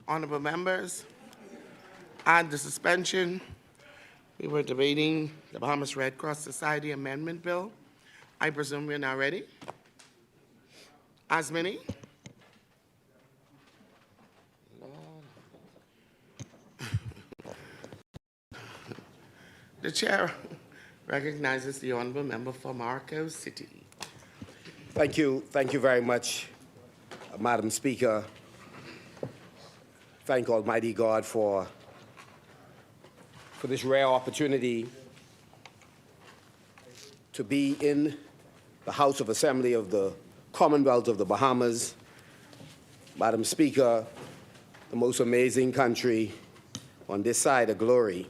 Honorable members, on the suspension, we were debating the Bahamas Red Cross Society Amendment Bill. I presume we're now ready? As many? The chair recognizes the honorable member for Marco City. Thank you very much, Madam Speaker. Thank Almighty God for this rare opportunity to be in the House of Assembly of the Commonwealth of the Bahamas. Madam Speaker, the most amazing country on this side of glory.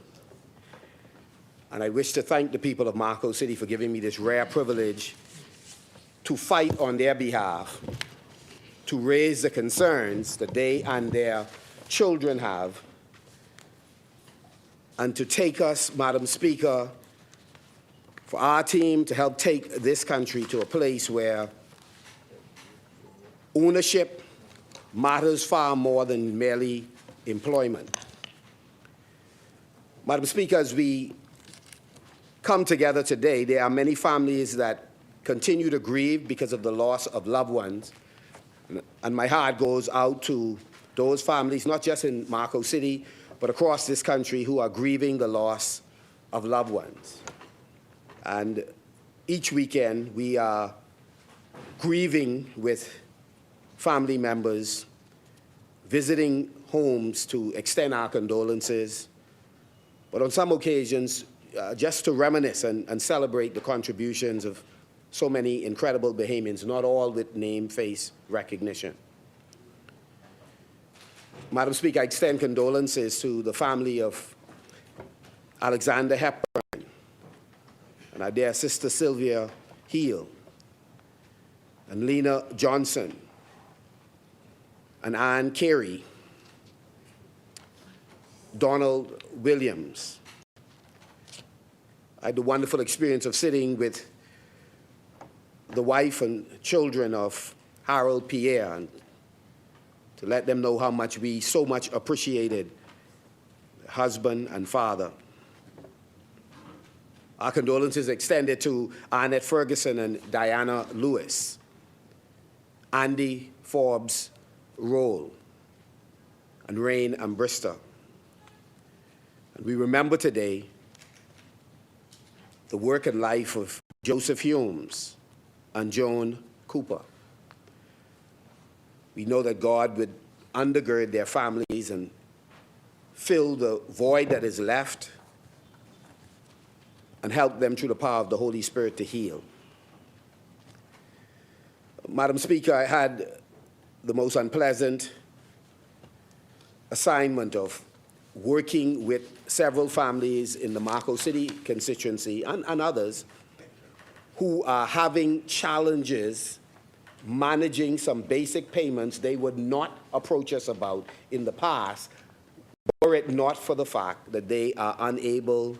And I wish to thank the people of Marco City for giving me this rare privilege to fight on their behalf, to raise the concerns that they and their children have, and to take us, Madam Speaker, for our team to help take this country to a place where ownership matters far more than merely employment. Madam Speaker, as we come together today, there are many families that continue to grieve because of the loss of loved ones. And my heart goes out to those families, not just in Marco City, but across this country, who are grieving the loss of loved ones. And each weekend, we are grieving with family members, visiting homes to extend our condolences, but on some occasions, just to reminisce and celebrate the contributions of so many incredible Bahamians, not all with name, face recognition. Madam Speaker, I extend condolences to the family of Alexander Hepburn and our dear sister Sylvia Heel and Lena Johnson and Ann Carey, Donald Williams. I had the wonderful experience of sitting with the wife and children of Harold Pierre and to let them know how much we so much appreciated husband and father. Our condolences extended to Arnett Ferguson and Diana Lewis, Andy Forbes Roll, and Rain Ambrister. And we remember today the work and life of Joseph Humes and Joan Cooper. We know that God would undergird their families and fill the void that is left and help them through the power of the Holy Spirit to heal. Madam Speaker, I had the most unpleasant assignment of working with several families in the Marco City constituency and others who are having challenges managing some basic payments they would not approach us about in the past, were it not for the fact that they are unable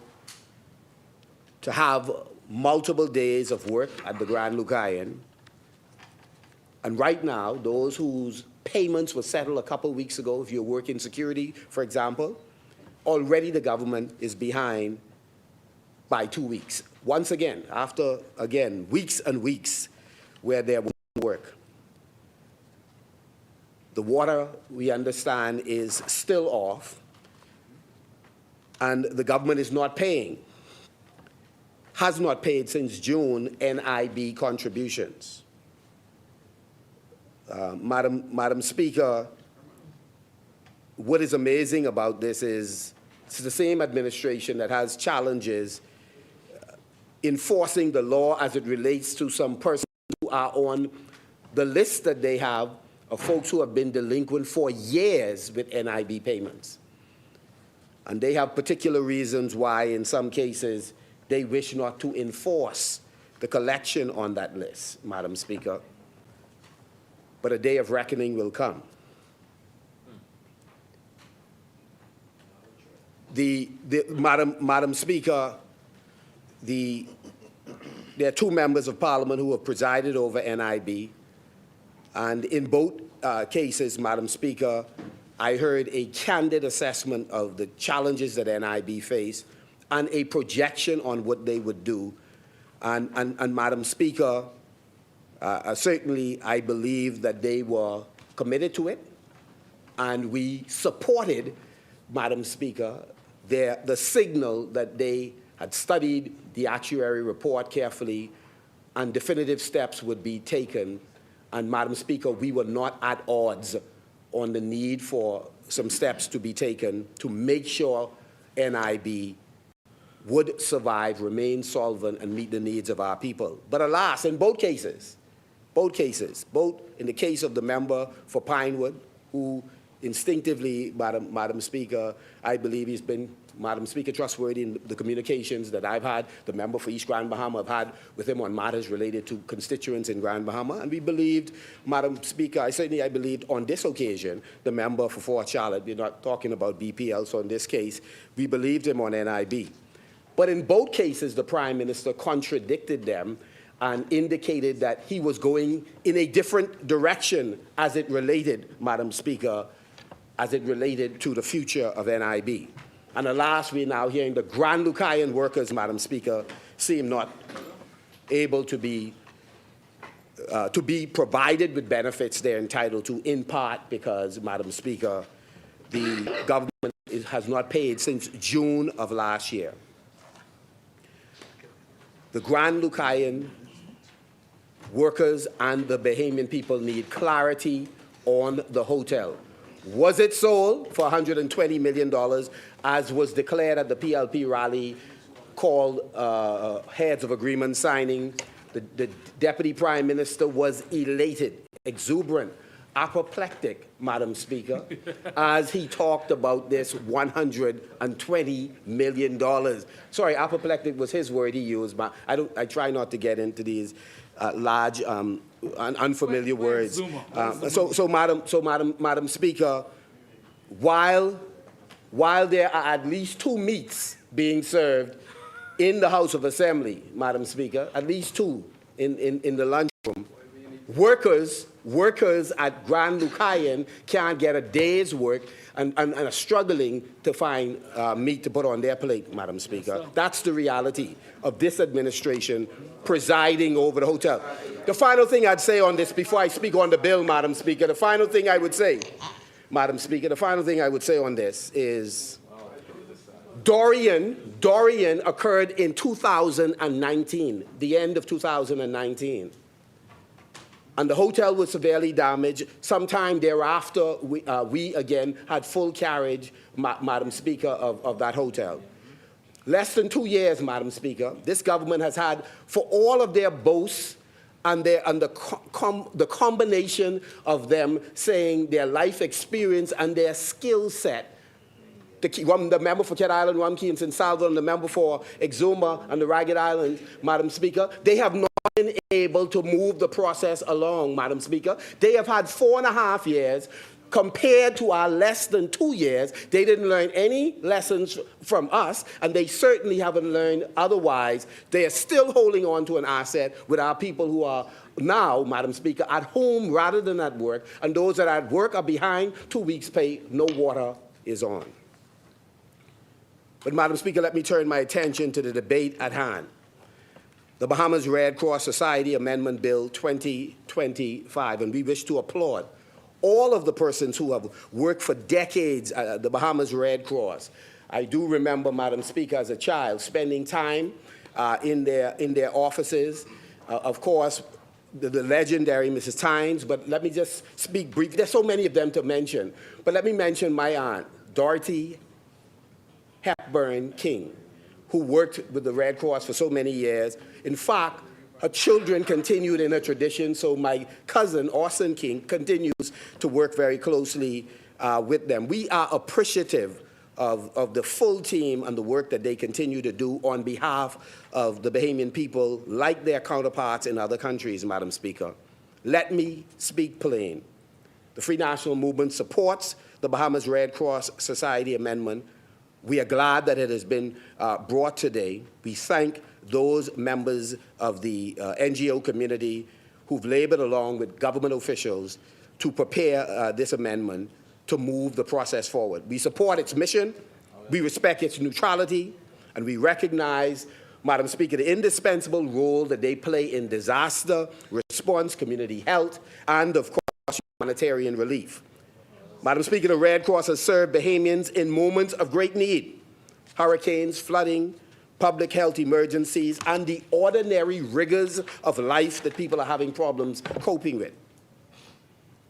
to have multiple days of work at the Grand Lucayan. And right now, those whose payments were settled a couple weeks ago, if you're working security, for example, already the government is behind by 2 weeks. Once again, after, again, weeks and weeks where there was work. The water, we understand, is still off, and the government is not paying, has not paid since June NIB contributions. Madam Speaker, what is amazing about this is it's the same administration that has challenges enforcing the law as it relates to some persons who are on the list that they have of folks who have been delinquent for years with NIB payments. And they have particular reasons why, in some cases, they wish not to enforce the collection on that list, Madam Speaker. But a day of reckoning will come. Madam Speaker, there are two members of Parliament who have presided over NIB, and in both cases, Madam Speaker, I heard a candid assessment of the challenges that NIB face and a projection on what they would do. And Madam Speaker, certainly I believe that they were committed to it, and we supported, Madam Speaker, the signal that they had studied the actuary report carefully and definitive steps would be taken. And Madam Speaker, we were not at odds on the need for some steps to be taken to make sure NIB would survive, remain solvent, and meet the needs of our people. But alas, in both cases, both in the case of the member for Pinewood, who instinctively, Madam Speaker, I believe he's been, Madam Speaker, trustworthy in the communications that I've had, the member for East Grand Bahama, I've had with him on matters related to constituents in Grand Bahama, and we believed, Madam Speaker, I believed on this occasion, the member for Fort Charlotte, we're not talking about BPL, so in this case, we believed him on NIB. But in both cases, the Prime Minister contradicted them and indicated that he was going in a different direction as it related, Madam Speaker, as it related to the future of NIB. And alas, we're now hearing the Grand Lucayan workers, Madam Speaker, seem not able to be provided with benefits they're entitled to, in part because, Madam Speaker, the government has not paid since June of last year. The Grand Lucayan workers and the Bahamian people need clarity on the hotel. Was it sold for $120 million, as was declared at the PLP rally called Heads of Agreement signing? The Deputy Prime Minister was elated, exuberant, apoplectic, Madam Speaker, as he talked about this $120 million. Sorry, apoplectic was his word he used, but I try not to get into these large, unfamiliar words. Madam Speaker, while there are at least 2 meats being served in the House of Assembly, Madam Speaker, at least 2 in the lunchroom, workers at Grand Lucayan can't get a day's work and are struggling to find meat to put on their plate, Madam Speaker. That's the reality of this administration presiding over the hotel. The final thing I'd say on this, before I speak on the bill, Madam Speaker, the final thing I would say, Madam Speaker, the final thing I would say on this is Dorian occurred in 2019, the end of 2019. And the hotel was severely damaged. Sometime thereafter, we again had full carriage, Madam Speaker, of that hotel. Less than 2 years, Madam Speaker, this government has had, for all of their boasts and the combination of them saying their life experience and their skill set, the member for Cat Island, Rumkey, and St. Salvador, and the member for Exuma and the Ragged Islands, Madam Speaker, they have not been able to move the process along, Madam Speaker. They have had 4.5 years. Compared to our less than 2 years, they didn't learn any lessons from us, and they certainly haven't learned otherwise. They are still holding on to an asset with our people who are now, Madam Speaker, at home rather than at work, and those that are at work are behind 2 weeks' pay. No water is on. But, Madam Speaker, let me turn my attention to the debate at hand. The Bahamas Red Cross Society Amendment Bill 2025, and we wish to applaud all of the persons who have worked for decades at the Bahamas Red Cross. I do remember, Madam Speaker, as a child, spending time in their offices. Of course, the legendary Mrs. Tynes, but let me just speak briefly. There's so many of them to mention, but let me mention my aunt, Dorothy Hepburn King, who worked with the Red Cross for so many years. In fact, her children continued in her tradition, so my cousin, Orson King, continues to work very closely with them. We are appreciative of the full team and the work that they continue to do on behalf of the Bahamian people, like their counterparts in other countries, Madam Speaker. Let me speak plain. The Free National Movement supports the Bahamas Red Cross Society Amendment. We are glad that it has been brought today. We thank those members of the NGO community who've labored along with government officials to prepare this amendment. to move the process forward. We support its mission, we respect its neutrality, and we recognize, Madam Speaker, the indispensable role that they play in disaster response, community health, and, of course, humanitarian relief. Madam Speaker, the Red Cross has served Bahamians in moments of great need: hurricanes, flooding, public health emergencies, and the ordinary rigors of life that people are having problems coping with.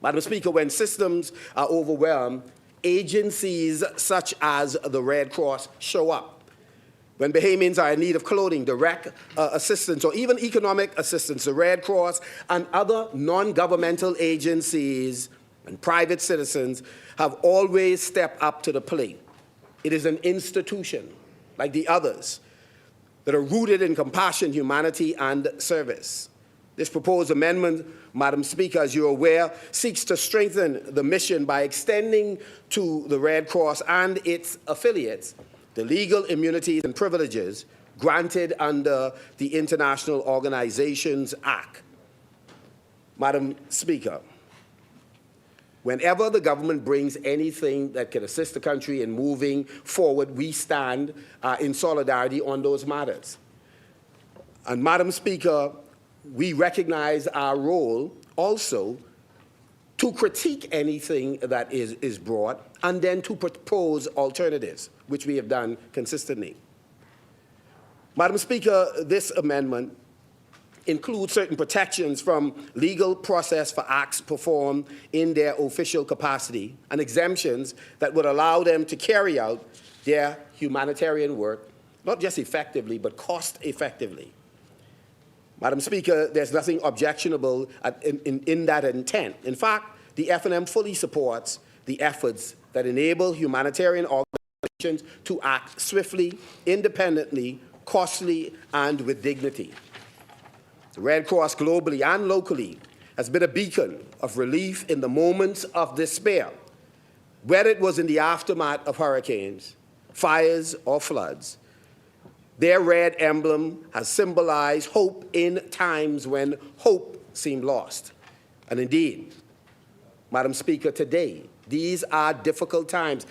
Madam Speaker, when systems are overwhelmed, agencies such as the Red Cross show up. When Bahamians are in need of clothing, direct assistance, or even economic assistance, the Red Cross and other non-governmental agencies and private citizens have always stepped up to the plate. It is an institution, like the others, that are rooted in compassion, humanity, and service. This proposed amendment, Madam Speaker, as you're aware, seeks to strengthen the mission by extending to the Red Cross and its affiliates the legal immunities and privileges granted under the International Organizations Act. Madam Speaker, whenever the government brings anything that can assist the country in moving forward, we stand in solidarity on those matters. And Madam Speaker, we recognize our role also to critique anything that is brought and then to propose alternatives, which we have done consistently. Madam Speaker, this amendment includes certain protections from legal process for acts performed in their official capacity and exemptions that would allow them to carry out their humanitarian work, not just effectively, but cost-effectively. Madam Speaker, there's nothing objectionable in that intent. In fact, the F&M fully supports the efforts that enable humanitarian organizations to act swiftly, independently, costly, and with dignity. The Red Cross globally and locally has been a beacon of relief in the moments of despair, whether it was in the aftermath of hurricanes, fires, or floods. Their red emblem has symbolized hope in times when hope seemed lost. And indeed, Madam Speaker, today, these are difficult times,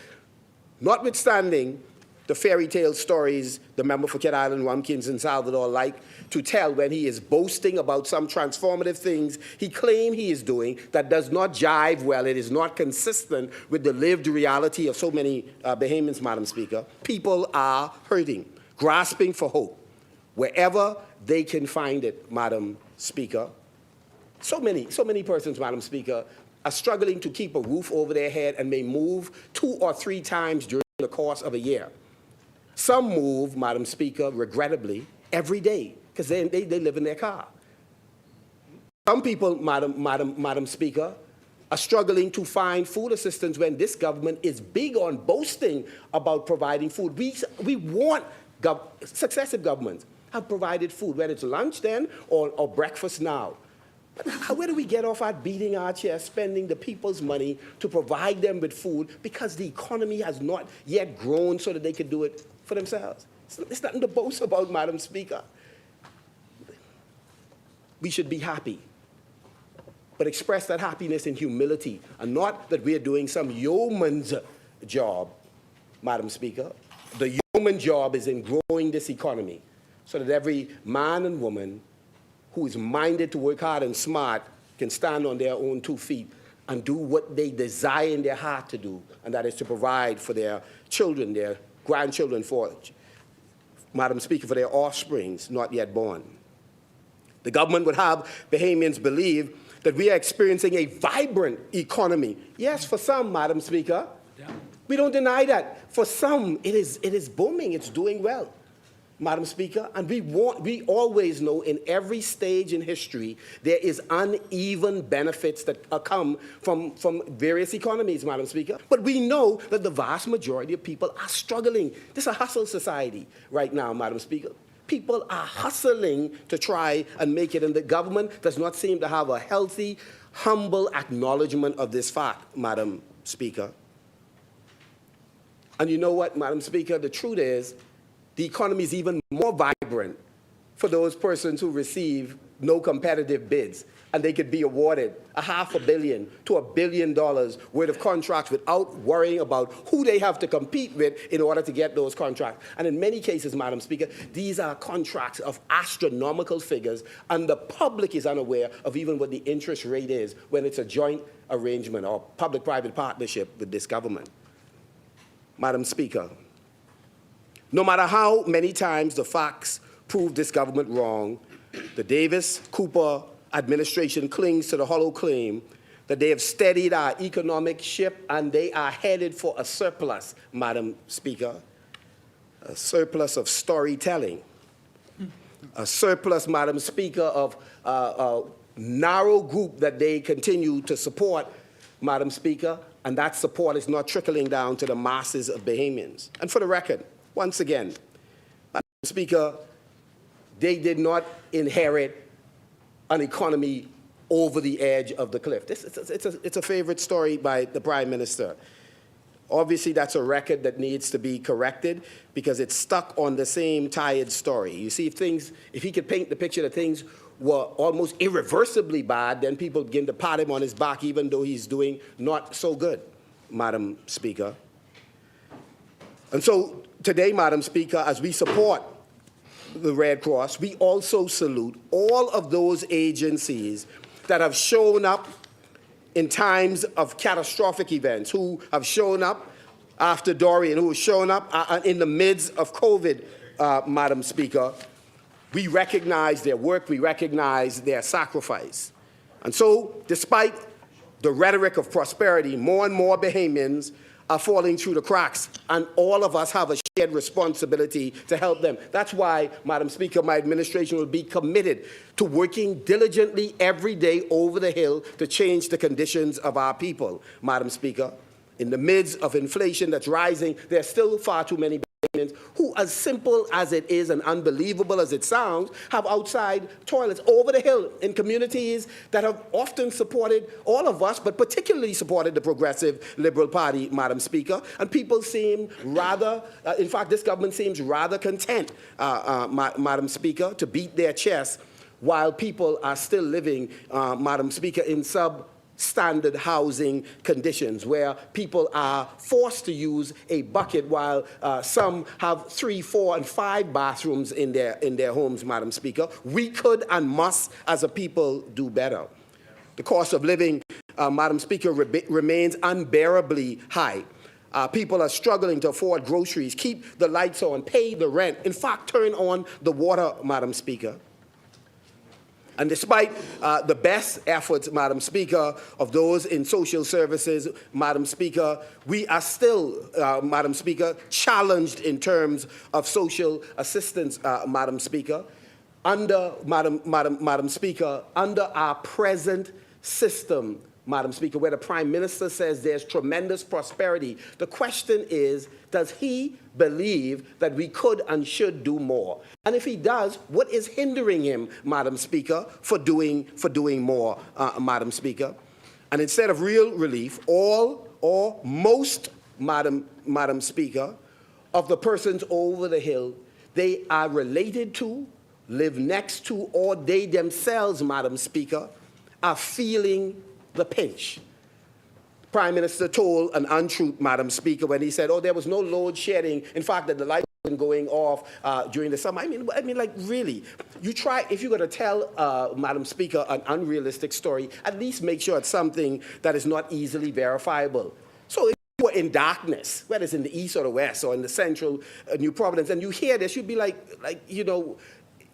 notwithstanding the fairy tale stories the member for Kent Island, Rumpkins, and Salvador like to tell when he is boasting about some transformative things he claims he is doing that does not jive well. It is not consistent with the lived reality of so many Bahamians, Madam Speaker. People are hurting, grasping for hope wherever they can find it, Madam Speaker. So many persons, Madam Speaker, are struggling to keep a roof over their head and may move 2 or 3 times during the course of a year. Some move, Madam Speaker, regrettably, every day, because they live in their car. Some people, Madam Speaker, are struggling to find food assistance when this government is big on boasting about providing food. We want successive governments have provided food, whether it's lunch then or breakfast now. But where do we get off at beating our chest, spending the people's money to provide them with food because the economy has not yet grown so that they can do it for themselves? It's nothing to boast about, Madam Speaker. We should be happy, but express that happiness in humility, and not that we are doing some yeoman's job, Madam Speaker. The yeoman's job is in growing this economy so that every man and woman who is minded to work hard and smart can stand on their own 2 feet and do what they desire in their heart to do, and that is to provide for their children, their grandchildren, Madam Speaker, for their offsprings not yet born. The government would have Bahamians believe that we are experiencing a vibrant economy. Yes, for some, Madam Speaker. Yeah. We don't deny that. For some, it is booming, it's doing well, Madam Speaker, and we always know in every stage in history there is uneven benefits that come from various economies, Madam Speaker. But we know that the vast majority of people are struggling. This is a hustle society right now, Madam Speaker. People are hustling to try and make it, and the government does not seem to have a healthy, humble acknowledgement of this fact, Madam Speaker. And you know what, Madam Speaker, the truth is, the economy is even more vibrant for those persons who receive no competitive bids, and they could be awarded $500 million to $1 billion worth of contracts without worrying about who they have to compete with in order to get those contracts. And in many cases, Madam Speaker, these are contracts of astronomical figures, and the public is unaware of even what the interest rate is when it's a joint arrangement or public-private partnership with this government. Madam Speaker, no matter how many times the facts prove this government wrong, the Davis-Cooper administration clings to the hollow claim that they have steadied our economic ship and they are headed for a surplus, Madam Speaker, a surplus of storytelling, a surplus, Madam Speaker, of a narrow group that they continue to support, Madam Speaker, and that support is not trickling down to the masses of Bahamians. And for the record, once again, Madam Speaker, they did not inherit an economy over the edge of the cliff. It's a favorite story by the Prime Minister. Obviously, that's a record that needs to be corrected because it's stuck on the same tired story. You see, if he could paint the picture that things were almost irreversibly bad, then people begin to pat him on his back even though he's doing not so good, Madam Speaker. And so today, Madam Speaker, as we support the Red Cross, we also salute all of those agencies that have shown up in times of catastrophic events, who have shown up after Dorian, who have shown up in the midst of COVID, Madam Speaker. We recognize their work, we recognize their sacrifice. And so, despite the rhetoric of prosperity, more and more Bahamians are falling through the cracks, and all of us have a shared responsibility to help them. That's why, Madam Speaker, my administration will be committed to working diligently every day over the Hill to change the conditions of our people, Madam Speaker. In the midst of inflation that's rising, there are still far too many who, as simple as it is and unbelievable as it sounds, have outside toilets over the Hill in communities that have often supported all of us, but particularly supported the Progressive Liberal Party, Madam Speaker. And people seem rather, in fact, this government seems rather content, Madam Speaker, to beat their chest while people are still living, Madam Speaker, in substandard housing conditions where people are forced to use a bucket while some have 3, 4, and 5 bathrooms in their homes, Madam Speaker. We could and must, as a people, do better. The cost of living, Madam Speaker, remains unbearably high. People are struggling to afford groceries, keep the lights on, pay the rent, in fact, turn on the water, Madam Speaker. And despite the best efforts, Madam Speaker, of those in social services, Madam Speaker, we are still, Madam Speaker, challenged in terms of social assistance, Madam Speaker. Madam Speaker, under our present system, Madam Speaker, where the Prime Minister says there's tremendous prosperity, the question is, does he believe that we could and should do more? And if he does, what is hindering him, Madam Speaker, for doing more, Madam Speaker? And instead of real relief, all or most, Madam Speaker, of the persons over the Hill, they are related to, live next to, or they themselves, Madam Speaker, are feeling the pinch. Prime Minister told an untruth, Madam Speaker, when he said, oh, there was no load shedding. In fact, that the lights weren't going off during the summer. I mean, like, really, you try, if you're going to tell, Madam Speaker, an unrealistic story, at least make sure it's something that is not easily verifiable. So if you were in darkness, whether it's in the east or the west or in the central New Providence, and you hear this, you'd be like, you know,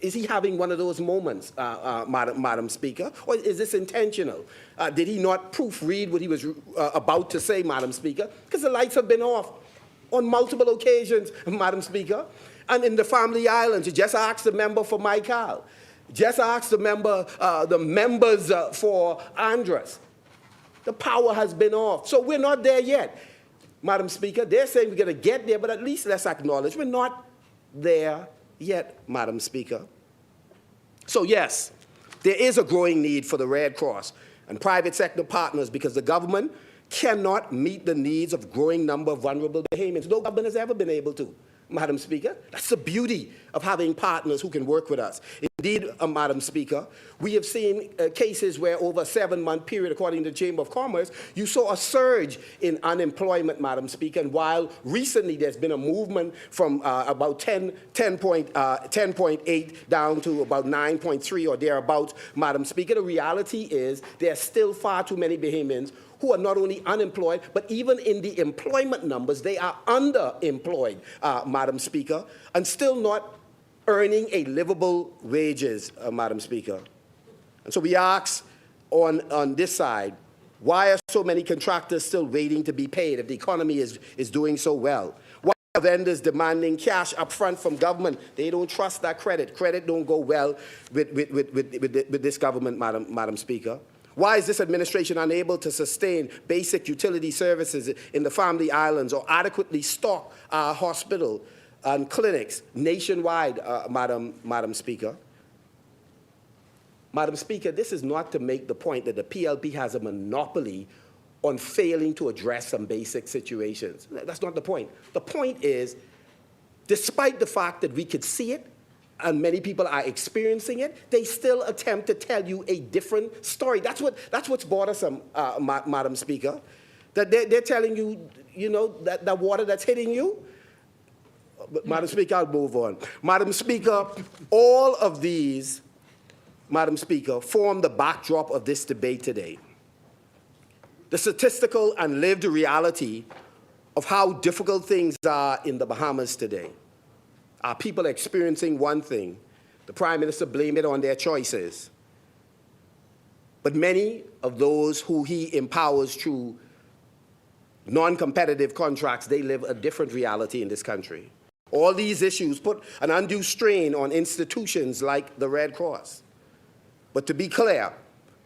is he having one of those moments, Madam Speaker, or is this intentional? Did he not proofread what he was about to say, Madam Speaker? Because the lights have been off on multiple occasions, Madam Speaker. And in the Family Islands, you just asked the member for Michael. Just asked the members for Andres. The power has been off. So we're not there yet, Madam Speaker. They're saying we're going to get there, but at least let's acknowledge we're not there yet, Madam Speaker. So yes, there is a growing need for the Red Cross and private sector partners because the government cannot meet the needs of a growing number of vulnerable Bahamians. No government has ever been able to, Madam Speaker. That's the beauty of having partners who can work with us. Indeed, Madam Speaker, we have seen cases where over a 7-month period, according to the Chamber of Commerce, you saw a surge in unemployment, Madam Speaker, and while recently there's been a movement from about 10.8 down to about 9.3 or thereabouts, Madam Speaker, the reality is there are still far too many Bahamians who are not only unemployed, but even in the employment numbers, they are underemployed, Madam Speaker, and still not earning a livable wages, Madam Speaker. And so we ask on this side, why are so many contractors still waiting to be paid if the economy is doing so well? Why are vendors demanding cash up front from government? They don't trust that credit. Credit don't go well with this government, Madam Speaker. Why is this administration unable to sustain basic utility services in the Family Islands or adequately stock our hospital and clinics nationwide, Madam Speaker? Madam Speaker, this is not to make the point that the PLP has a monopoly on failing to address some basic situations. That's not the point. The point is, despite the fact that we could see it, and many people are experiencing it, they still attempt to tell you a different story. That's what's bothersome, Madam Speaker. That they're telling you, that the water that's hitting you. But, Madam Speaker, I'll move on. Madam Speaker, all of these, Madam Speaker, form the backdrop of this debate today. The statistical and lived reality of how difficult things are in the Bahamas today. Our people are experiencing one thing. The Prime Minister blamed it on their choices. But many of those who he empowers through non-competitive contracts, they live a different reality in this country. All these issues put an undue strain on institutions like the Red Cross. But to be clear,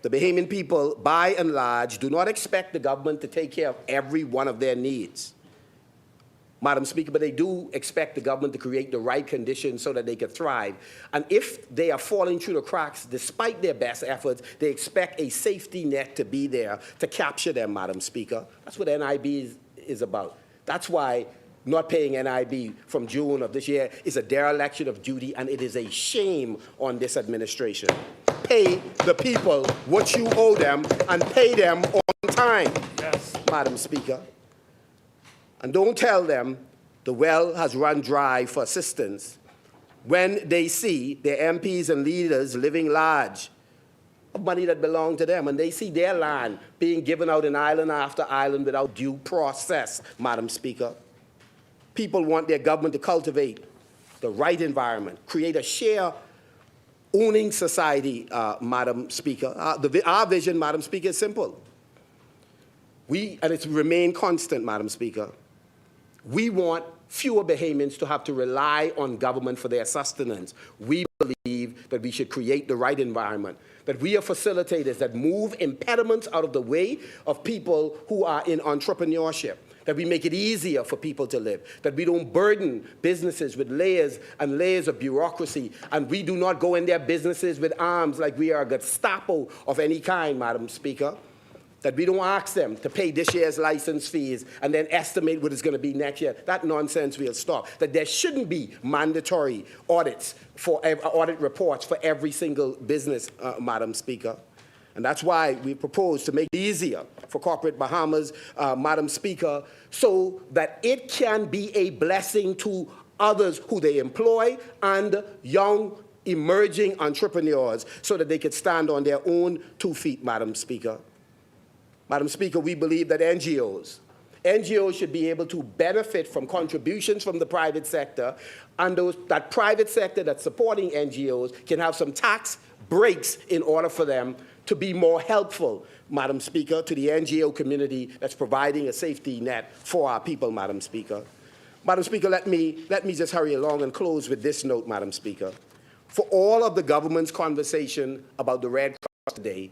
the Bahamian people, by and large, do not expect the government to take care of every one of their needs. Madam Speaker, but they do expect the government to create the right conditions so that they can thrive. And if they are falling through the cracks, despite their best efforts, they expect a safety net to be there to capture them, Madam Speaker. That's what NIB is about. That's why not paying NIB from June of this year is a dereliction of duty, and it is a shame on this administration. Pay the people what you owe them and pay them on time, yes, Madam Speaker. And don't tell them the well has run dry for assistance when they see their MPs and leaders living large of money that belongs to them, and they see their land being given out in island after island without due process, Madam Speaker. People want their government to cultivate the right environment, create a share-owning society, Madam Speaker. Our vision, Madam Speaker, is simple. And it's remained constant, Madam Speaker. We want fewer Bahamians to have to rely on government for their sustenance. We believe that we should create the right environment, that we are facilitators that move impediments out of the way of people who are in entrepreneurship, that we make it easier for people to live, that we don't burden businesses with layers and layers of bureaucracy, and we do not go in their businesses with arms like we are a Gestapo of any kind, Madam Speaker. That we don't ask them to pay this year's license fees and then estimate what it's going to be next year. That nonsense will stop. That there shouldn't be mandatory audits for audit reports for every single business, Madam Speaker. And that's why we propose to make it easier for corporate Bahamas, Madam Speaker, so that it can be a blessing to others who they employ and young emerging entrepreneurs so that they could stand on their own 2 feet, Madam Speaker. Madam Speaker, we believe that NGOs should be able to benefit from contributions from the private sector, and that private sector that's supporting NGOs can have some tax breaks in order for them to be more helpful, Madam Speaker, to the NGO community that's providing a safety net for our people, Madam Speaker. Madam Speaker, let me just hurry along and close with this note, Madam Speaker. For all of the government's conversation about the Red Cross today,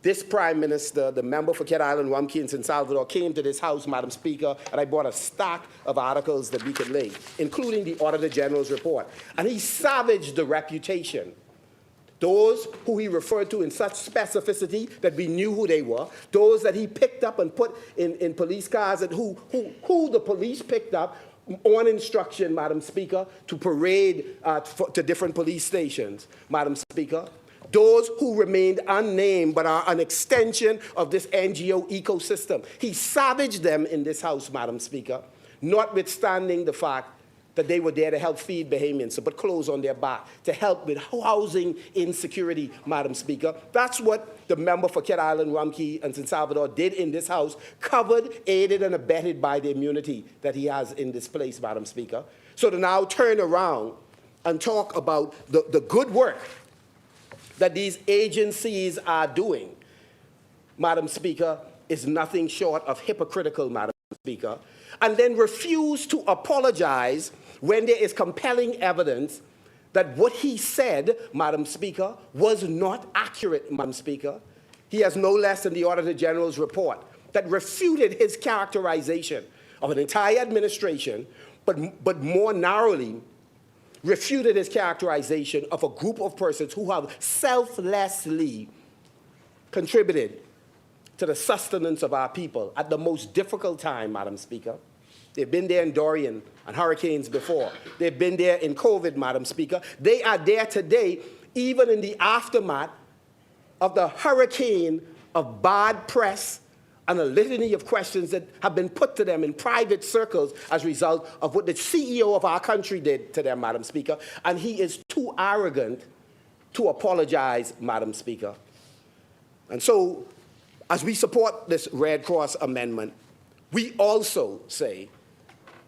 this Prime Minister, the member for Cat Island, Wamki, and San Salvador, came to this House, Madam Speaker, and I brought a stack of articles that we could link, including the Auditor General's report. And he savaged the reputation. Those who he referred to in such specificity that we knew who they were, those that he picked up and put in police cars, and who the police picked up on instruction, Madam Speaker, to parade to different police stations, Madam Speaker. Those who remained unnamed but are an extension of this NGO ecosystem. He savaged them in this House, Madam Speaker, notwithstanding the fact that they were there to help feed Bahamians, but clothes on their back, to help with housing insecurity, Madam Speaker. That's what the member for Kent Island, Rumkey, and San Salvador did in this House, covered, aided, and abetted by the immunity that he has in this place, Madam Speaker. So to now turn around and talk about the good work that these agencies are doing, Madam Speaker, is nothing short of hypocritical, Madam Speaker, and then refuse to apologize when there is compelling evidence that what he said, Madam Speaker, was not accurate, Madam Speaker. He has no less than the Auditor General's report that refuted his characterization of an entire administration, but more narrowly, refuted his characterization of a group of persons who have selflessly contributed to the sustenance of our people at the most difficult time, Madam Speaker. They've been there in Dorian and hurricanes before. They've been there in COVID, Madam Speaker. They are there today, even in the aftermath of the hurricane of bad press and a litany of questions that have been put to them in private circles as a result of what the CEO of our country did to them, Madam Speaker. And he is too arrogant to apologize, Madam Speaker. And so, as we support this Red Cross amendment, we also say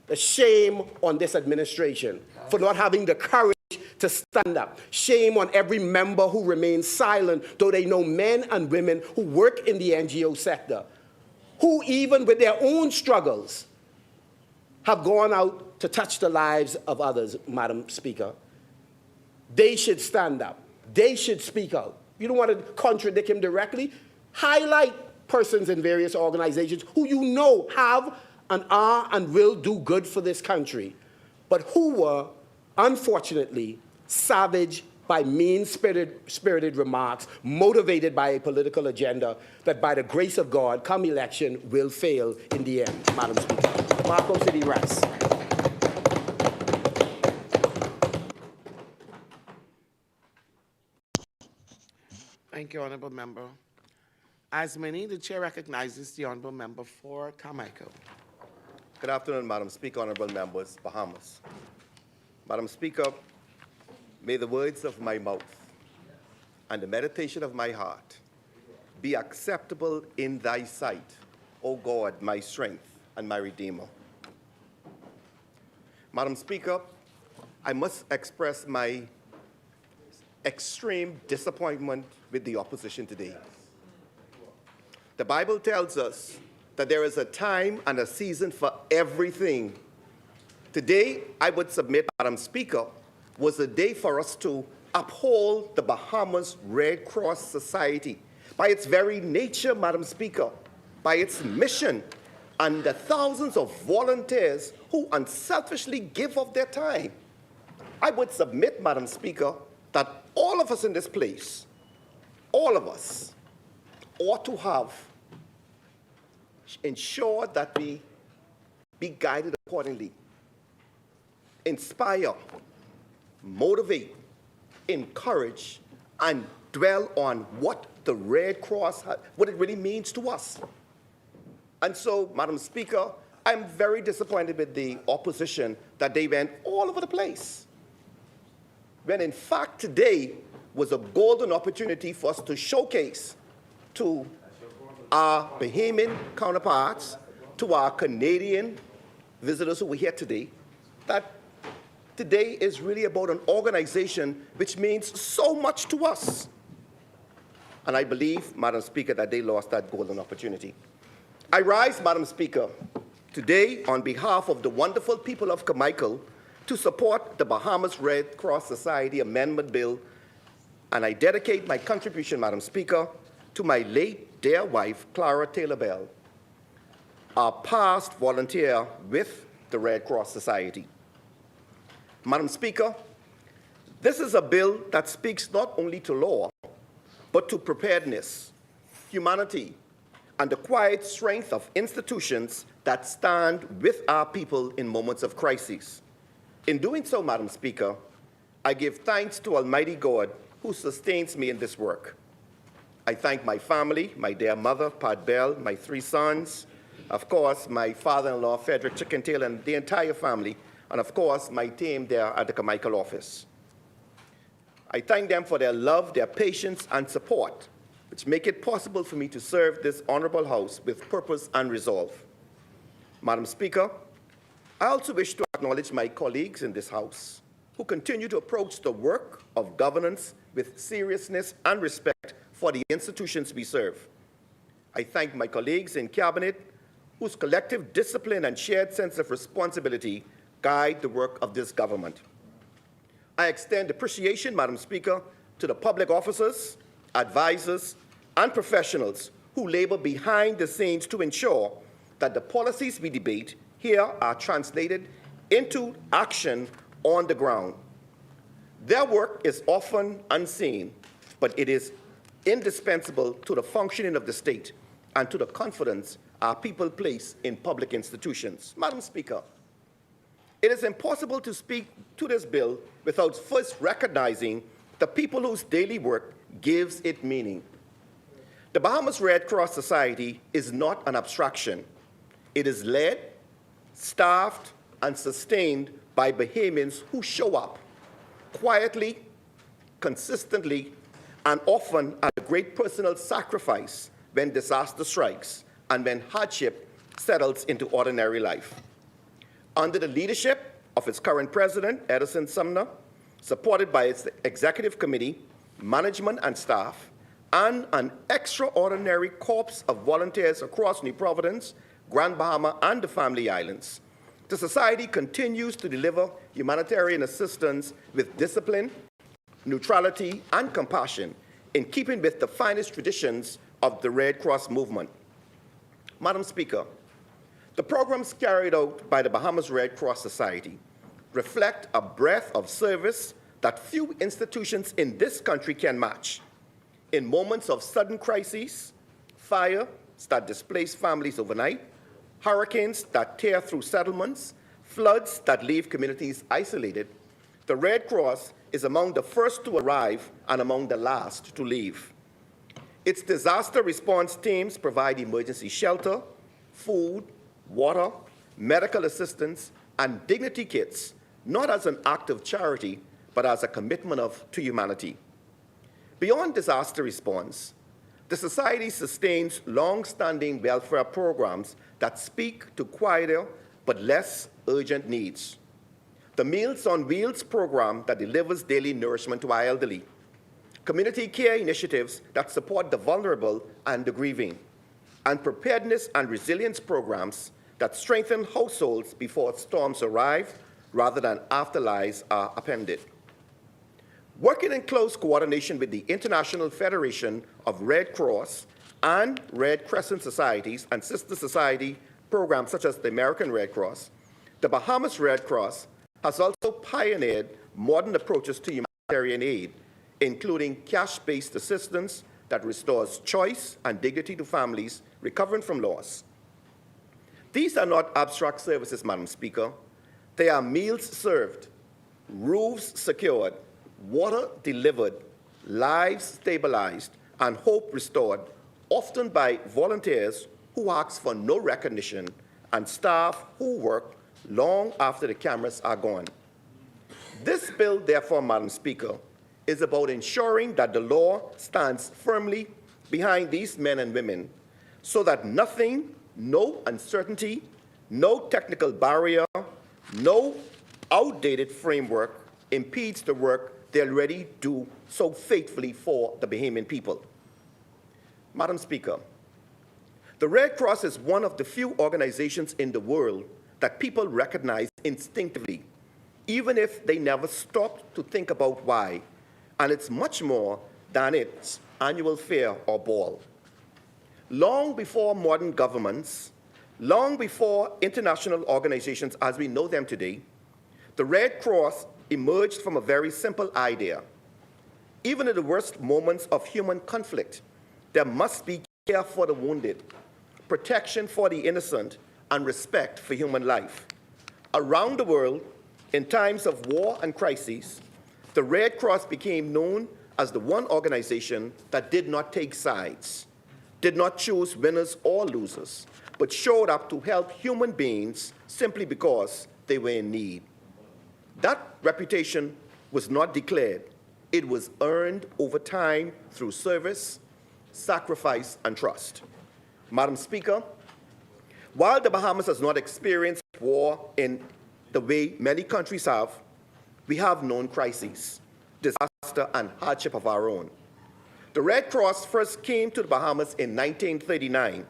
the shame on this administration for not having the courage to stand up. Shame on every member who remains silent, though they know men and women who work in the NGO sector, who even with their own struggles have gone out to touch the lives of others, Madam Speaker. They should stand up. They should speak out. You don't want to contradict him directly. Highlight persons in various organizations who you know have and are and will do good for this country, but who were, unfortunately, savage by mean-spirited remarks, motivated by a political agenda that, by the grace of God, come election, will fail in the end, Madam Speaker. Marco City rests. Thank you, Honourable Member. As many, the Chair recognizes the Honourable Member for Carmichael. Good afternoon, Madam Speaker, honourable members, Bahamas. Madam Speaker, may the words of my mouth and the meditation of my heart be acceptable in thy sight, O God, my strength and my Redeemer. Madam Speaker, I must express my extreme disappointment with the opposition today. The Bible tells us that there is a time and a season for everything. Today, I would submit, Madam Speaker, was a day for us to uphold the Bahamas Red Cross Society by its very nature, Madam Speaker, by its mission, and the thousands of volunteers who unselfishly give of their time. I would submit, Madam Speaker, that all of us in this place, all of us, ought to have ensured that we be guided accordingly. Inspire, motivate, encourage, and dwell on what the Red Cross, what it really means to us. And so, Madam Speaker, I'm very disappointed with the opposition that they went all over the place, when in fact today was a golden opportunity for us to showcase to our Bahamian counterparts, to our Canadian visitors who were here today, that today is really about an organization which means so much to us. And I believe, Madam Speaker, that they lost that golden opportunity. I rise, Madam Speaker, today on behalf of the wonderful people of Carmichael to support the Bahamas Red Cross Society Amendment Bill, and I dedicate my contribution, Madam Speaker, to my late dear wife, Clara Taylor Bell, our past volunteer with the Red Cross Society. Madam Speaker, this is a bill that speaks not only to law, but to preparedness, humanity, and the quiet strength of institutions that stand with our people in moments of crisis. In doing so, Madam Speaker, I give thanks to Almighty God who sustains me in this work. I thank my family, my dear mother, Pat Bell, my 3 sons, of course, my father-in-law, Frederick Chickentail, and the entire family, and of course, my team there at the Carmichael office. I thank them for their love, their patience, and support, which make it possible for me to serve this honorable House with purpose and resolve. Madam Speaker, I also wish to acknowledge my colleagues in this House who continue to approach the work of governance with seriousness and respect for the institutions we serve. I thank my colleagues in Cabinet whose collective discipline and shared sense of responsibility guide the work of this government. I extend appreciation, Madam Speaker, to the public officers, advisors, and professionals who labor behind the scenes to ensure that the policies we debate here are translated into action on the ground. Their work is often unseen, but it is indispensable to the functioning of the state and to the confidence our people place in public institutions. Madam Speaker, it is impossible to speak to this bill without first recognizing the people whose daily work gives it meaning. The Bahamas Red Cross Society is not an abstraction. It is led, staffed, and sustained by Bahamians who show up quietly, consistently, and often at a great personal sacrifice when disaster strikes and when hardship settles into ordinary life. Under the leadership of its current president, Edison Sumner, supported by its executive committee, management and staff, and an extraordinary corps of volunteers across New Providence, Grand Bahama, and the Family Islands, the Society continues to deliver humanitarian assistance with discipline, neutrality, and compassion in keeping with the finest traditions of the Red Cross movement. Madam Speaker, the programs carried out by the Bahamas Red Cross Society reflect a breadth of service that few institutions in this country can match. In moments of sudden crises, fires that displace families overnight, hurricanes that tear through settlements, floods that leave communities isolated, the Red Cross is among the first to arrive and among the last to leave. Its disaster response teams provide emergency shelter, food, water, medical assistance, and dignity kits, not as an act of charity, but as a commitment to humanity. Beyond disaster response, the Society sustains long-standing welfare programs that speak to quieter but less urgent needs. The Meals on Wheels program that delivers daily nourishment to our elderly, community care initiatives that support the vulnerable and the grieving, and preparedness and resilience programs that strengthen households before storms arrive rather than after lives are upended. Working in close coordination with the International Federation of Red Cross and Red Crescent Societies and sister society programs such as the American Red Cross, the Bahamas Red Cross has also pioneered modern approaches to humanitarian aid, including cash-based assistance that restores choice and dignity to families recovering from loss. These are not abstract services, Madam Speaker. They are meals served, roofs secured, water delivered, lives stabilized, and hope restored, often by volunteers who ask for no recognition and staff who work long after the cameras are gone. This bill, therefore, Madam Speaker, is about ensuring that the law stands firmly behind these men and women so that nothing, no uncertainty, no technical barrier, no outdated framework impedes the work they already do so faithfully for the Bahamian people. Madam Speaker, the Red Cross is one of the few organizations in the world that people recognize instinctively, even if they never stop to think about why, and it's much more than its annual fair or ball. Long before modern governments, long before international organizations as we know them today, the Red Cross emerged from a very simple idea. Even in the worst moments of human conflict, there must be care for the wounded, protection for the innocent, and respect for human life. Around the world, in times of war and crises, the Red Cross became known as the one organization that did not take sides, did not choose winners or losers, but showed up to help human beings simply because they were in need. That reputation was not declared. It was earned over time through service, sacrifice, and trust. Madam Speaker, while the Bahamas has not experienced war in the way many countries have, we have known crises, disaster, and hardship of our own. The Red Cross first came to the Bahamas in 1939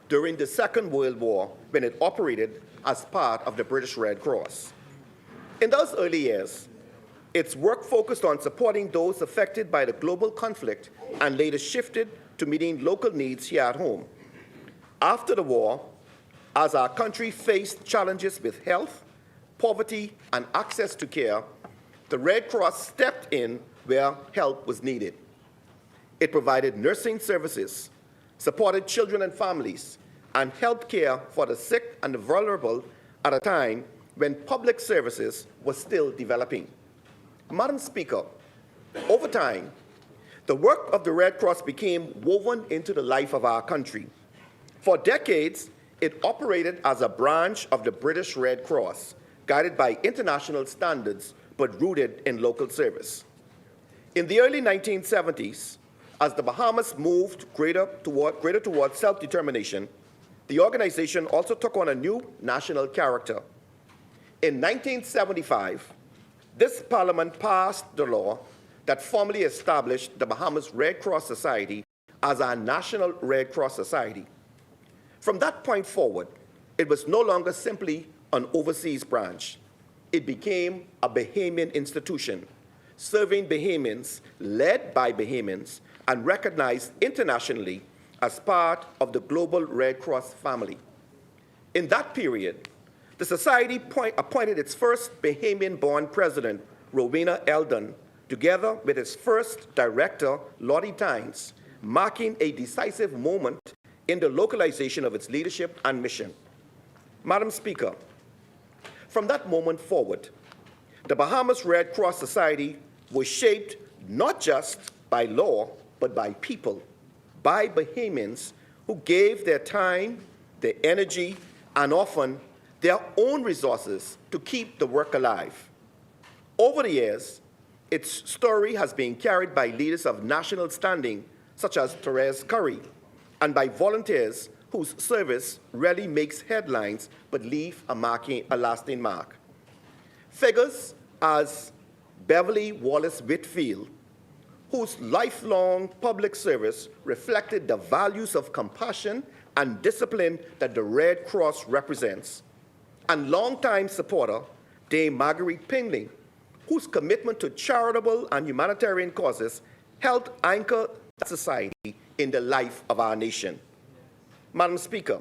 during the Second World War when it operated as part of the British Red Cross. In those early years, its work focused on supporting those affected by the global conflict and later shifted to meeting local needs here at home. After the war, as our country faced challenges with health, poverty, and access to care, the Red Cross stepped in where help was needed. It provided nursing services, supported children and families, and helped care for the sick and the vulnerable at a time when public services were still developing. Madam Speaker, over time, the work of the Red Cross became woven into the life of our country. For decades, it operated as a branch of the British Red Cross, guided by international standards but rooted in local service. In the early 1970s, as the Bahamas moved greater toward self-determination, the organization also took on a new national character. In 1975, this Parliament passed the law that formally established the Bahamas Red Cross Society as our National Red Cross Society. From that point forward, it was no longer simply an overseas branch. It became a Bahamian institution, serving Bahamians, led by Bahamians, and recognized internationally as part of the global Red Cross family. In that period, the Society appointed its first Bahamian-born president, Rowena Eldon, together with its first director, Lottie Tynes, marking a decisive moment in the localization of its leadership and mission. Madam Speaker, from that moment forward, the Bahamas Red Cross Society was shaped not just by law, but by people, by Bahamians who gave their time, their energy, and often their own resources to keep the work alive. Over the years, its story has been carried by leaders of national standing, such as Therese Curry, and by volunteers whose service rarely makes headlines but leave a lasting mark. Figures as Beverly Wallace Whitfield, whose lifelong public service reflected the values of compassion and discipline that the Red Cross represents, and longtime supporter Dame Marguerite Pingley, whose commitment to charitable and humanitarian causes helped anchor that society in the life of our nation. Madam Speaker,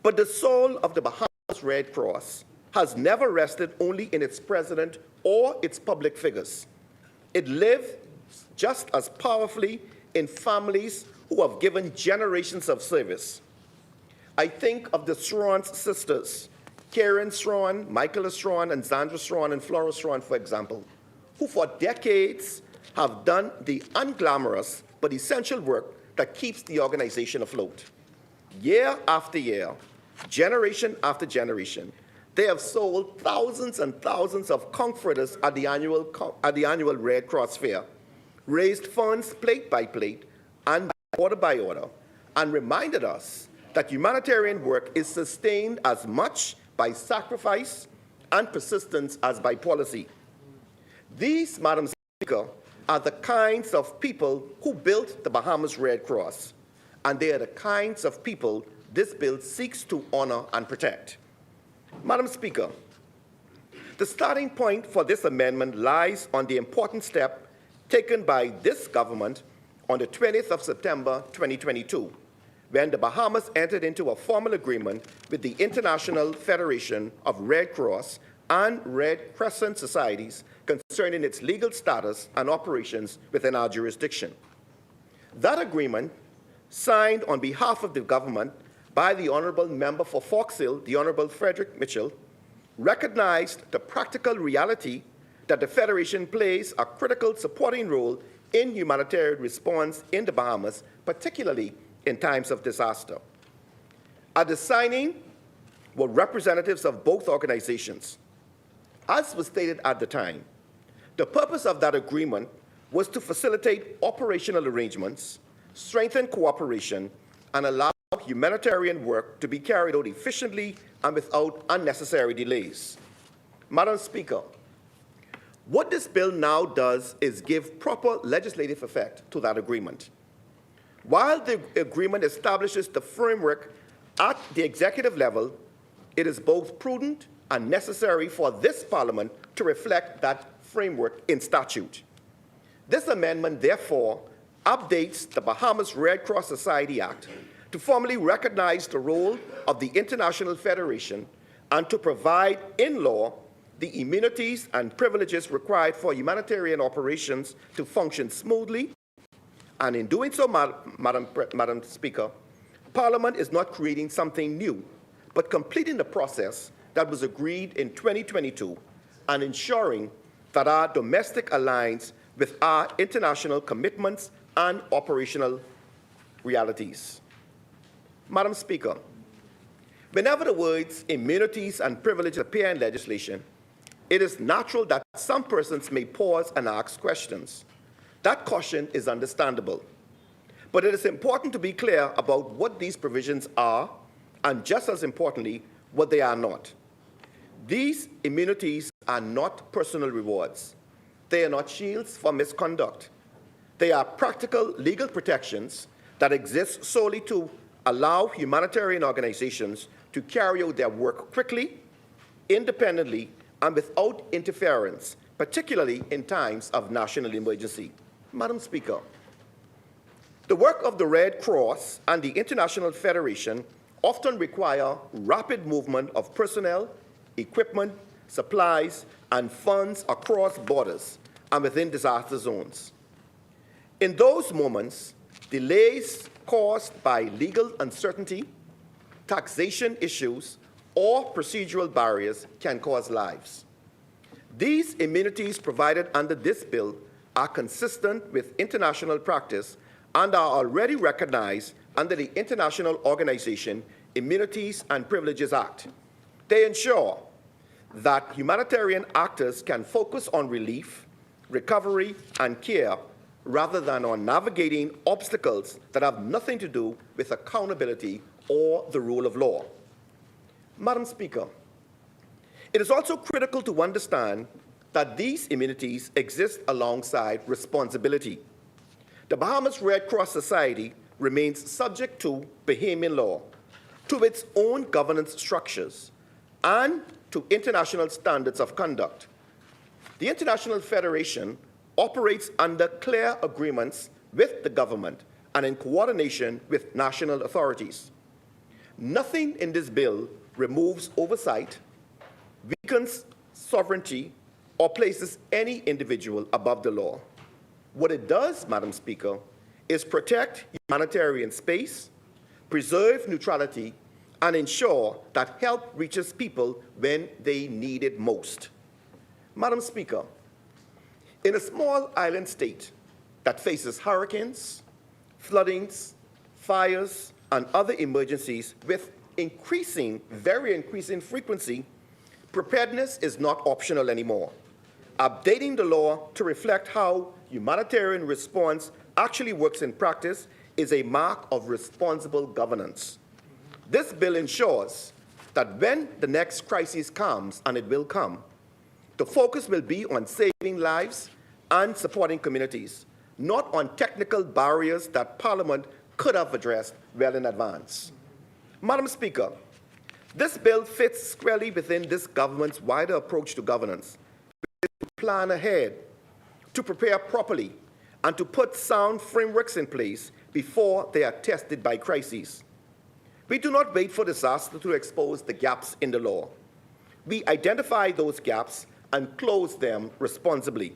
but the soul of the Bahamas Red Cross has never rested only in its president or its public figures. It lives just as powerfully in families who have given generations of service. I think of the Strawn sisters, Karen Strawn, Michaela Strawn, and Zandra Strawn, and Flora Strawn, for example, who for decades have done the unglamorous but essential work that keeps the organization afloat. Year after year, generation after generation, they have sold thousands and thousands of comforters at the annual Red Cross Fair, raised funds plate by plate and order by order, and reminded us that humanitarian work is sustained as much by sacrifice and persistence as by policy. These, Madam Speaker, are the kinds of people who built the Bahamas Red Cross, and they are the kinds of people this bill seeks to honor and protect. Madam Speaker, the starting point for this amendment lies on the important step taken by this government on the 20th of September 2022, when the Bahamas entered into a formal agreement with the International Federation of Red Cross and Red Crescent Societies concerning its legal status and operations within our jurisdiction. That agreement signed on behalf of the government by the Honourable Member for Fox Hill, the Honourable Frederick Mitchell, recognized the practical reality that the Federation plays a critical supporting role in humanitarian response in the Bahamas, particularly in times of disaster. At the signing were representatives of both organizations. As was stated at the time, the purpose of that agreement was to facilitate operational arrangements, strengthen cooperation, and allow humanitarian work to be carried out efficiently and without unnecessary delays. Madam Speaker, what this bill now does is give proper legislative effect to that agreement. While the agreement establishes the framework at the executive level, it is both prudent and necessary for this Parliament to reflect that framework in statute. This amendment, therefore, updates the Bahamas Red Cross Society Act to formally recognize the role of the International Federation and to provide in law the immunities and privileges required for humanitarian operations to function smoothly. And in doing so, Madam Speaker, Parliament is not creating something new, but completing the process that was agreed in 2022 and ensuring that our domestic aligns with our international commitments and operational realities. Madam Speaker, whenever the words immunities and privileges appear in legislation, it is natural that some persons may pause and ask questions. That caution is understandable. But it is important to be clear about what these provisions are, and just as importantly, what they are not. These immunities are not personal rewards. They are not shields for misconduct. They are practical legal protections that exist solely to allow humanitarian organizations to carry out their work quickly, independently, and without interference, particularly in times of national emergency. Madam Speaker, the work of the Red Cross and the International Federation often require rapid movement of personnel, equipment, supplies, and funds across borders and within disaster zones. In those moments, delays caused by legal uncertainty, taxation issues, or procedural barriers can cause lives. These immunities provided under this bill are consistent with international practice and are already recognized under the International Organization Immunities and Privileges Act. They ensure that humanitarian actors can focus on relief, recovery, and care rather than on navigating obstacles that have nothing to do with accountability or the rule of law. Madam Speaker, it is also critical to understand that these immunities exist alongside responsibility. The Bahamas Red Cross Society remains subject to Bahamian law, to its own governance structures, and to international standards of conduct. The International Federation operates under clear agreements with the government and in coordination with national authorities. Nothing in this bill removes oversight, weakens sovereignty, or places any individual above the law. What it does, Madam Speaker, is protect humanitarian space, preserve neutrality, and ensure that help reaches people when they need it most. Madam Speaker, in a small island state that faces hurricanes, floodings, fires, and other emergencies with very increasing frequency, preparedness is not optional anymore. Updating the law to reflect how humanitarian response actually works in practice is a mark of responsible governance. This bill ensures that when the next crisis comes, and it will come, the focus will be on saving lives and supporting communities, not on technical barriers that Parliament could have addressed well in advance. Madam Speaker, this bill fits squarely within this government's wider approach to governance, to plan ahead, to prepare properly, and to put sound frameworks in place before they are tested by crises. We do not wait for disaster to expose the gaps in the law. We identify those gaps and close them responsibly.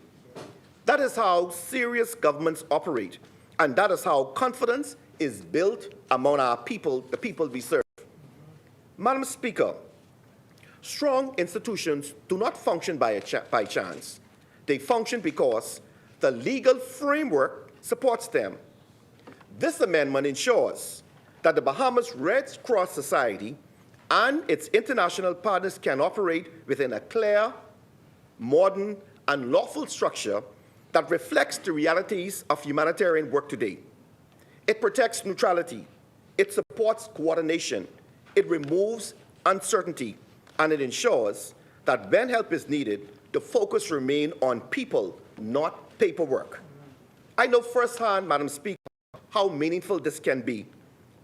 That is how serious governments operate, and that is how confidence is built among our people, the people we serve. Madam Speaker, strong institutions do not function by chance. They function because the legal framework supports them. This amendment ensures that the Bahamas Red Cross Society and its international partners can operate within a clear, modern, and lawful structure that reflects the realities of humanitarian work today. It protects neutrality, it supports coordination, it removes uncertainty, and it ensures that when help is needed, the focus remains on people, not paperwork. I know firsthand, Madam Speaker, how meaningful this can be,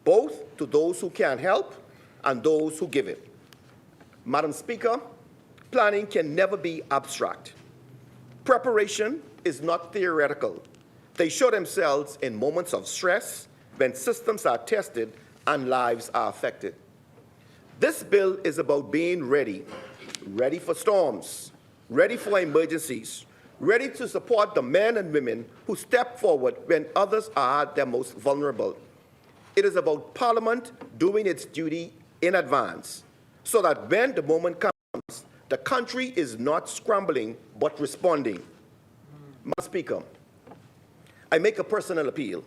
both to those who can help and those who give it. Madam Speaker, planning can never be abstract. Preparation is not theoretical. They show themselves in moments of stress, when systems are tested and lives are affected. This bill is about being ready, ready for storms, ready for emergencies, ready to support the men and women who step forward when others are at their most vulnerable. It is about Parliament doing its duty in advance, so that when the moment comes, the country is not scrambling but responding. Madam Speaker, I make a personal appeal.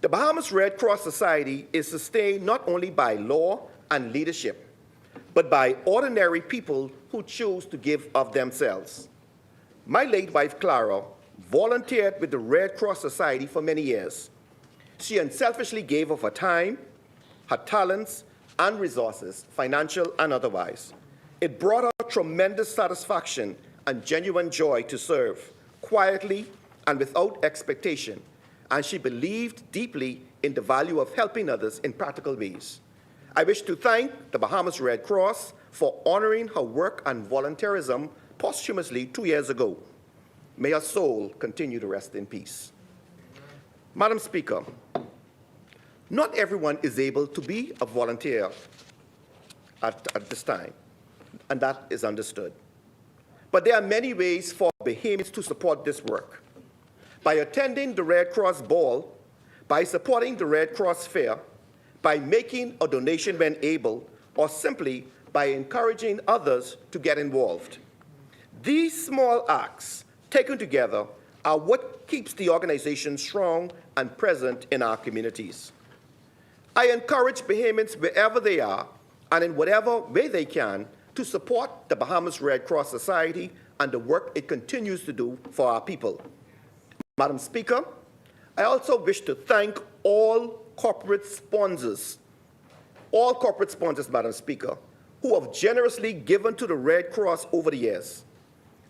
The Bahamas Red Cross Society is sustained not only by law and leadership, but by ordinary people who choose to give of themselves. My late wife, Clara, volunteered with the Red Cross Society for many years. She unselfishly gave of her time, her talents, and resources, financial and otherwise. It brought her tremendous satisfaction and genuine joy to serve, quietly and without expectation, and she believed deeply in the value of helping others in practical ways. I wish to thank the Bahamas Red Cross for honoring her work and volunteerism posthumously 2 years ago. May her soul continue to rest in peace. Madam Speaker, not everyone is able to be a volunteer at this time, and that is understood. But there are many ways for Bahamians to support this work. By attending the Red Cross Ball, by supporting the Red Cross Fair, by making a donation when able, or simply by encouraging others to get involved. These small acts, taken together, are what keeps the organization strong and present in our communities. I encourage Bahamians wherever they are and in whatever way they can to support the Bahamas Red Cross Society and the work it continues to do for our people. Madam Speaker, I also wish to thank all corporate sponsors, Madam Speaker, who have generously given to the Red Cross over the years.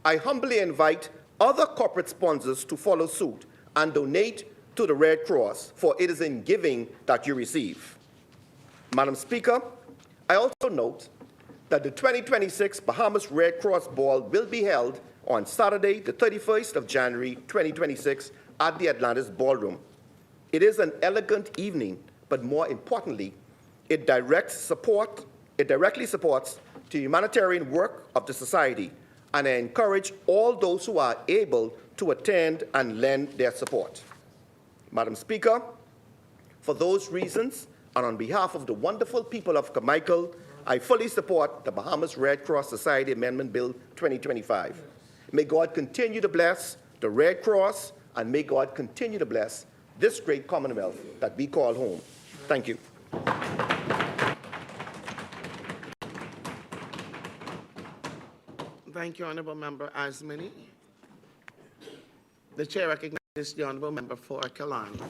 I humbly invite other corporate sponsors to follow suit and donate to the Red Cross, for it is in giving that you receive. Madam Speaker, I also note that the 2026 Bahamas Red Cross Ball will be held on Saturday, the 31st of January, 2026, at the Atlantis Ballroom. It is an elegant evening, but more importantly, it directly supports the humanitarian work of the society, and I encourage all those who are able to attend and lend their support. Madam Speaker, for those reasons, and on behalf of the wonderful people of Carmichael, I fully support the Bahamas Red Cross Society Amendment Bill 2025. May God continue to bless the Red Cross, and may God continue to bless this great Commonwealth that we call home. Thank you. Thank you, Honourable Member Asmani. The Chair recognizes the Honourable Member for Kalani.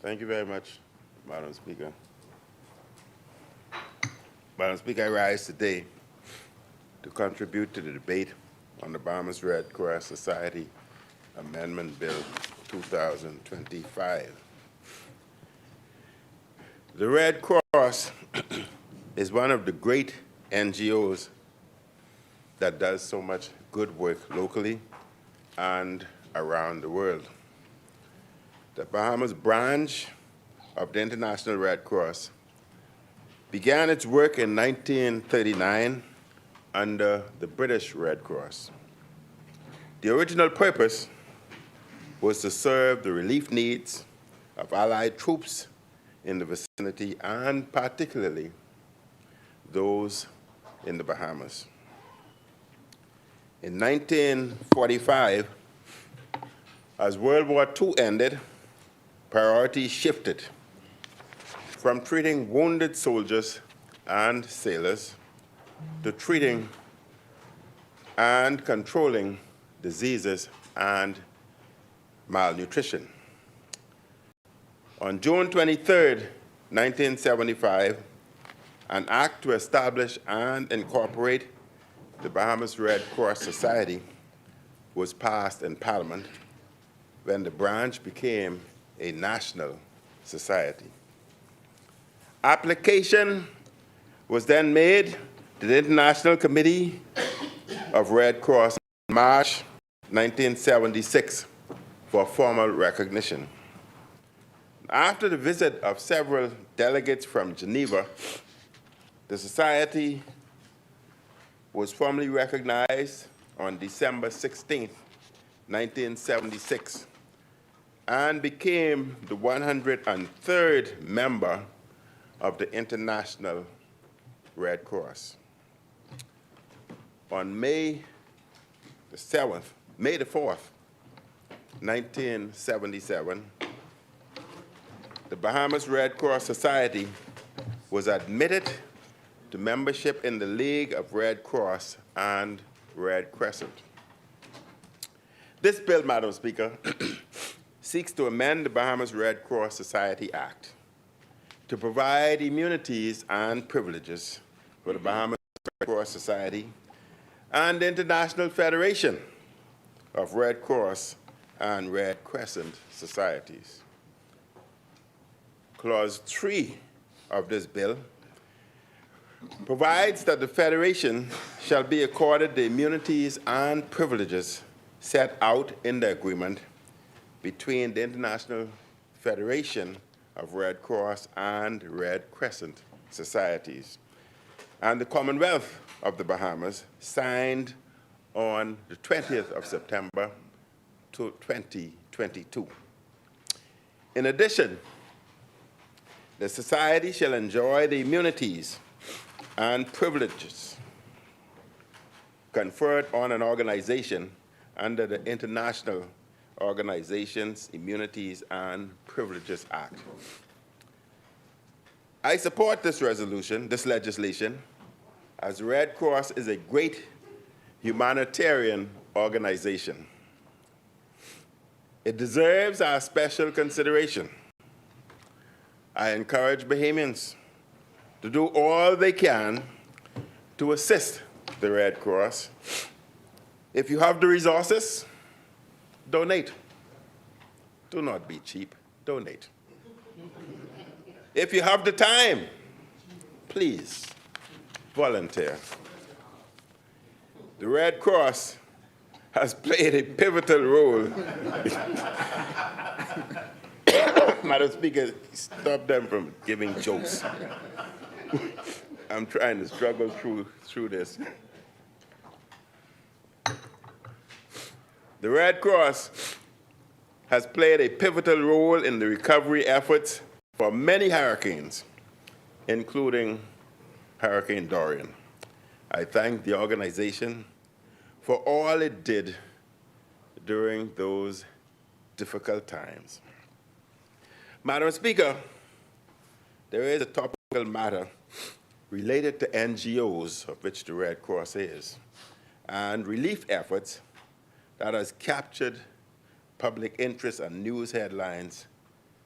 Thank you very much, Madam Speaker. Madam Speaker, I rise today to contribute to the debate on the Bahamas Red Cross Society Amendment Bill 2025. The Red Cross is one of the great NGOs that does so much good work locally and around the world. The Bahamas branch of the International Red Cross began its work in 1939 under the British Red Cross. The original purpose was to serve the relief needs of Allied troops in the vicinity, and particularly those in the Bahamas. In 1945, as World War II ended, priorities shifted from treating wounded soldiers and sailors to treating and controlling diseases and malnutrition. On June 23, 1975, an act to establish and incorporate the Bahamas Red Cross Society was passed in Parliament when the branch became a national society. Application was then made to the International Committee of Red Cross in March 1976 for formal recognition. After the visit of several delegates from Geneva, the society was formally recognized on December 16, 1976, and became the 103rd member of the International Red Cross. On May the 4th, 1977, the Bahamas Red Cross Society was admitted to membership in the League of Red Cross and Red Crescent. This bill, Madam Speaker, seeks to amend the Bahamas Red Cross Society Act to provide immunities and privileges for the Bahamas Red Cross Society and the International Federation of Red Cross and Red Crescent Societies. Clause 3 of this bill provides that the Federation shall be accorded the immunities and privileges set out in the agreement between the International Federation of Red Cross and Red Crescent Societies and the Commonwealth of the Bahamas, signed on the 20th of September 2022. In addition, the Society shall enjoy the immunities and privileges conferred on an organization under the International Organizations, Immunities, and Privileges Act. I support this legislation, as Red Cross is a great humanitarian organization. It deserves our special consideration. I encourage Bahamians to do all they can to assist the Red Cross. If you have the resources, donate. Do not be cheap, donate. If you have the time, please volunteer. The Red Cross has played a pivotal role. Madam Speaker, stop them from giving jokes. I'm trying to struggle through this. The Red Cross has played a pivotal role in the recovery efforts for many hurricanes, including Hurricane Dorian. I thank the organization for all it did during those difficult times. Madam Speaker, there is a topical matter related to NGOs, of which the Red Cross is, and relief efforts that has captured public interest and news headlines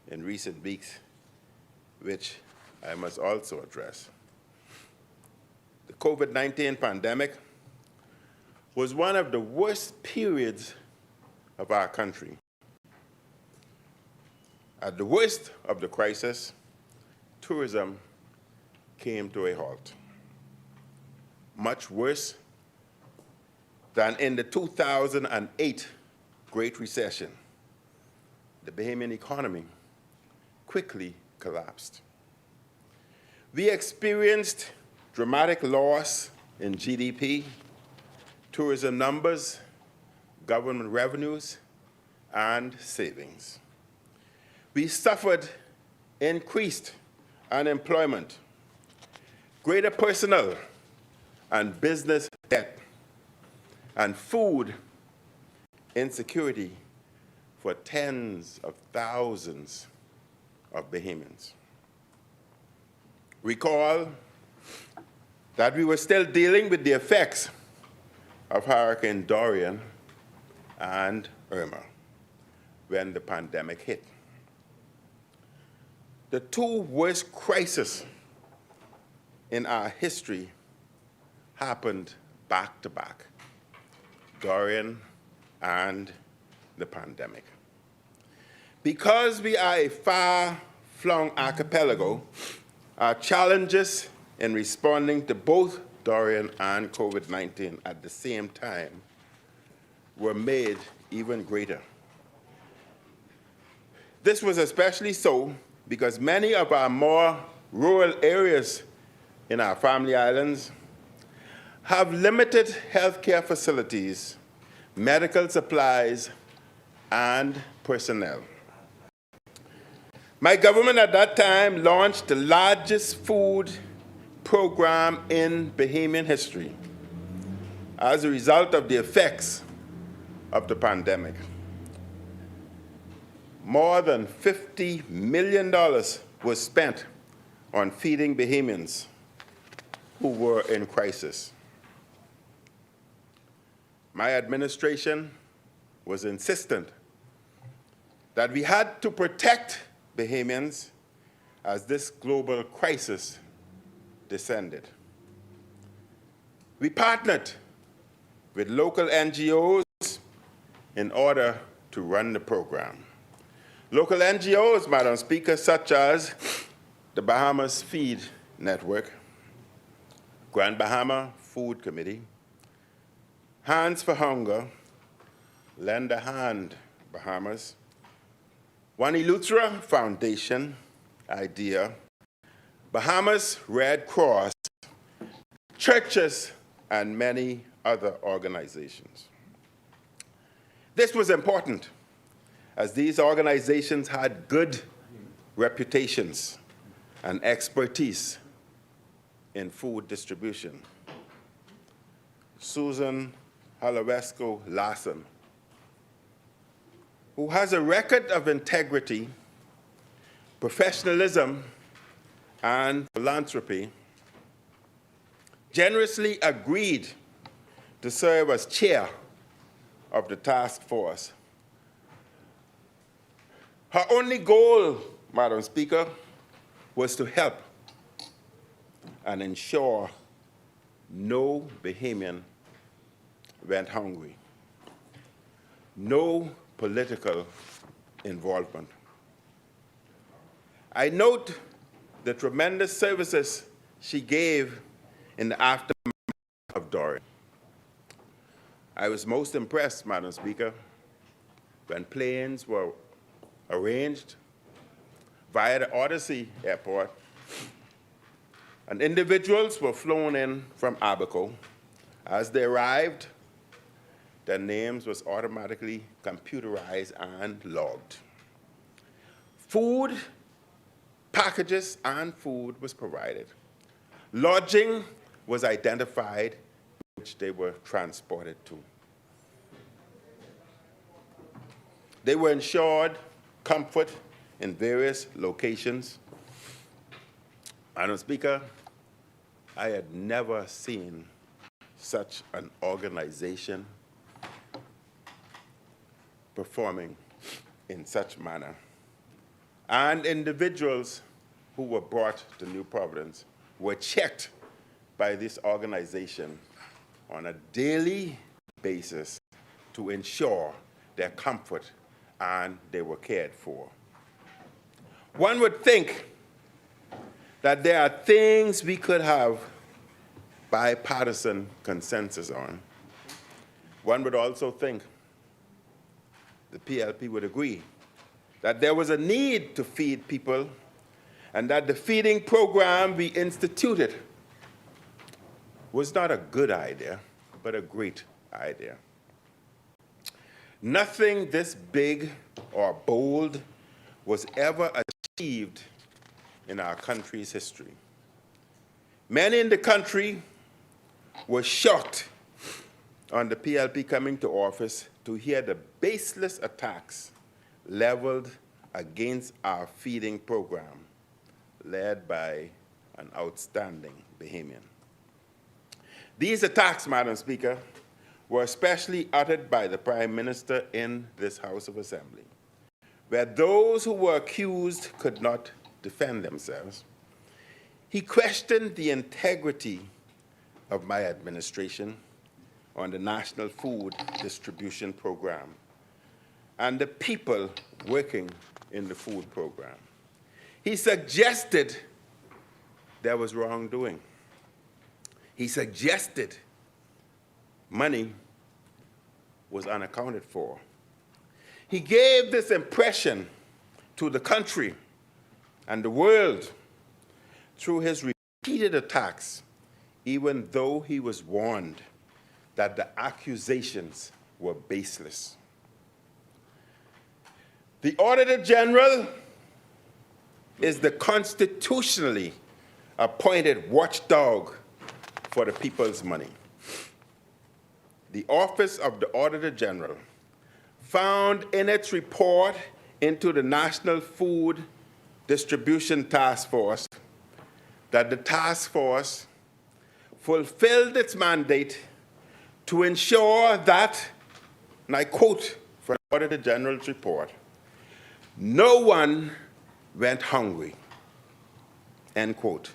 in recent weeks, which I must also address. The COVID-19 pandemic was one of the worst periods of our country. At the worst of the crisis, tourism came to a halt. Much worse than in the 2008 Great Recession. The Bahamian economy quickly collapsed. We experienced dramatic loss in GDP, tourism numbers, government revenues, and savings. We suffered increased unemployment, greater personal and business debt, and food insecurity for tens of thousands of Bahamians. Recall that we were still dealing with the effects of Hurricane Dorian and Irma when the pandemic hit. The two worst crises in our history happened back to back, Dorian and the pandemic. Because we are a far-flung archipelago, our challenges in responding to both Dorian and COVID-19 at the same time were made even greater. This was especially so because many of our more rural areas in our family islands have limited healthcare facilities, medical supplies, and personnel. My government at that time launched the largest food program in Bahamian history as a result of the effects of the pandemic. More than $50 million was spent on feeding Bahamians who were in crisis. My administration was insistent that we had to protect Bahamians as this global crisis descended. We partnered with local NGOs in order to run the program. Local NGOs, Madam Speaker, such as the Bahamas Feed Network, Grand Bahama Food Committee, Hands for Hunger, Lend a Hand Bahamas, Wanilutra Foundation, IDEA, Bahamas Red Cross, churches, and many other organizations. This was important, as these organizations had good reputations and expertise in food distribution. Susan Halawesco Larson, who has a record of integrity, professionalism, and philanthropy, generously agreed to serve as chair of the task force. Her only goal, Madam Speaker, was to help and ensure no Bahamian went hungry, no political involvement. I note the tremendous services she gave in the aftermath of Dorian. I was most impressed, Madam Speaker, when planes were arranged via the Odyssey Airport and individuals were flown in from Abaco. As they arrived, their names was automatically computerized and logged. Food, packages, and food was provided. Lodging was identified, which they were transported to. They were ensured comfort in various locations. Madam Speaker, I had never seen such an organization performing in such manner. And individuals who were brought to New Providence were checked by this organization on a daily basis to ensure their comfort and they were cared for. One would think that there are things we could have bipartisan consensus on. One would also think the PLP would agree that there was a need to feed people and that the feeding program we instituted was not a good idea, but a great idea. Nothing this big or bold was ever achieved in our country's history. Many in the country were shocked on the PLP coming to office to hear the baseless attacks leveled against our feeding program, led by an outstanding Bahamian. These attacks, Madam Speaker, were especially uttered by the Prime Minister in this House of Assembly, where those who were accused could not defend themselves. He questioned the integrity of my administration on the National Food Distribution Program and the people working in the food program. He suggested there was wrongdoing. He suggested money was unaccounted for. He gave this impression to the country and the world through his repeated attacks, even though he was warned that the accusations were baseless. The Auditor General is the constitutionally appointed watchdog for the people's money. The Office of the Auditor General found in its report into the National Food Distribution Task Force that the task force fulfilled its mandate to ensure that, and I quote from the Auditor General's report, "No one went hungry," end quote,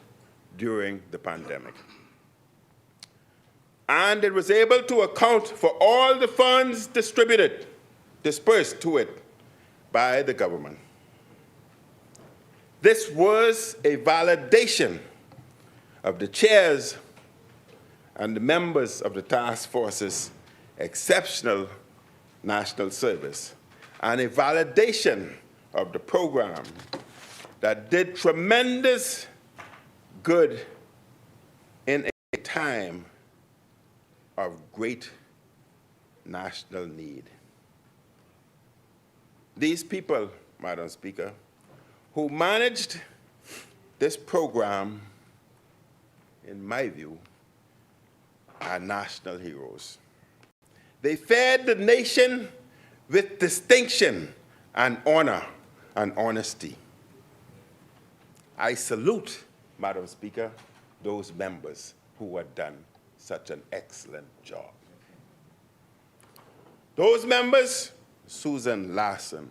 during the pandemic. And it was able to account for all the funds dispersed to it by the government. This was a validation of the chairs and the members of the task force's exceptional national service, and a validation of the program that did tremendous good in a time of great national need. These people, Madam Speaker, who managed this program, in my view, are national heroes. They fed the nation with distinction and honor and honesty. I salute, Madam Speaker, those members who have done such an excellent job. Those members: Susan Larson,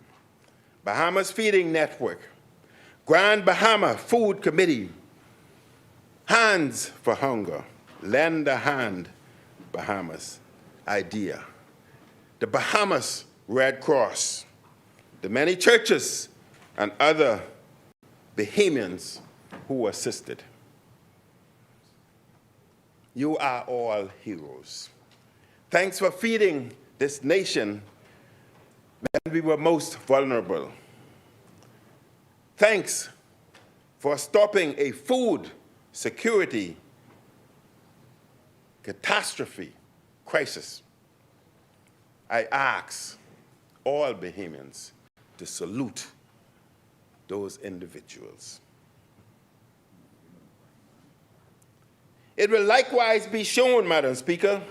Bahamas Feeding Network, Grand Bahama Food Committee, Hands for Hunger, Lend a Hand Bahamas, IDEA, the Bahamas Red Cross, the many churches and other Bahamians who assisted. You are all heroes. Thanks for feeding this nation when we were most vulnerable. Thanks for stopping a food security catastrophe crisis. I ask all Bahamians to salute those individuals. It will likewise be shown, Madam Speaker,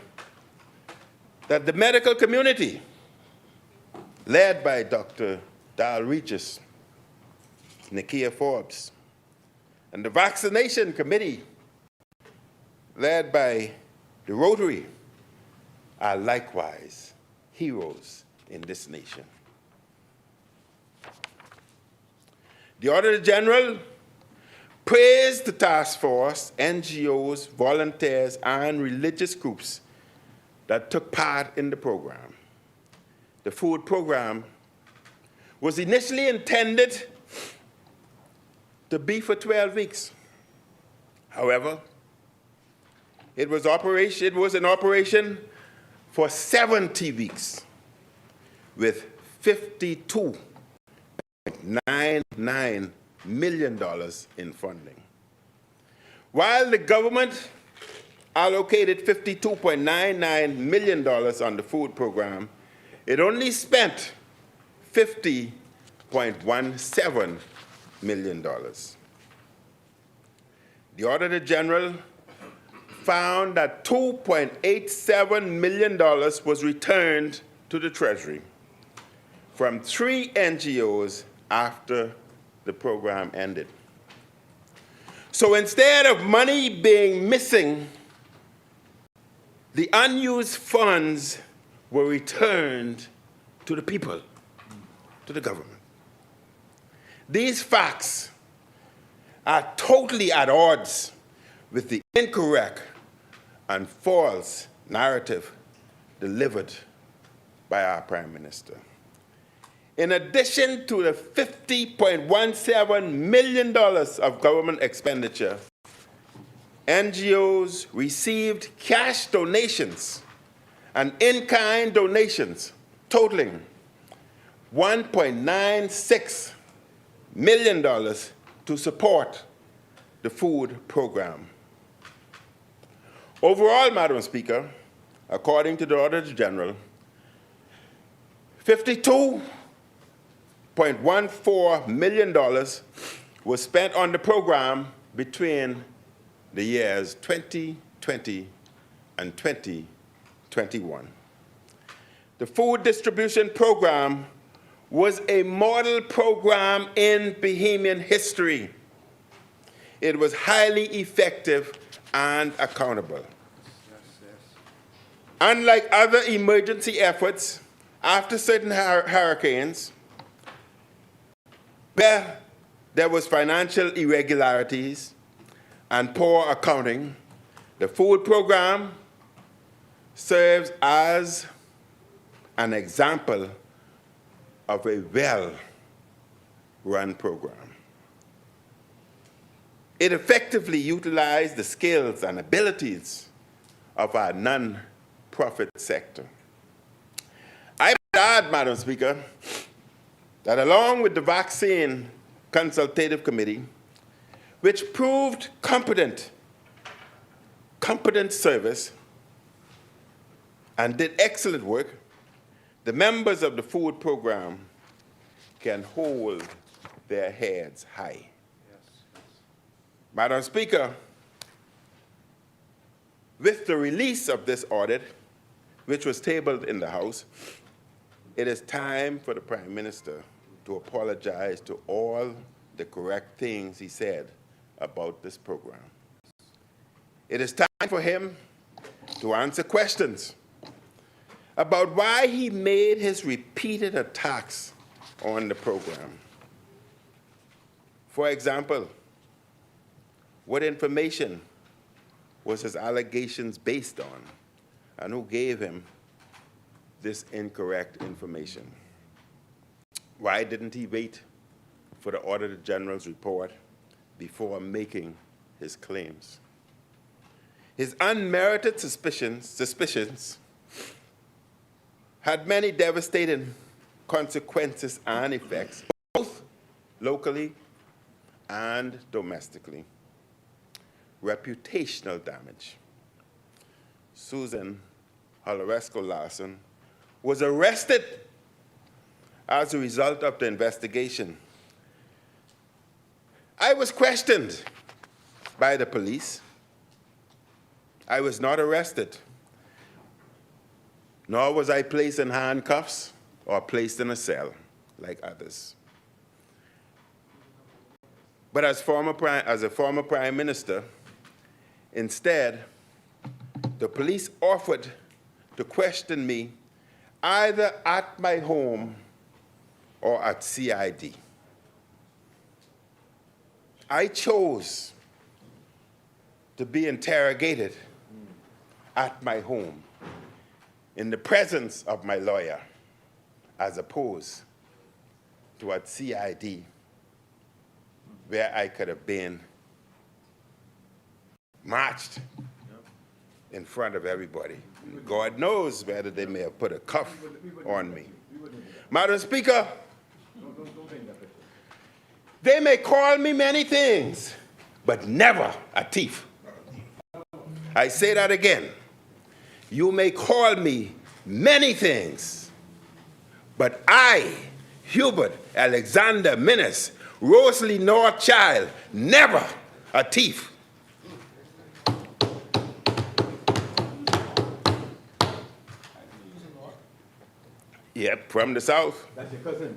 that the medical community, led by Dr. Dal Regis, Nakia Forbes, and the vaccination committee, led by the Rotary, are likewise heroes in this nation. The Auditor General praised the task force, NGOs, volunteers, and religious groups that took part in the program. The food program was initially intended to be for 12 weeks. However, it was in operation for 70 weeks with $52.99 million in funding. While the government allocated $52.99 million on the food program, it only spent $50.17 million. The Auditor General found that $2.87 million was returned to the Treasury from 3 NGOs after the program ended. So instead of money being missing, the unused funds were returned to the people, to the government. These facts are totally at odds with the incorrect and false narrative delivered by our Prime Minister. In addition to the $50.17 million of government expenditure, NGOs received cash donations and in-kind donations totaling $1.96 million to support the food program. Overall, Madam Speaker, according to the Auditor General, $52.14 million was spent on the program between the years 2020 and 2021. The food distribution program was a model program in Bahamian history. It was highly effective and accountable. Unlike other emergency efforts after certain hurricanes, where there was financial irregularities and poor accounting, the food program serves as an example of a well-run program. It effectively utilized the skills and abilities of our non-profit sector. I might add, Madam Speaker, that along with the Vaccine Consultative Committee, which proved competent service and did excellent work, the members of the food program can hold their heads high. Madam Speaker, with the release of this audit, which was tabled in the House, it is time for the Prime Minister to apologize to all the correct things he said about this program. It is time for him to answer questions about why he made his repeated attacks on the program. For example, what information was his allegations based on, and who gave him this incorrect information? Why didn't he wait for the Auditor General's report before making his claims? His unmerited suspicions had many devastating consequences and effects, both locally and domestically. Reputational damage. Susan Holoresco-Larson was arrested as a result of the investigation. I was questioned by the police. I was not arrested, nor was I placed in handcuffs or placed in a cell like others. But as a former Prime Minister, instead, the police offered to question me either at my home or at CID. I chose to be interrogated at my home in the presence of my lawyer, as opposed to at CID, where I could have been marched in front of everybody. God knows whether they may have put a cuff on me. Madam Speaker, they may call me many things, but never a thief. I say that again. You may call me many things, But I, Hubert Alexander Minnis, Rosalie North child, never a thief. Yep, from the South. That's your cousin.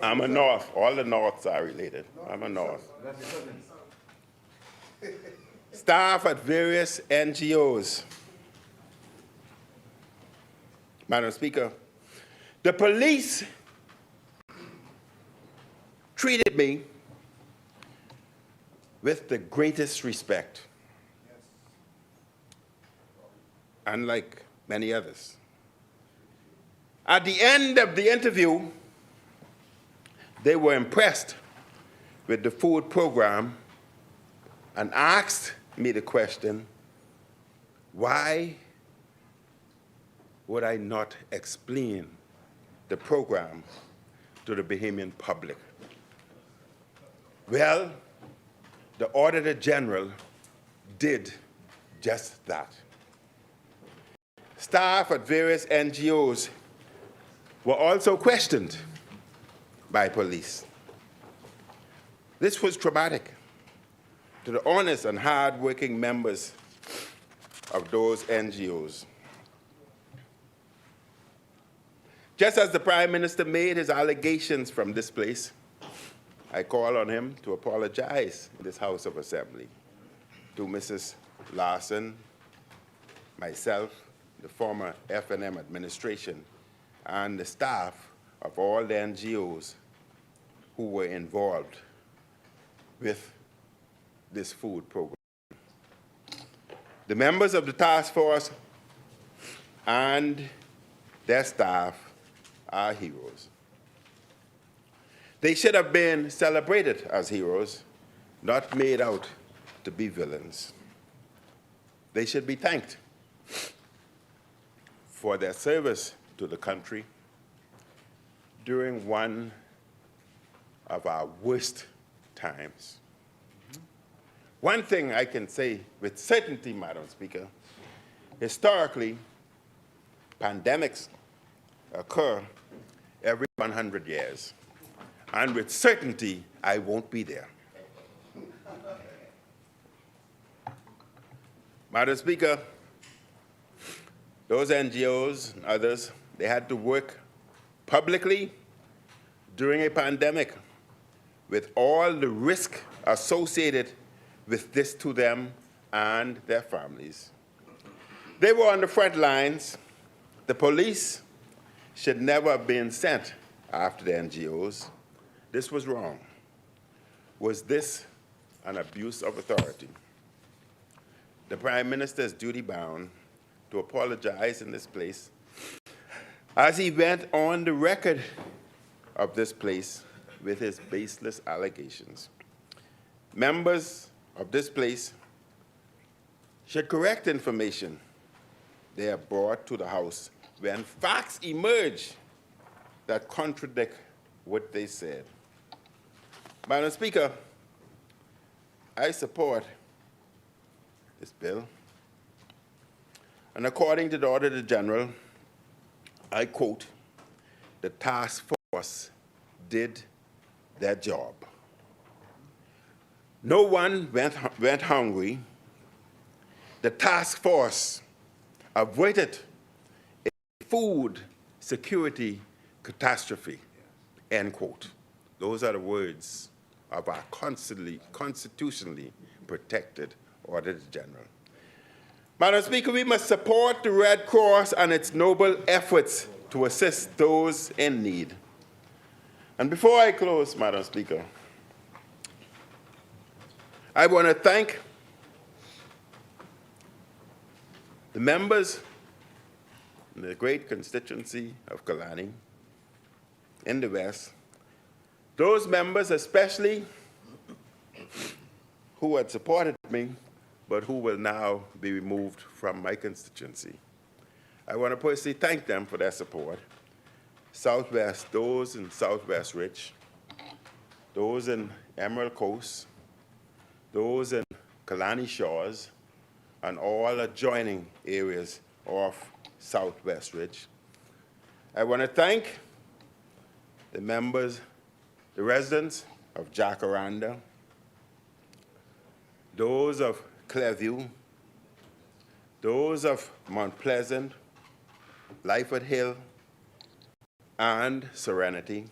I'm a North. All the Norths are related. I'm a North. That's your cousin. Staff at various NGOs. Madam Speaker, the police treated me with the greatest respect, unlike many others. At the end of the interview, they were impressed with the food program and asked me the question, why would I not explain the program to the Bahamian public? Well, the Auditor General did just that. Staff at various NGOs were also questioned by police. This was traumatic to the honest and hard-working members of those NGOs. Just as the Prime Minister made his allegations from this place, I call on him to apologize in this House of Assembly to Mrs. Larson, myself, the former F&M administration, and the staff of all the NGOs who were involved with this food program. The members of the task force and their staff are heroes. They should have been celebrated as heroes, not made out to be villains. They should be thanked for their service to the country during one of our worst times. One thing I can say with certainty, Madam Speaker, historically, pandemics occur every 100 years. And with certainty, I won't be there. Madam Speaker, those NGOs and others, they had to work publicly during a pandemic with all the risk associated with this to them and their families. They were on the front lines. The police should never have been sent after the NGOs. This was wrong. Was this an abuse of authority? The Prime Minister is duty-bound to apologize in this place as he went on the record of this place with his baseless allegations. Members of this place should correct information they have brought to the House when facts emerge that contradict what they said. Madam Speaker, I support this bill. And according to the Auditor General, I quote, "The task force did their job. No one went hungry. The task force avoided a food security catastrophe," end quote. Those are the words of our constitutionally protected Auditor General. Madam Speaker, we must support the Red Cross and its noble efforts to assist those in need. And before I close, Madam Speaker, I want to thank the members in the great constituency of Kalani in the West, those members especially who had supported me, but who will now be removed from my constituency. I want to personally thank them for their support. Southwest, those in Southwest Rich, those in Emerald Coast, those in Kalani Shores, and all adjoining areas of Southwest Ridge. I want to thank the members, the residents of Jacaranda, those of Clearview, those of Mount Pleasant, Lyford Hill, and Serenity.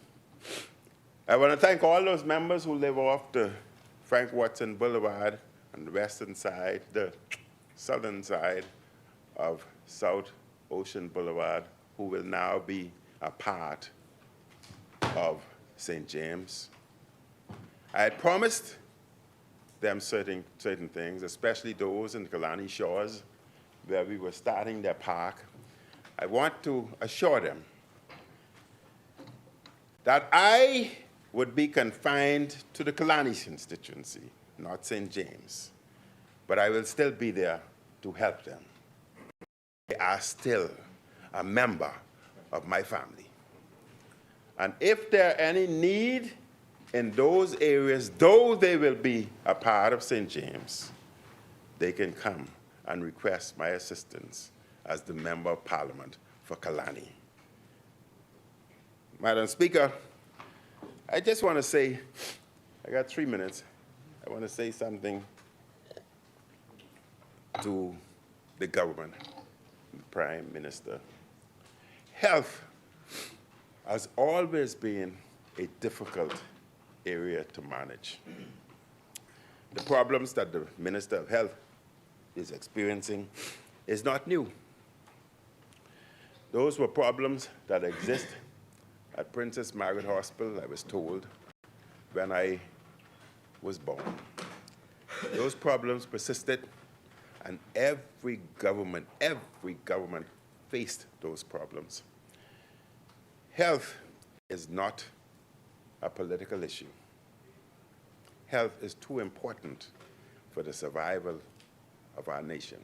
I want to thank all those members who live off the Frank Watson Boulevard on the western side, the southern side of South Ocean Boulevard, who will now be a part of St. James. I had promised them certain things, especially those in the Kalani Shores, where we were starting their park. I want to assure them that I would be confined to the Kalani constituency, not St. James, but I will still be there to help them. They are still a member of my family. And if there are any need in those areas, though they will be a part of St. James, they can come and request my assistance as the Member of Parliament for Kalani. Madam Speaker, I just want to say, I got 3 minutes. I want to say something to the government, the Prime Minister. Health has always been a difficult area to manage. The problems that the Minister of Health is experiencing is not new. Those were problems that exist at Princess Margaret Hospital, I was told, when I was born. Those problems persisted, and every government faced those problems. Health is not a political issue. Health is too important for the survival of our nation.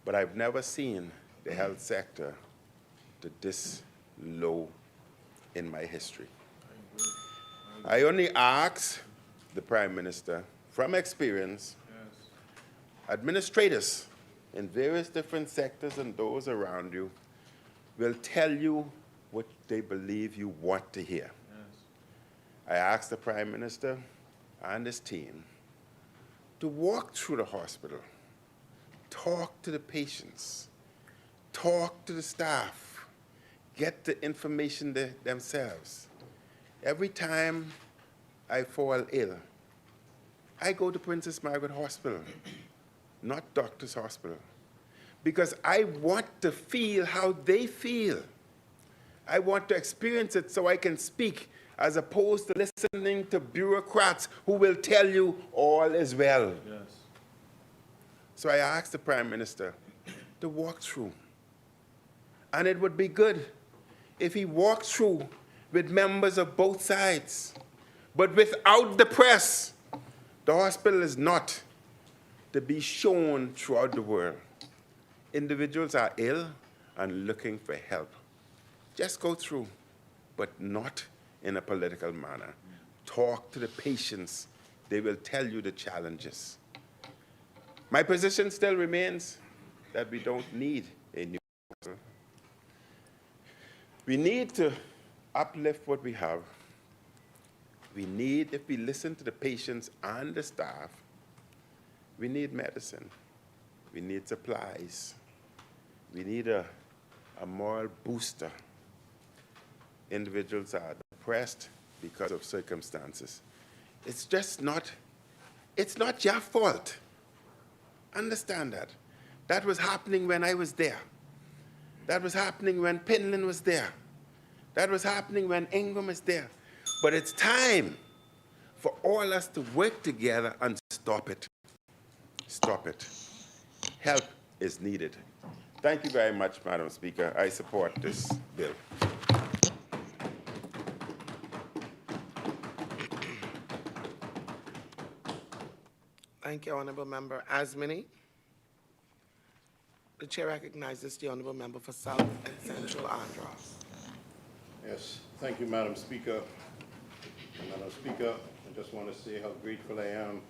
But I've never seen the health sector to this low in my history. I only ask the Prime Minister, from experience, administrators in various different sectors and those around you will tell you what they believe you want to hear. I ask the Prime Minister and his team to walk through the hospital, talk to the patients, talk to the staff, get the information themselves. Every time I fall ill, I go to Princess Margaret Hospital, not Doctor's Hospital, because I want to feel how they feel. I want to experience it so I can speak, as opposed to listening to bureaucrats who will tell you all is well. Yes. So I asked the Prime Minister to walk through. And it would be good if he walked through with members of both sides, but without the press. The hospital is not to be shown throughout the world. Individuals are ill and looking for help. Just go through, but not in a political manner. Talk to the patients. They will tell you the challenges. My position still remains that we don't need a new hospital. We need to uplift what we have. We need, if we listen to the patients and the staff, we need medicine. We need supplies. We need a moral booster. Individuals are depressed because of circumstances. It's just not, it's not your fault. Understand that. That was happening when I was there. That was happening when Pinland was there. That was happening when Ingram was there. But it's time for all us to work together and stop it. Stop it. Help is needed. Thank you very much, Madam Speaker. I support this bill. Thank you, Honourable Member Asmini. The Chair recognizes the Honourable Member for South and Central Andros. Yes, thank you, Madam Speaker. Madam Speaker, I just want to say how grateful I am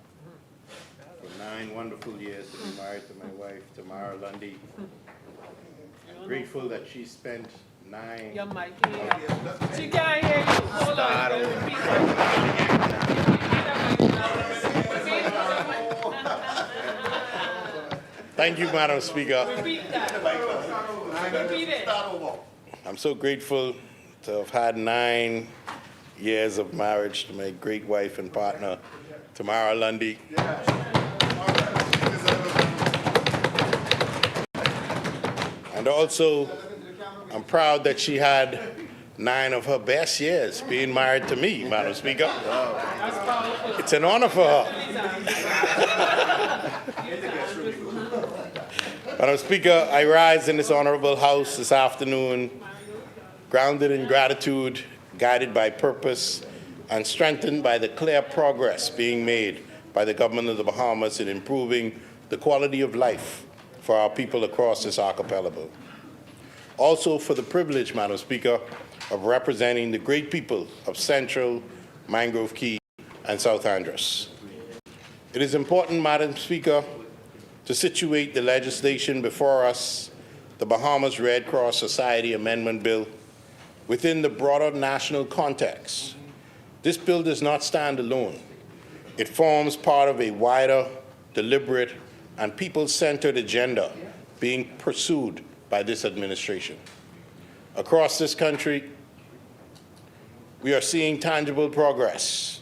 for 9 wonderful years to be married to my wife, Tamara Lundy. I'm grateful that she spent 9. Your mic ain't up. She can't hear you. Hold on. Repeat Thank you, Madam Speaker. that. Repeat it. I'm so grateful to have had 9 years of marriage to my great wife and partner, Tamara Lundy. And also, I'm proud that she had 9 of her best years being married to me, Madam Speaker. It's an honor for her. Madam Speaker, I rise in this honorable House this afternoon, grounded in gratitude, guided by purpose, and strengthened by the clear progress being made by the government of the Bahamas in improving the quality of life for our people across this archipelago. Also for the privilege, Madam Speaker, of representing the great people of Central, Mangrove Key, and South Andros. It is important, Madam Speaker, to situate the legislation before us, the Bahamas Red Cross Society Amendment Bill, within the broader national context. This bill does not stand alone. It forms part of a wider, deliberate, and people-centered agenda being pursued by this administration. Across this country, we are seeing tangible progress.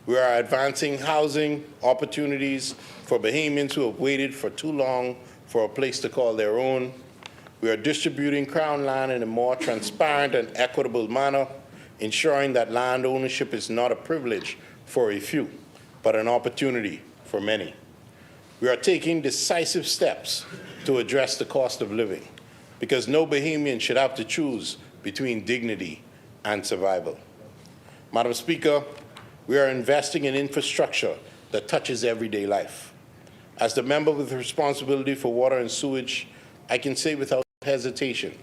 We are advancing housing opportunities for Bahamians who have waited for too long for a place to call their own. We are distributing Crown land in a more transparent and equitable manner, ensuring that land ownership is not a privilege for a few, but an opportunity for many. We are taking decisive steps to address the cost of living, because no Bahamian should have to choose between dignity and survival. Madam Speaker, we are investing in infrastructure that touches everyday life. As the member with responsibility for water and sewage, I can say without hesitation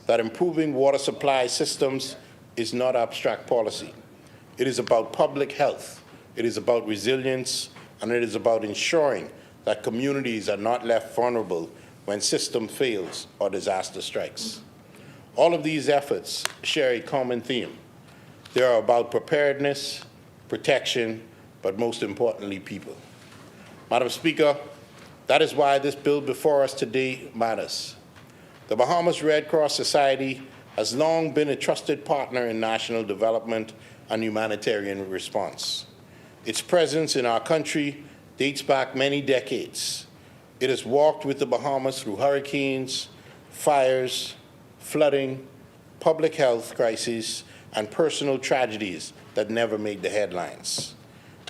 that improving water supply systems is not abstract policy. It is about public health, it is about resilience, and it is about ensuring that communities are not left vulnerable when system fails or disaster strikes. All of these efforts share a common theme. They are about preparedness, protection, but most importantly, people. Madam Speaker, that is why this bill before us today matters. The Bahamas Red Cross Society has long been a trusted partner in national development and humanitarian response. Its presence in our country dates back many decades. It has walked with the Bahamas through hurricanes, fires, flooding, public health crises, and personal tragedies that never made the headlines.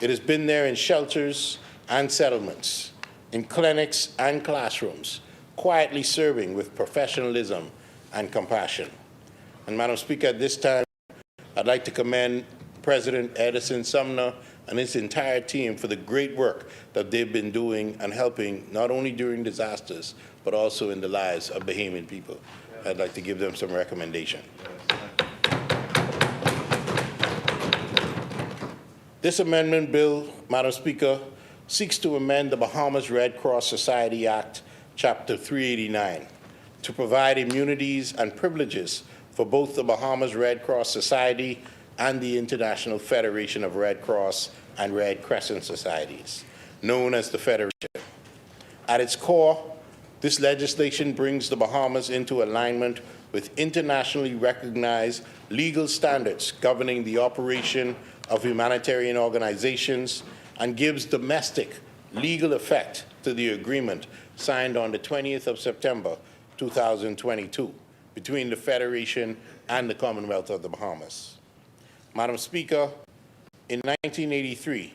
It has been there in shelters and settlements, in clinics and classrooms, quietly serving with professionalism and compassion. And Madam Speaker, at this time, I'd like to commend President Edison Sumner and his entire team for the great work that they've been doing and helping not only during disasters, but also in the lives of Bahamian people. I'd like to give them some recommendation. This amendment bill, Madam Speaker, seeks to amend the Bahamas Red Cross Society Act, Chapter 389, to provide immunities and privileges for both the Bahamas Red Cross Society and the International Federation of Red Cross and Red Crescent Societies, known as the Federation. At its core, this legislation brings the Bahamas into alignment with internationally recognized legal standards governing the operation of humanitarian organizations and gives domestic legal effect to the agreement signed on the 20th of September 2022 between the Federation and the Commonwealth of the Bahamas. Madam Speaker, in 1983,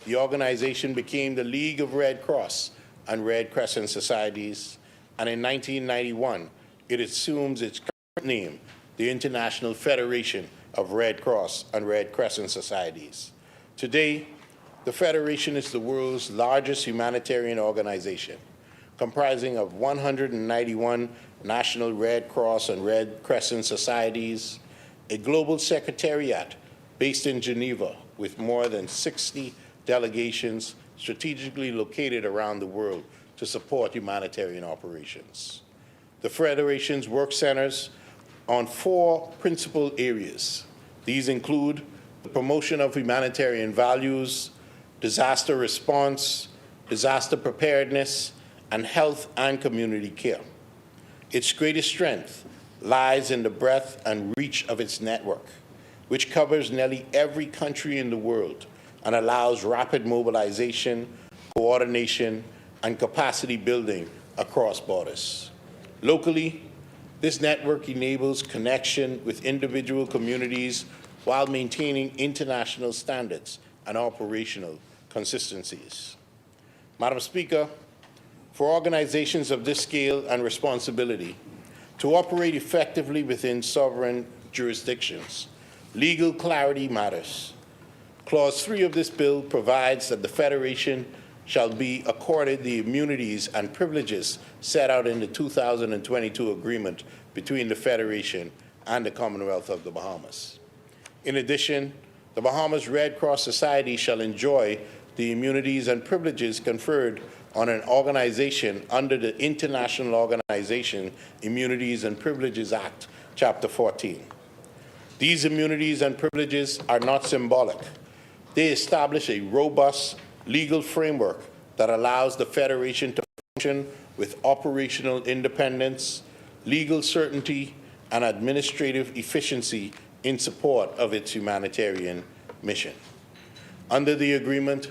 the organization became the League of Red Cross and Red Crescent Societies, and in 1991, it assumes its current name, the International Federation of Red Cross and Red Crescent Societies. Today, the Federation is the world's largest humanitarian organization, comprising of 191 national Red Cross and Red Crescent societies, a global secretariat based in Geneva with more than 60 delegations strategically located around the world to support humanitarian operations. The Federation's work centers on 4 principal areas. These include the promotion of humanitarian values, disaster response, disaster preparedness, and health and community care. Its greatest strength lies in the breadth and reach of its network, which covers nearly every country in the world and allows rapid mobilization, coordination, and capacity building across borders. Locally, this network enables connection with individual communities while maintaining international standards and operational consistencies. Madam Speaker, for organizations of this scale and responsibility to operate effectively within sovereign jurisdictions, legal clarity matters. Clause 3 of this bill provides that the Federation shall be accorded the immunities and privileges set out in the 2022 agreement between the Federation and the Commonwealth of the Bahamas. In addition, the Bahamas Red Cross Society shall enjoy the immunities and privileges conferred on an organization under the International Organization Immunities and Privileges Act, Chapter 14. These immunities and privileges are not symbolic. They establish a robust legal framework that allows the Federation to function with operational independence, legal certainty, and administrative efficiency in support of its humanitarian mission. Under the agreement,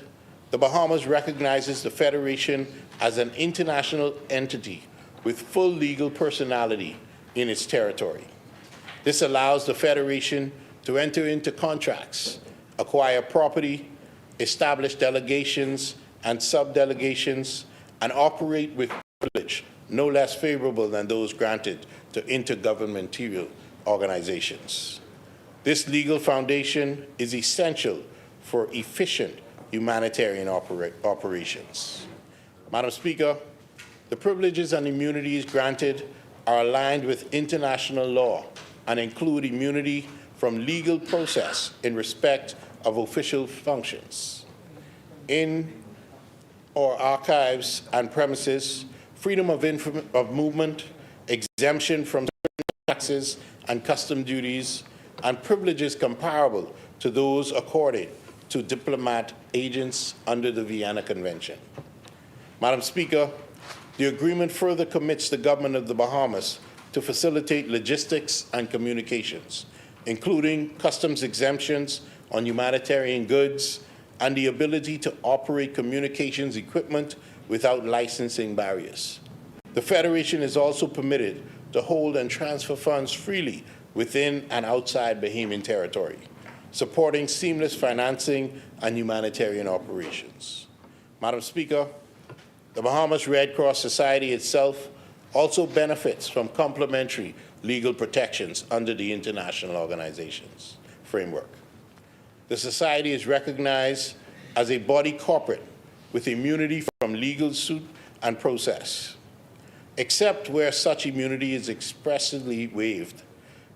the Bahamas recognizes the Federation as an international entity with full legal personality in its territory. This allows the Federation to enter into contracts, acquire property, establish delegations and subdelegations, and operate with privilege no less favorable than those granted to intergovernmental organizations. This legal foundation is essential for efficient humanitarian operations. Madam Speaker, the privileges and immunities granted are aligned with international law and include immunity from legal process in respect of official functions. In or archives and premises, freedom of movement, exemption from taxes and custom duties, and privileges comparable to those accorded to diplomat agents under the Vienna Convention. Madam Speaker, the agreement further commits the government of the Bahamas to facilitate logistics and communications, including customs exemptions on humanitarian goods and the ability to operate communications equipment without licensing barriers. The Federation is also permitted to hold and transfer funds freely within and outside Bahamian territory, supporting seamless financing and humanitarian operations. Madam Speaker, the Bahamas Red Cross Society itself also benefits from complementary legal protections under the international organizations framework. The Society is recognized as a body corporate with immunity from legal suit and process. Except where such immunity is expressly waived,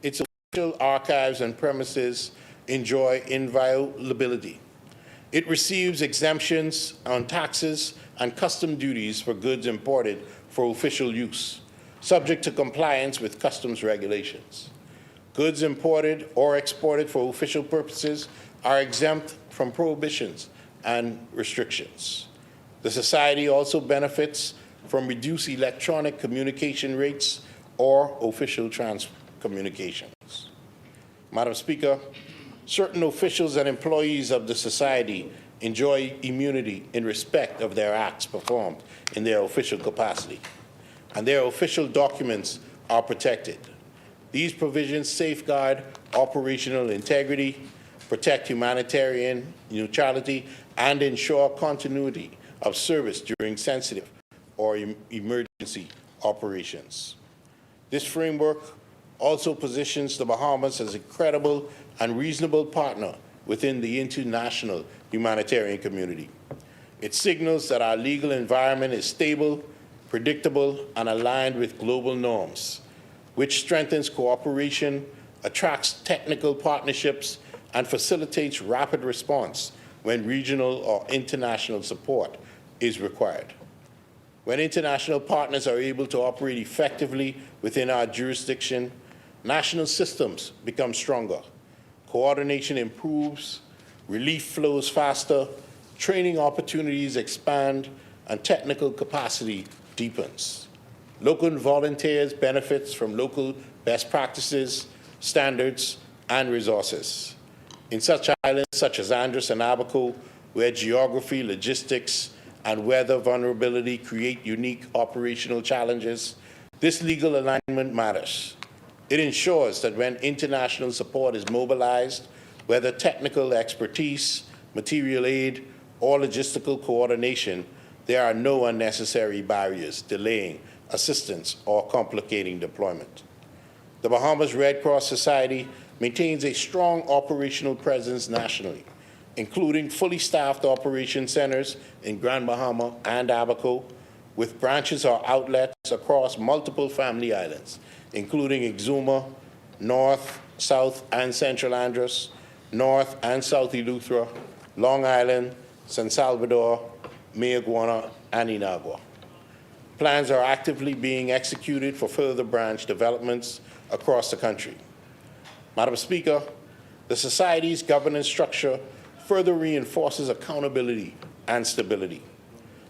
its official archives and premises enjoy inviolability. It receives exemptions on taxes and custom duties for goods imported for official use, subject to compliance with customs regulations. Goods imported or exported for official purposes are exempt from prohibitions and restrictions. The Society also benefits from reduced electronic communication rates or official communications. Madam Speaker, certain officials and employees of the Society enjoy immunity in respect of their acts performed in their official capacity, and their official documents are protected. These provisions safeguard operational integrity, protect humanitarian neutrality, and ensure continuity of service during sensitive or emergency operations. This framework also positions the Bahamas as a credible and reasonable partner within the international humanitarian community. It signals that our legal environment is stable, predictable, and aligned with global norms, which strengthens cooperation, attracts technical partnerships, and facilitates rapid response when regional or international support is required. When international partners are able to operate effectively within our jurisdiction, national systems become stronger, coordination improves, relief flows faster, training opportunities expand, and technical capacity deepens. Local volunteers benefit from local best practices, standards, and resources. In such islands such as Andros and Abaco, where geography, logistics, and weather vulnerability create unique operational challenges, this legal alignment matters. It ensures that when international support is mobilized, whether technical expertise, material aid, or logistical coordination, there are no unnecessary barriers delaying assistance or complicating deployment. The Bahamas Red Cross Society maintains a strong operational presence nationally, including fully staffed operation centers in Grand Bahama and Abaco, with branches or outlets across multiple family islands, including Exuma, North, South, and Central Andros, North and South Eleuthera, Long Island, San Salvador, Mayaguana, and Inagua. Plans are actively being executed for further branch developments across the country. Madam Speaker, the Society's governance structure further reinforces accountability and stability.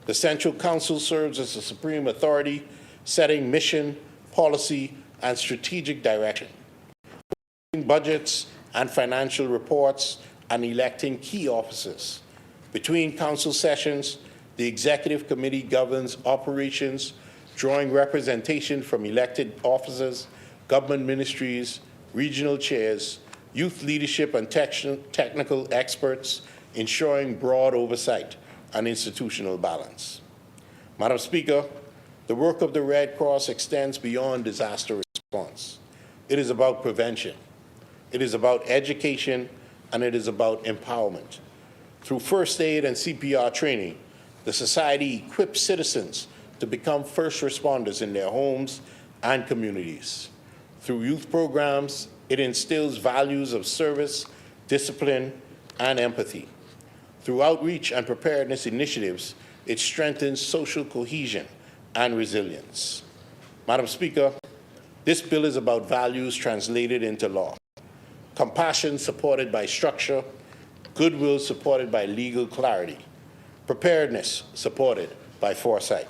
The Central Council serves as the supreme authority, setting mission, policy, and strategic direction, budgets and financial reports, and electing key officers. Between council sessions, the Executive Committee governs operations, drawing representation from elected officers, government ministries, regional chairs, youth leadership, and technical experts, ensuring broad oversight and institutional balance. Madam Speaker, the work of the Red Cross extends beyond disaster response. It is about prevention. It is about education, and it is about empowerment. Through first aid and CPR training, the Society equips citizens to become first responders in their homes and communities. Through youth programs, it instills values of service, discipline, and empathy. Through outreach and preparedness initiatives, it strengthens social cohesion and resilience. Madam Speaker, this bill is about values translated into law. Compassion supported by structure, goodwill supported by legal clarity, preparedness supported by foresight.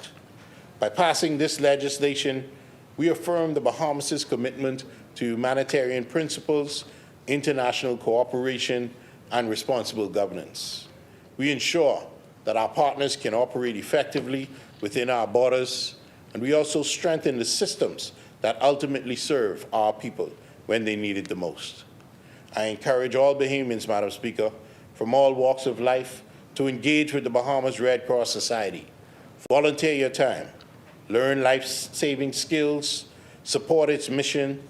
By passing this legislation, we affirm the Bahamas' commitment to humanitarian principles, international cooperation, and responsible governance. We ensure that our partners can operate effectively within our borders, and we also strengthen the systems that ultimately serve our people when they need it the most. I encourage all Bahamians, Madam Speaker, from all walks of life to engage with the Bahamas Red Cross Society. Volunteer your time, learn life-saving skills, support its mission,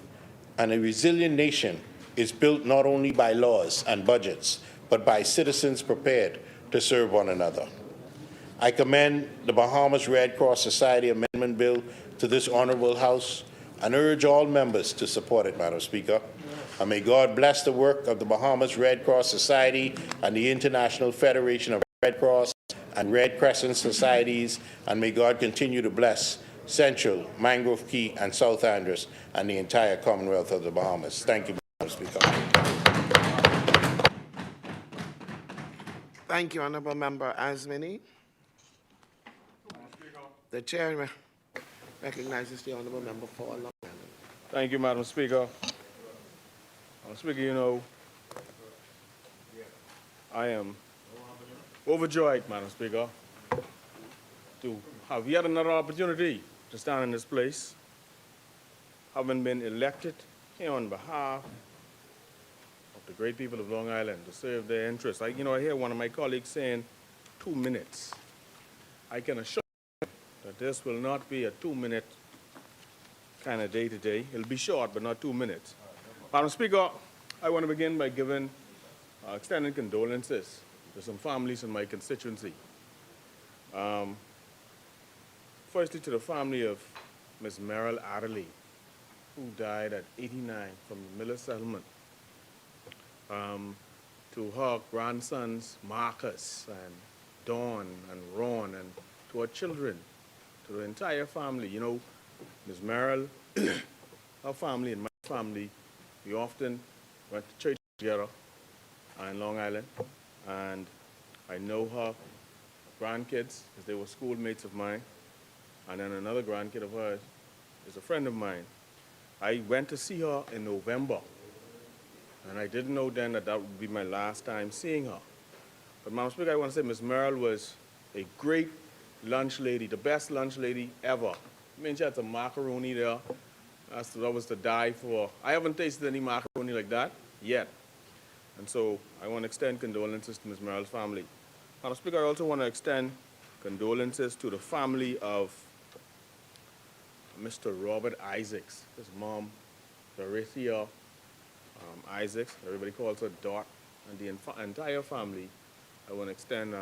and a resilient nation is built not only by laws and budgets, but by citizens prepared to serve one another. I commend the Bahamas Red Cross Society Amendment Bill to this honorable House and urge all members to support it, Madam Speaker. And may God bless the work of the Bahamas Red Cross Society and the International Federation of Red Cross and Red Crescent Societies, and may God continue to bless Central, Mangrove Key, and South Andros, and the entire Commonwealth of the Bahamas. Thank you, Madam Speaker. Thank you, Honourable Member Asmini. The chair recognizes the Honourable Member for Long Island. Thank you, Madam Speaker. Madam Speaker, you know, I am overjoyed, Madam Speaker, to have yet another opportunity to stand in this place, having been elected here on behalf of the great people of Long Island to serve their interests. I hear one of my colleagues saying 2 minutes. I can assure you that this will not be a 2-minute kind of day today. It'll be short, but not 2 minutes. Madam Speaker, I want to begin by extending condolences to some families in my constituency. Firstly, to the family of Ms. Merrill Adderley, who died at 89 from the Miller settlement. To her grandsons, Marcus and Dawn and Ron, and to her children, to the entire family. You know, Ms. Merrill, her family and my family, we often went to church together in Long Island, and I know her grandkids, because they were schoolmates of mine, and then another grandkid of hers is a friend of mine. I went to see her in November, and I didn't know then that that would be my last time seeing her. But Madam Speaker, I want to say Ms. Merrill was a great lunch lady, the best lunch lady ever. I mean, she had some macaroni there. That was to die for. I haven't tasted any macaroni like that yet. And so I want to extend condolences to Ms. Merrill's family. Madam Speaker, I also want to extend condolences to the family of Mr. Robert Isaacs, his mom, Dorothea Isaacs. Everybody calls her Dot. And the entire family, I want to extend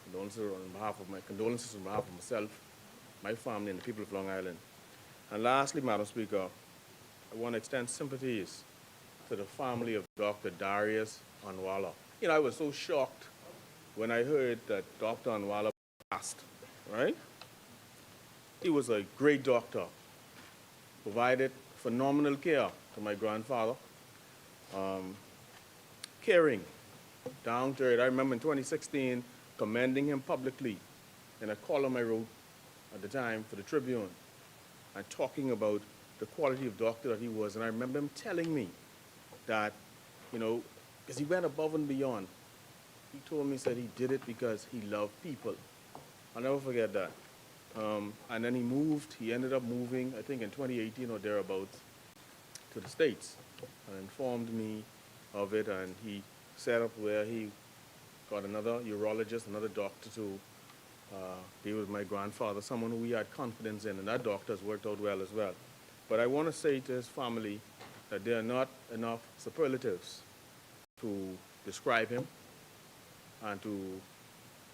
condolences on behalf of myself, my family, and the people of Long Island. And lastly, Madam Speaker, I want to extend sympathies to the family of Dr. Darius Anwala. You know, I was so shocked when I heard that Dr. Anwala passed, right? He was a great doctor, provided phenomenal care to my grandfather, caring, down to earth. I remember in 2016 commending him publicly in a column I wrote at the time for the Tribune, and talking about the quality of doctor that he was. And I remember him telling me that, you know, because he went above and beyond. He told me, said he did it because he loved people. I'll never forget that. And then he ended up moving, I think in 2018 or thereabouts, to the States, and informed me of it, and he set up where he got another urologist, another doctor to be with my grandfather, someone who we had confidence in, and that doctor has worked out well as well. But I want to say to his family that there are not enough superlatives to describe him and to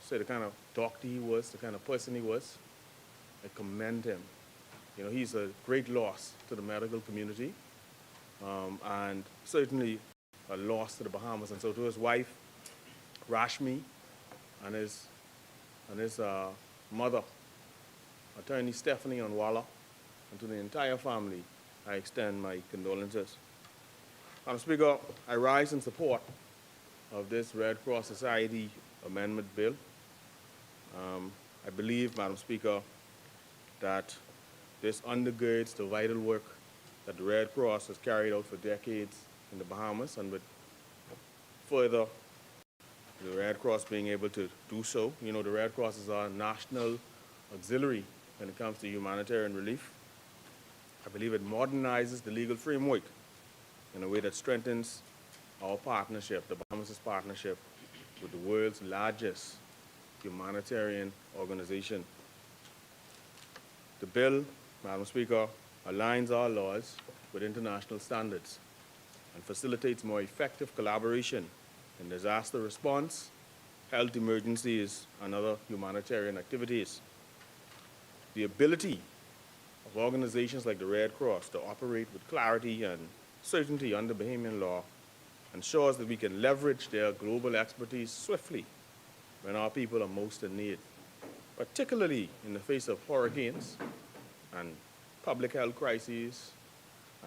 say the kind of doctor he was, the kind of person he was. I commend him. You know, he's a great loss to the medical community, and certainly a loss to the Bahamas. And so to his wife, Rashmi, and his mother, Attorney Stephanie Anwala, and to the entire family, I extend my condolences. Madam Speaker, I rise in support of this Red Cross Society Amendment Bill. I believe, Madam Speaker, that this undergirds the vital work that the Red Cross has carried out for decades in the Bahamas, and with further the Red Cross being able to do so. You know, the Red Cross is our national auxiliary when it comes to humanitarian relief. I believe it modernizes the legal framework in a way that strengthens our partnership, the Bahamas' partnership with the world's largest humanitarian organization. The bill, Madam Speaker, aligns our laws with international standards and facilitates more effective collaboration in disaster response, health emergencies, and other humanitarian activities. The ability of organizations like the Red Cross to operate with clarity and certainty under Bahamian law ensures that we can leverage their global expertise swiftly when our people are most in need, particularly in the face of hurricanes and public health crises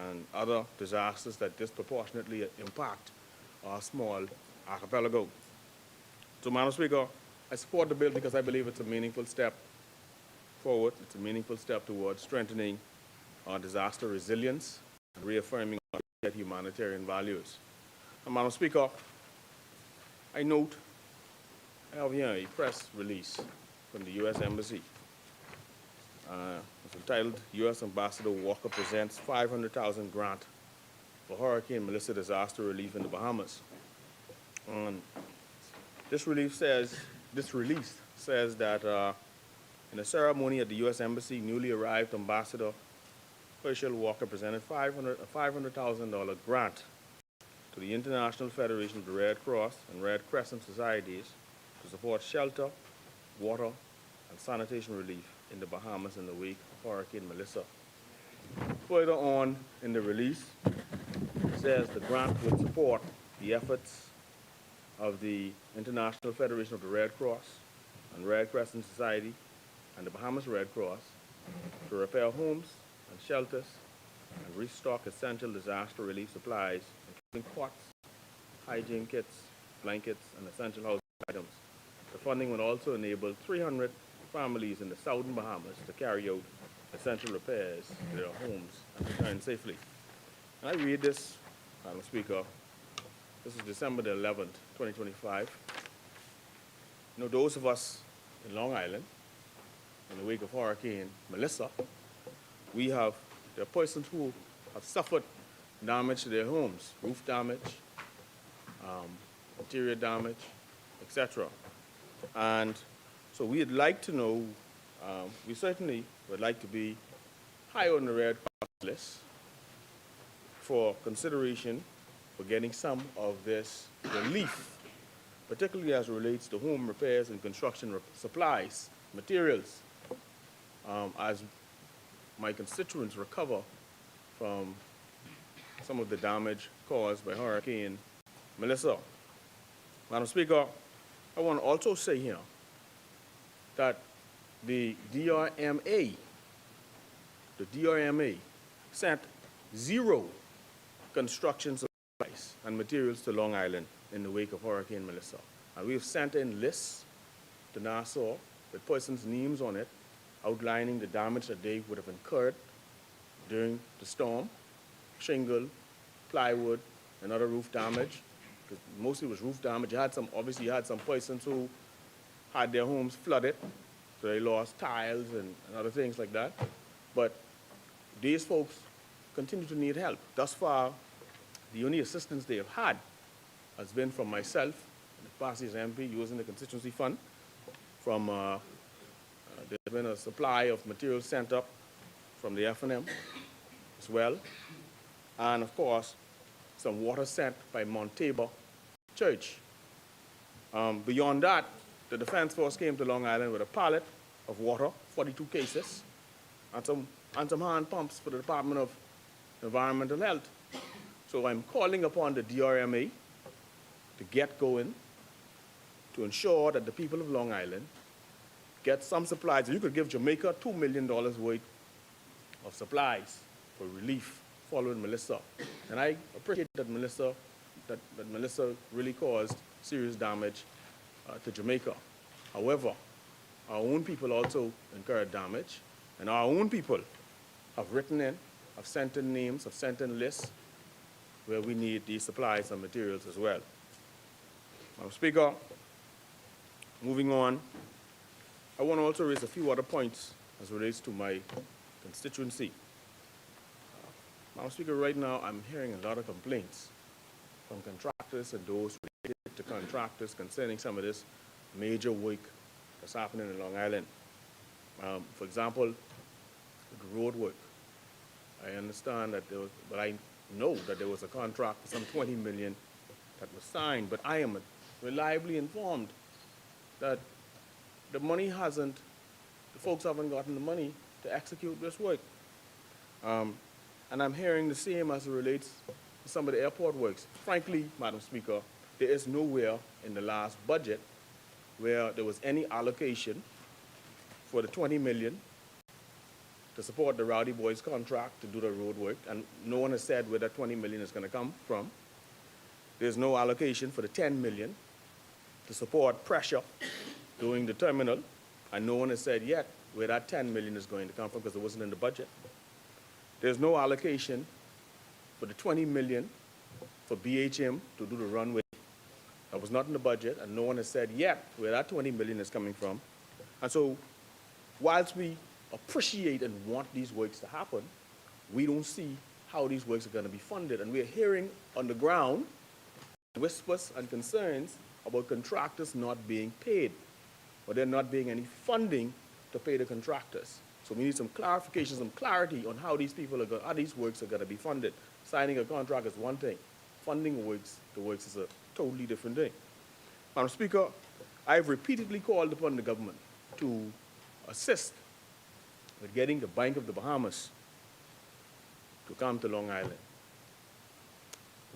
and other disasters that disproportionately impact our small archipelago. So, Madam Speaker, I support the bill because I believe it's a meaningful step forward. It's a meaningful step towards strengthening our disaster resilience and reaffirming our humanitarian values. And, Madam Speaker, I have here a press release from the U.S. Embassy. It's entitled, U.S. Ambassador Walker Presents $500,000 Grant for Hurricane Melissa Disaster Relief in the Bahamas. This release says that in a ceremony at the U.S. Embassy, newly arrived Ambassador Herschel Walker presented a $500,000 grant to the International Federation of the Red Cross and Red Crescent Societies to support shelter, water, and sanitation relief in the Bahamas in the wake of Hurricane Melissa. Further on in the release, it says the grant would support the efforts of the International Federation of the Red Cross and Red Crescent Society and the Bahamas Red Cross to repair homes and shelters and restock essential disaster relief supplies, including cots, hygiene kits, blankets, and essential housing items. The funding would also enable 300 families in the southern Bahamas to carry out essential repairs to their homes and return safely. And I read this, Madam Speaker. This is December the 11th, 2025. You know, those of us in Long Island, in the wake of Hurricane Melissa, there are persons who have suffered damage to their homes, roof damage, interior damage, etc. And so we'd like to know, we certainly would like to be high on the Red Cross list for consideration for getting some of this relief, particularly as it relates to home repairs and construction supplies, materials, as my constituents recover from some of the damage caused by Hurricane Melissa. Madam Speaker, I want to also say here that the DRMA sent 0 construction supplies and materials to Long Island in the wake of Hurricane Melissa. And we have sent in lists to Nassau with persons' names on it, outlining the damage that they would have incurred during the storm, shingle, plywood, and other roof damage. Because mostly it was roof damage. Obviously you had some persons who had their homes flooded, so they lost tiles and other things like that. But these folks continue to need help. Thus far, the only assistance they have had has been from myself, the party's MP, using the constituency fund. There's been a supply of materials sent up from the F&M as well. And of course, some water sent by Mount Tabor Church. Beyond that, the Defense Force came to Long Island with a pallet of water, 42 cases, and some hand pumps for the Department of Environmental Health. So I'm calling upon the DRMA to get going to ensure that the people of Long Island get some supplies. You could give Jamaica $2 million worth of supplies for relief following Melissa. And I appreciate that Melissa really caused serious damage to Jamaica. However, our own people also incurred damage, and our own people have written in, have sent in names, have sent in lists where we need these supplies and materials as well. Madam Speaker, moving on, I want to also raise a few other points as relates to my constituency. Madam Speaker, right now I'm hearing a lot of complaints from contractors and those related to contractors concerning some of this major work that's happening in Long Island. For example, the road work. I understand that but I know that there was a contract for some $20 million that was signed, but I am reliably informed that the folks haven't gotten the money to execute this work. And I'm hearing the same as it relates to some of the airport works. Frankly, Madam Speaker, there is nowhere in the last budget where there was any allocation for the $20 million to support the Rowdy Boys contract to do the road work, and no one has said where that $20 million is going to come from. There's no allocation for the $10 million to support pressure doing the terminal, and no one has said yet where that $10 million is going to come from because it wasn't in the budget. There's no allocation for the $20 million for BHM to do the runway. That was not in the budget, and no one has said yet where that $20 million is coming from. And so, whilst we appreciate and want these works to happen, we don't see how these works are going to be funded. And we're hearing on the ground whispers and concerns about contractors not being paid, or there not being any funding to pay the contractors. So we need some clarification, some clarity on how these works are going to be funded. Signing a contract is one thing. Funding the works is a totally different thing. Madam Speaker, I've repeatedly called upon the government to assist with getting the Bank of the Bahamas to come to Long Island.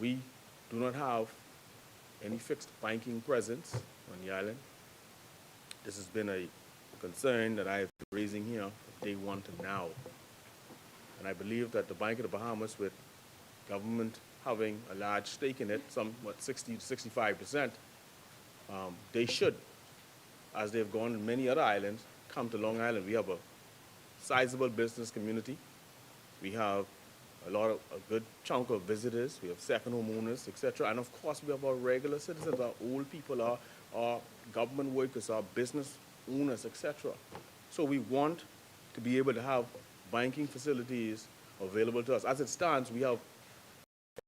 We do not have any fixed banking presence on the island. This has been a concern that I have been raising here from day one to now. And I believe that the Bank of the Bahamas, with government having a large stake in it, somewhat 60 to 65%, they should, as they've gone in many other islands, come to Long Island. We have a sizable business community. We have a good chunk of visitors. We have second homeowners, etc. And of course, we have our regular citizens, our old people, our government workers, our business owners, etc. So we want to be able to have banking facilities available to us. As it stands, we have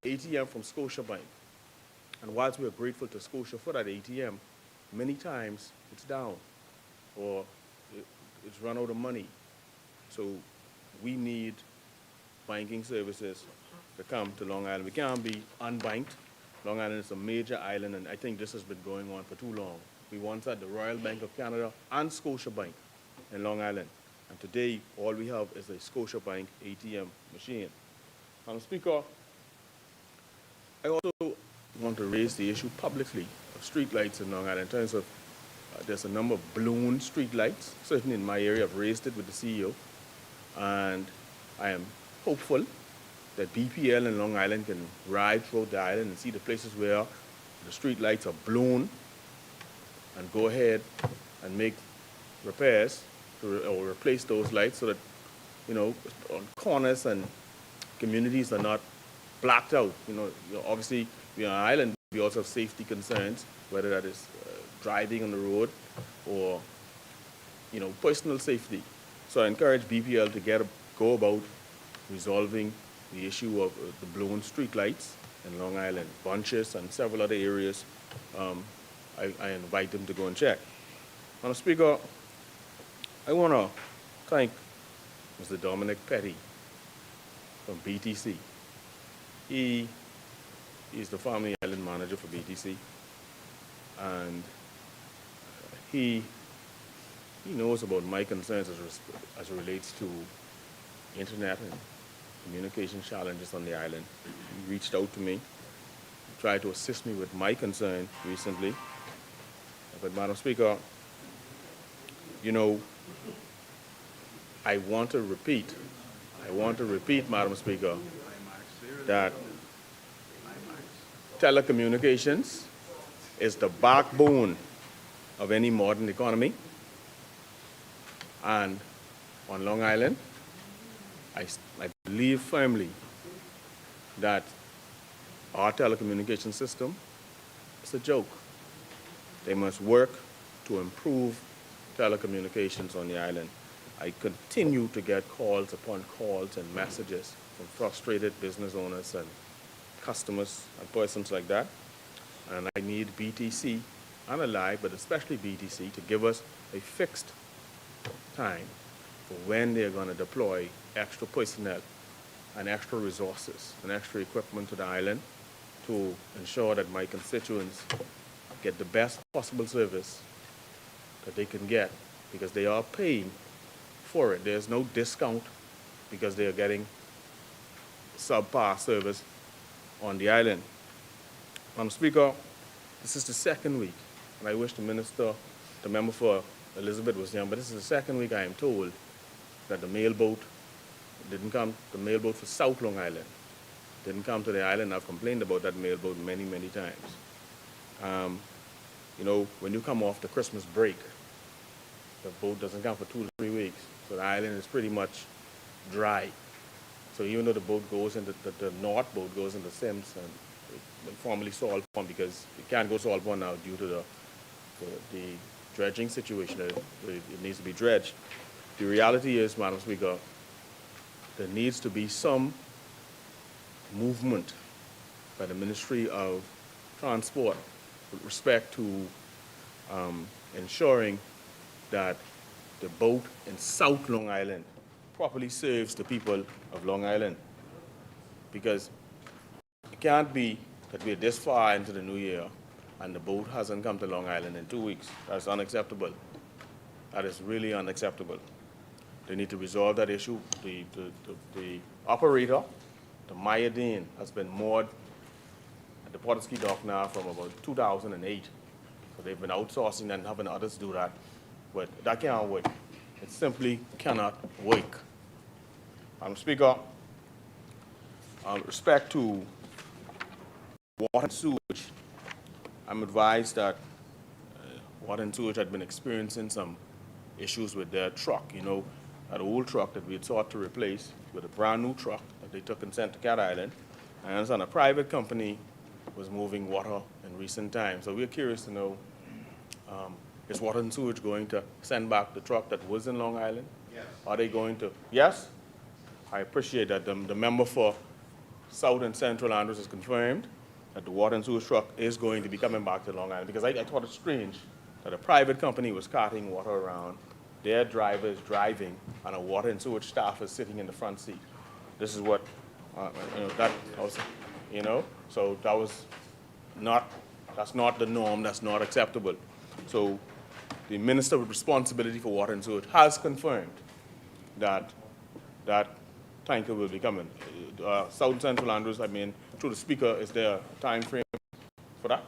ATM from Scotiabank. And whilst we are grateful to Scotia for that ATM, many times it's down or it's run out of money. So we need banking services to come to Long Island. We can't be unbanked. Long Island is a major island, and I think this has been going on for too long. We once had the Royal Bank of Canada and Scotiabank in Long Island. And today, all we have is a Scotiabank ATM machine. Madam Speaker, I also want to raise the issue publicly of streetlights in Long Island in terms of there's a number of blown streetlights. Certainly in my area, I've raised it with the CEO. And I am hopeful that BPL in Long Island can ride throughout the island and see the places where the streetlights are blown and go ahead and make repairs or replace those lights so that, on corners and communities are not blacked out. Obviously, we're on an island, we also have safety concerns, whether that is driving on the road or, personal safety. So I encourage BPL to go about resolving the issue of the blown street lights in Long Island, Bunches, and several other areas. I invite them to go and check. Madam Speaker, I want to thank Mr. Dominic Petty from BTC. He is the Family Island manager for BTC, and he knows about my concerns as it relates to internet and communication challenges on the island. He reached out to me, tried to assist me with my concern recently. But Madam Speaker, I want to repeat, Madam Speaker, that telecommunications is the backbone of any modern economy. And on Long Island, I believe firmly that our telecommunication system is a joke. They must work to improve telecommunications on the island. I continue to get calls upon calls and messages from frustrated business owners and customers and persons like that. And I need BTC and Ally, but especially BTC, to give us a fixed time for when they're going to deploy extra personnel and extra resources and extra equipment to the island to ensure that my constituents get the best possible service that they can get, because they are paying for it. There's no discount because they are getting subpar service on the island. Madam Speaker, this is the second week, and I wish the member for Elizabeth was young, but this is the second week I am told that the mailboat didn't come, the mailboat for South Long Island didn't come to the island. I've complained about that mailboat many, many times. When you come off the Christmas break, the boat doesn't come for 2 to 3 weeks, so the island is pretty much dry. So even though the boat goes into, the north boat goes into Sims, and formerly Salt Pond, because it can't go Salt Pond now due to the dredging situation, it needs to be dredged. The reality is, Madam Speaker, there needs to be some movement by the Ministry of Transport with respect to ensuring that the boat in South Long Island properly serves the people of Long Island. Because it can't be that we're this far into the new year and the boat hasn't come to Long Island in 2 weeks. That's unacceptable. That is really unacceptable. They need to resolve that issue. The operator, the Mayadeen, has been moored at the Portuguese dock now from about 2008. So they've been outsourcing and having others do that. But that can't work. It simply cannot work. Madam Speaker, with respect to water and sewage, I'm advised that water and sewage had been experiencing some issues with their truck. You know, that old truck that we had sought to replace with a brand new truck that they took and sent to Cat Island. I understand a private company was moving water in recent times. So we're curious to know, is water and sewage going to send back the truck that was in Long Island? Yes. Are they going to? Yes? I appreciate that the member for South and Central Andrews has confirmed that the water and sewage truck is going to be coming back to Long Island, because I thought it strange that a private company was carting water around, their driver is driving, and a water and sewage staff is sitting in the front seat. This is what, so that was not, that's not the norm, that's not acceptable. So the Minister with responsibility for water and sewage has confirmed that that tanker will be coming. South Central Andrews, I mean, through the Speaker, is there a time frame for that?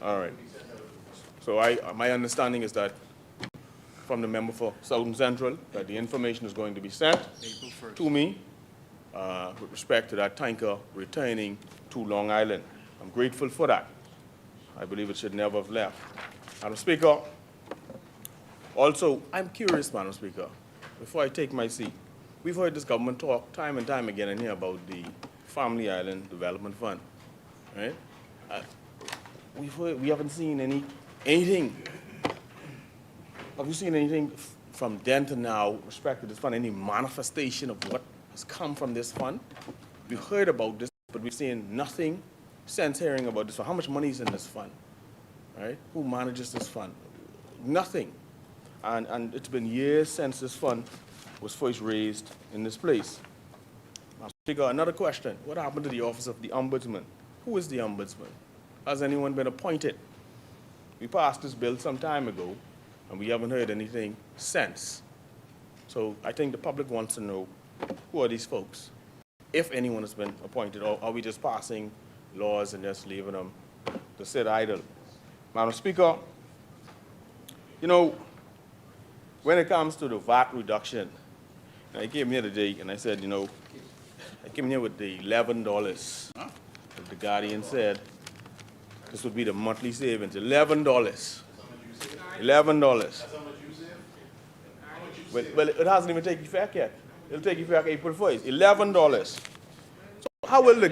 All right. So my understanding is that from the member for South and Central, that the information is going to be sent to me with respect to that tanker returning to Long Island. I'm grateful for that. I believe it should never have left. Madam Speaker, also, I'm curious, Madam Speaker, before I take my seat, we've heard this government talk time and time again in here about the Family Island Development Fund, right? We haven't seen anything. Have you seen anything from then to now with respect to this fund, any manifestation of what has come from this fund? We've heard about this, but we've seen nothing since hearing about this fund. How much money is in this fund, right? Who manages this fund? Nothing. And it's been years since this fund was first raised in this place. Now, Speaker, another question. What happened to the office of the Ombudsman? Who is the Ombudsman? Has anyone been appointed? We passed this bill some time ago, and we haven't heard anything since. So I think the public wants to know, who are these folks? If anyone has been appointed, or are we just passing laws and just leaving them to sit idle? Madam Speaker, you know, when it comes to the VAT reduction, and I came here today and I said, you know, I came here with the $11 that the Guardian said this would be the monthly savings. $11. $11. Well, it hasn't even taken effect yet. It'll take effect April 1st. $11. So how will the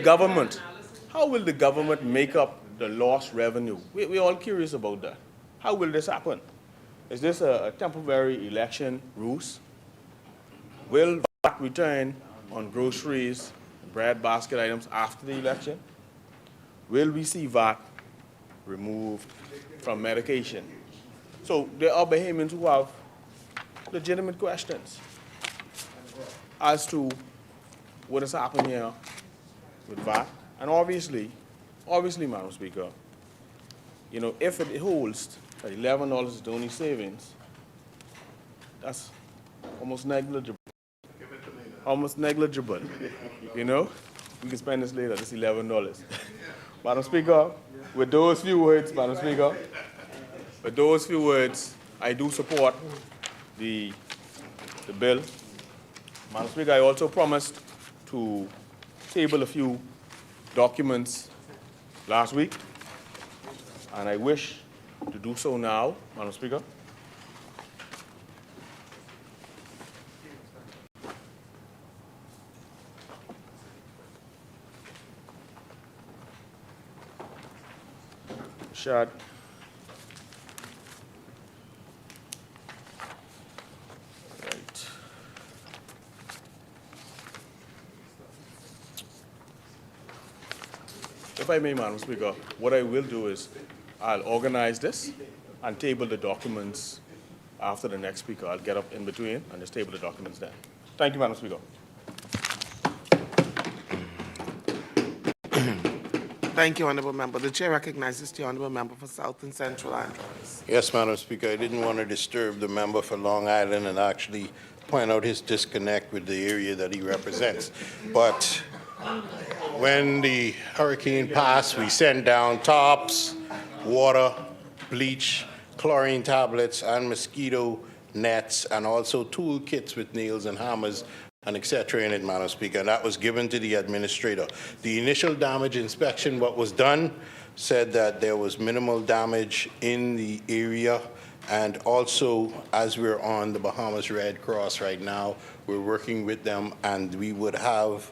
government make up the lost revenue? We're all curious about that. How will this happen? Is this a temporary election ruse? Will VAT return on groceries, bread basket items after the election? Will we see VAT removed from medication? So there are Bahamians who have legitimate questions as to what has happened here with VAT. And obviously, Madam Speaker, you know, if it holds that $11 is the only savings, that's almost negligible. Almost negligible. You know? We can spend this later, this $11. Madam Speaker, with those few words, Madam Speaker, with those few words, I do support the bill. Madam Speaker, I also promised to table a few documents last week, and I wish to do so now, Madam Speaker. Shad. Right. If I may, Madam Speaker, what I will do is I'll organize this and table the documents after the next speaker. I'll get up in between and just table the documents then. Thank you, Madam Speaker. Thank you, Honourable Member. The Chair recognizes the Honourable Member for South and Central Andrews. Yes, Madam Speaker. I didn't want to disturb the member for Long Island and actually point out his disconnect with the area that he represents. But when the hurricane passed, we sent down tarps, water, bleach, chlorine tablets, and mosquito nets, and also tool kits with nails and hammers and et cetera in it, Madam Speaker, and that was given to the administrator. The initial damage inspection, what was done, said that there was minimal damage in the area, and also, as we're on the Bahamas Red Cross right now, we're working with them, and we would have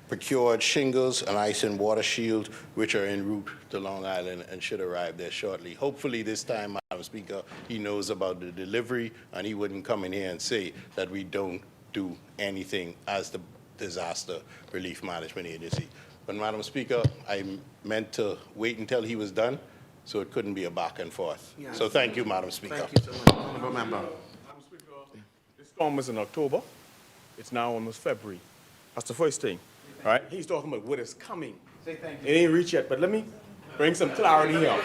procured shingles, an ice and water shield, which are en route to Long Island and should arrive there shortly. Hopefully this time, Madam Speaker, he knows about the delivery, and he wouldn't come in here and say that we don't do anything as the Disaster Relief Management Agency. But Madam Speaker, I meant to wait until he was done, so it couldn't be a back and forth. Yes. So thank you, Madam Speaker. Thank you so much, Honorable Member. Madam Speaker, this storm was in October. It's now almost February. That's the first thing. All right? He's talking about what is coming. It ain't reached yet, but let me bring some clarity here.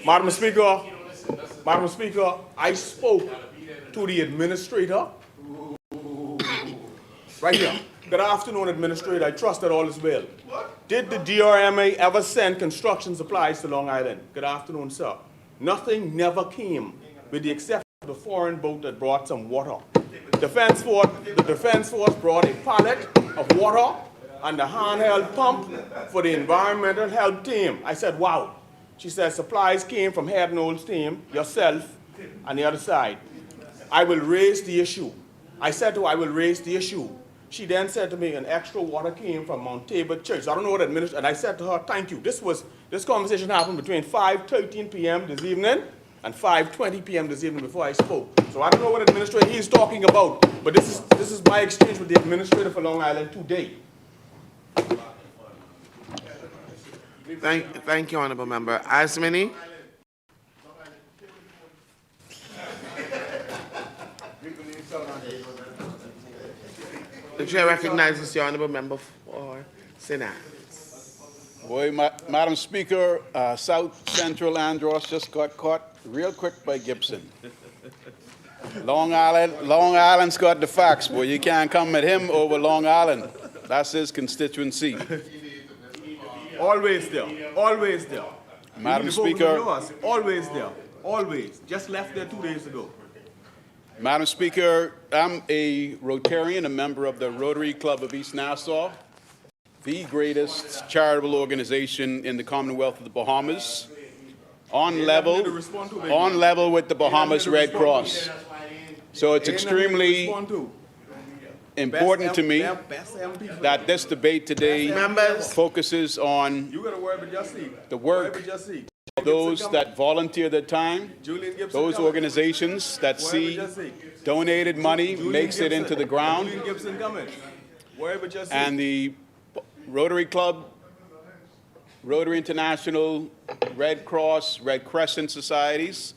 Madam Speaker, I spoke to the administrator. Right here. Good afternoon, Administrator. I trust that all is well. Did the DRMA ever send construction supplies to Long Island? Good afternoon, sir. Nothing never came, with the exception of the foreign boat that brought some water. The Defense Force brought a pallet of water and a handheld pump for the environmental health team. I said, wow. She said supplies came from Head and Old's team, yourself, and the other side. I will raise the issue. I said to her, I will raise the issue. She then said to me, an extra water came from Mount Tabor Church. I don't know what administration, and I said to her, thank you. This conversation happened between 5:13 p.m. this evening and 5:20 p.m. this evening before I spoke. So I don't know what administrator he's talking about, but this is my exchange with the administrator for Long Island today. Thank you, Honorable Member. Asmini? The chair recognizes the Honorable Member for St. Anne's. Boy, Madam Speaker, South Central Andros just got caught real quick by Gibson. Long Island's got the facts, boy. You can't come at him over Long Island. That's his constituency. Always there, always there. Madam You need to vote Speaker. for yours. Always there, always. Just left there 2 days ago. Madam Speaker, I'm a Rotarian, a member of the Rotary Club of East Nassau, the greatest charitable organization in the Commonwealth of the Bahamas, on level with the Bahamas Red Cross. So it's extremely important to me that this debate today focuses on the work of those that volunteer their time, those organizations that see donated money makes it into the ground, and the Rotary Club, Rotary International, Red Cross, Red Crescent societies.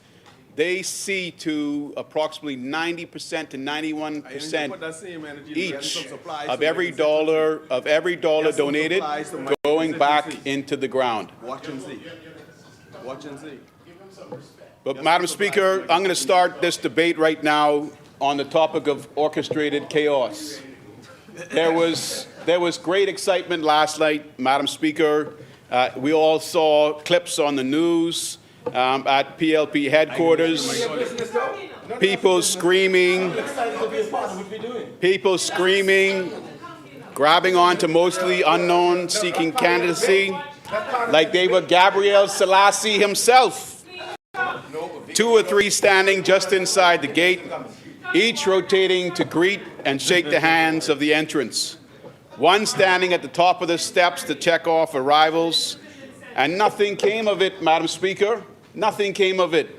They see to approximately 90% to 91% each of every dollar donated going back into the ground. Watch and see. Watch and see. But Madam Speaker, I'm going to start this debate right now on the topic of orchestrated chaos. There was great excitement last night, Madam Speaker. We all saw clips on the news at PLP headquarters. People screaming, grabbing onto mostly unknown, seeking candidacy, like they were Gabriel Selassie himself. 2 or 3 standing just inside the gate, each rotating to greet and shake the hands of the entrants. One standing at the top of the steps to check off arrivals, and nothing came of it, Madam Speaker. Nothing came of it.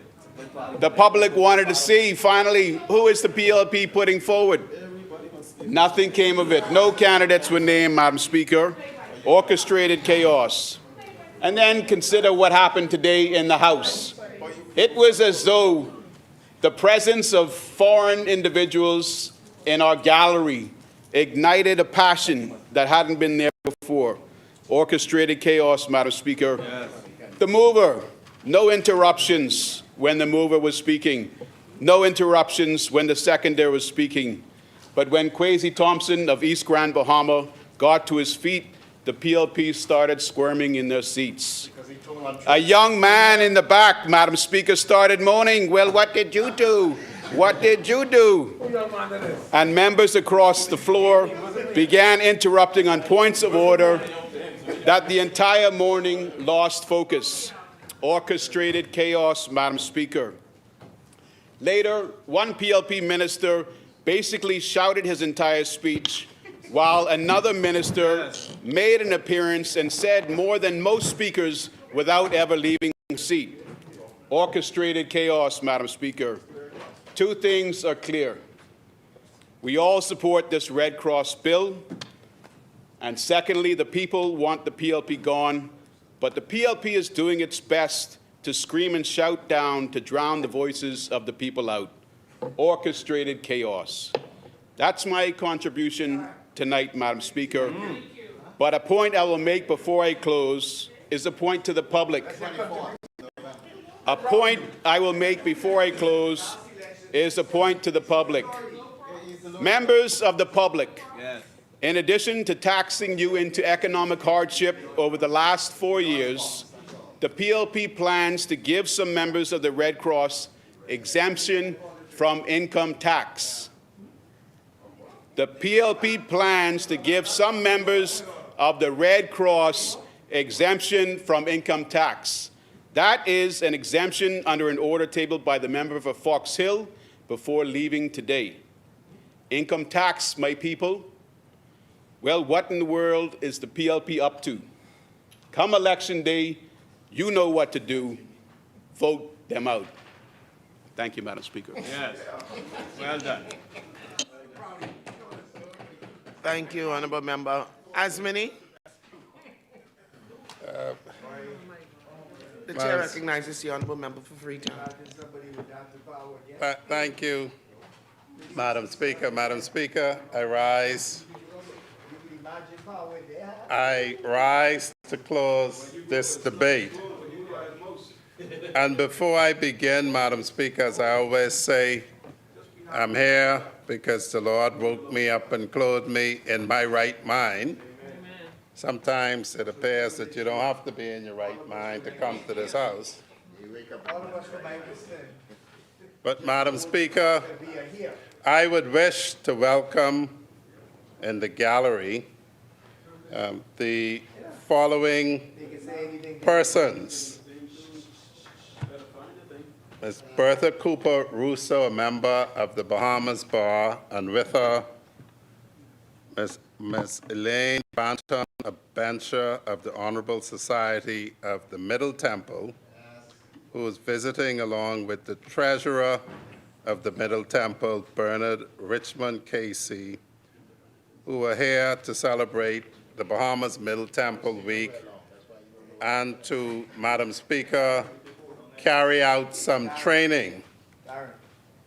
The public wanted to see, finally, who is the PLP putting forward? Nothing came of it. No candidates were named, Madam Speaker. Orchestrated chaos. And then consider what happened today in the House. It was as though the presence of foreign individuals in our gallery ignited a passion that hadn't been there before. Orchestrated chaos, Madam Speaker. Yes. The mover, no interruptions when the mover was speaking. No interruptions when the seconder was speaking. But when Kwesi Thompson of East Grand Bahama got to his feet, the PLP started squirming in their seats. A young man in the back, Madam Speaker, started moaning, well, what did you do? What did you do? And members across the floor began interrupting on points of order that the entire morning lost focus. Orchestrated chaos, Madam Speaker. Later, one PLP minister basically shouted his entire speech, while another minister made an appearance and said more than most speakers without ever leaving the seat. Orchestrated chaos, Madam Speaker. Two things are clear. We all support this Red Cross bill. And secondly, the people want the PLP gone, but the PLP is doing its best to scream and shout down to drown the voices of the people out. Orchestrated chaos. That's my contribution tonight, Madam Speaker. But a point I will make before I close is a point to the public. A point I will make before I close is a point to the public. Members of the public, in addition to taxing you into economic hardship over the last 4 years, the PLP plans to give some members of the Red Cross exemption from income tax. The PLP plans to give some members of the Red Cross exemption from income tax. That is an exemption under an order tabled by the member for Fox Hill before leaving today. Income tax, my people. Well, what in the world is the PLP up to? Come election day, you know what to do. Vote them out. Thank you, Madam Speaker. Yes. Well done. Thank you, Honourable Member. Asmini? The chair recognizes the Honourable Member for Freetown. Thank you, Madam Speaker. Madam Speaker, I rise to close this debate. And before I begin, Madam Speaker, as I always say, I'm here because the Lord woke me up and clothed me in my right mind. Sometimes it appears that you don't have to be in your right mind to come to this house. But, Madam Speaker, I would wish to welcome in the gallery the following persons. Ms. Bertha Cooper Russo, a member of the Bahamas Bar, and with her, Ms. Elaine Banton, a bencher of the Honorable Society of the Middle Temple, who is visiting along with the treasurer of the Middle Temple, Bernard Richmond Casey, who are here to celebrate the Bahamas Middle Temple Week, and to, Madam Speaker, carry out some training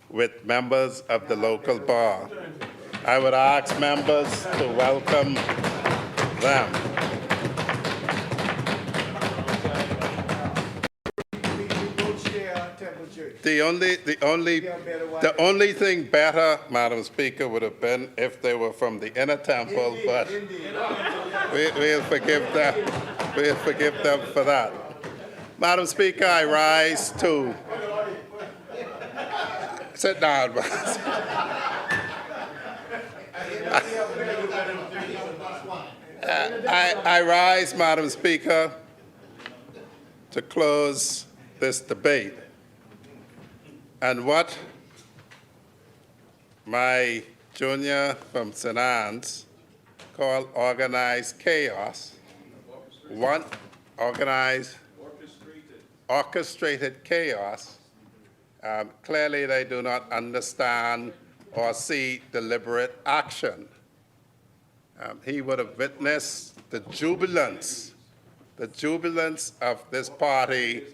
with members of the local bar. I would ask members to welcome them. The only thing better, Madam Speaker, would have been if they were from the inner temple, but we'll forgive them. We'll forgive them for that. Madam Speaker, I rise to sit down. I rise, Madam Speaker, to close this debate. And what my junior from St. Anne's called organized chaos, orchestrated chaos, clearly they do not understand or see deliberate action. He would have witnessed the jubilance of this party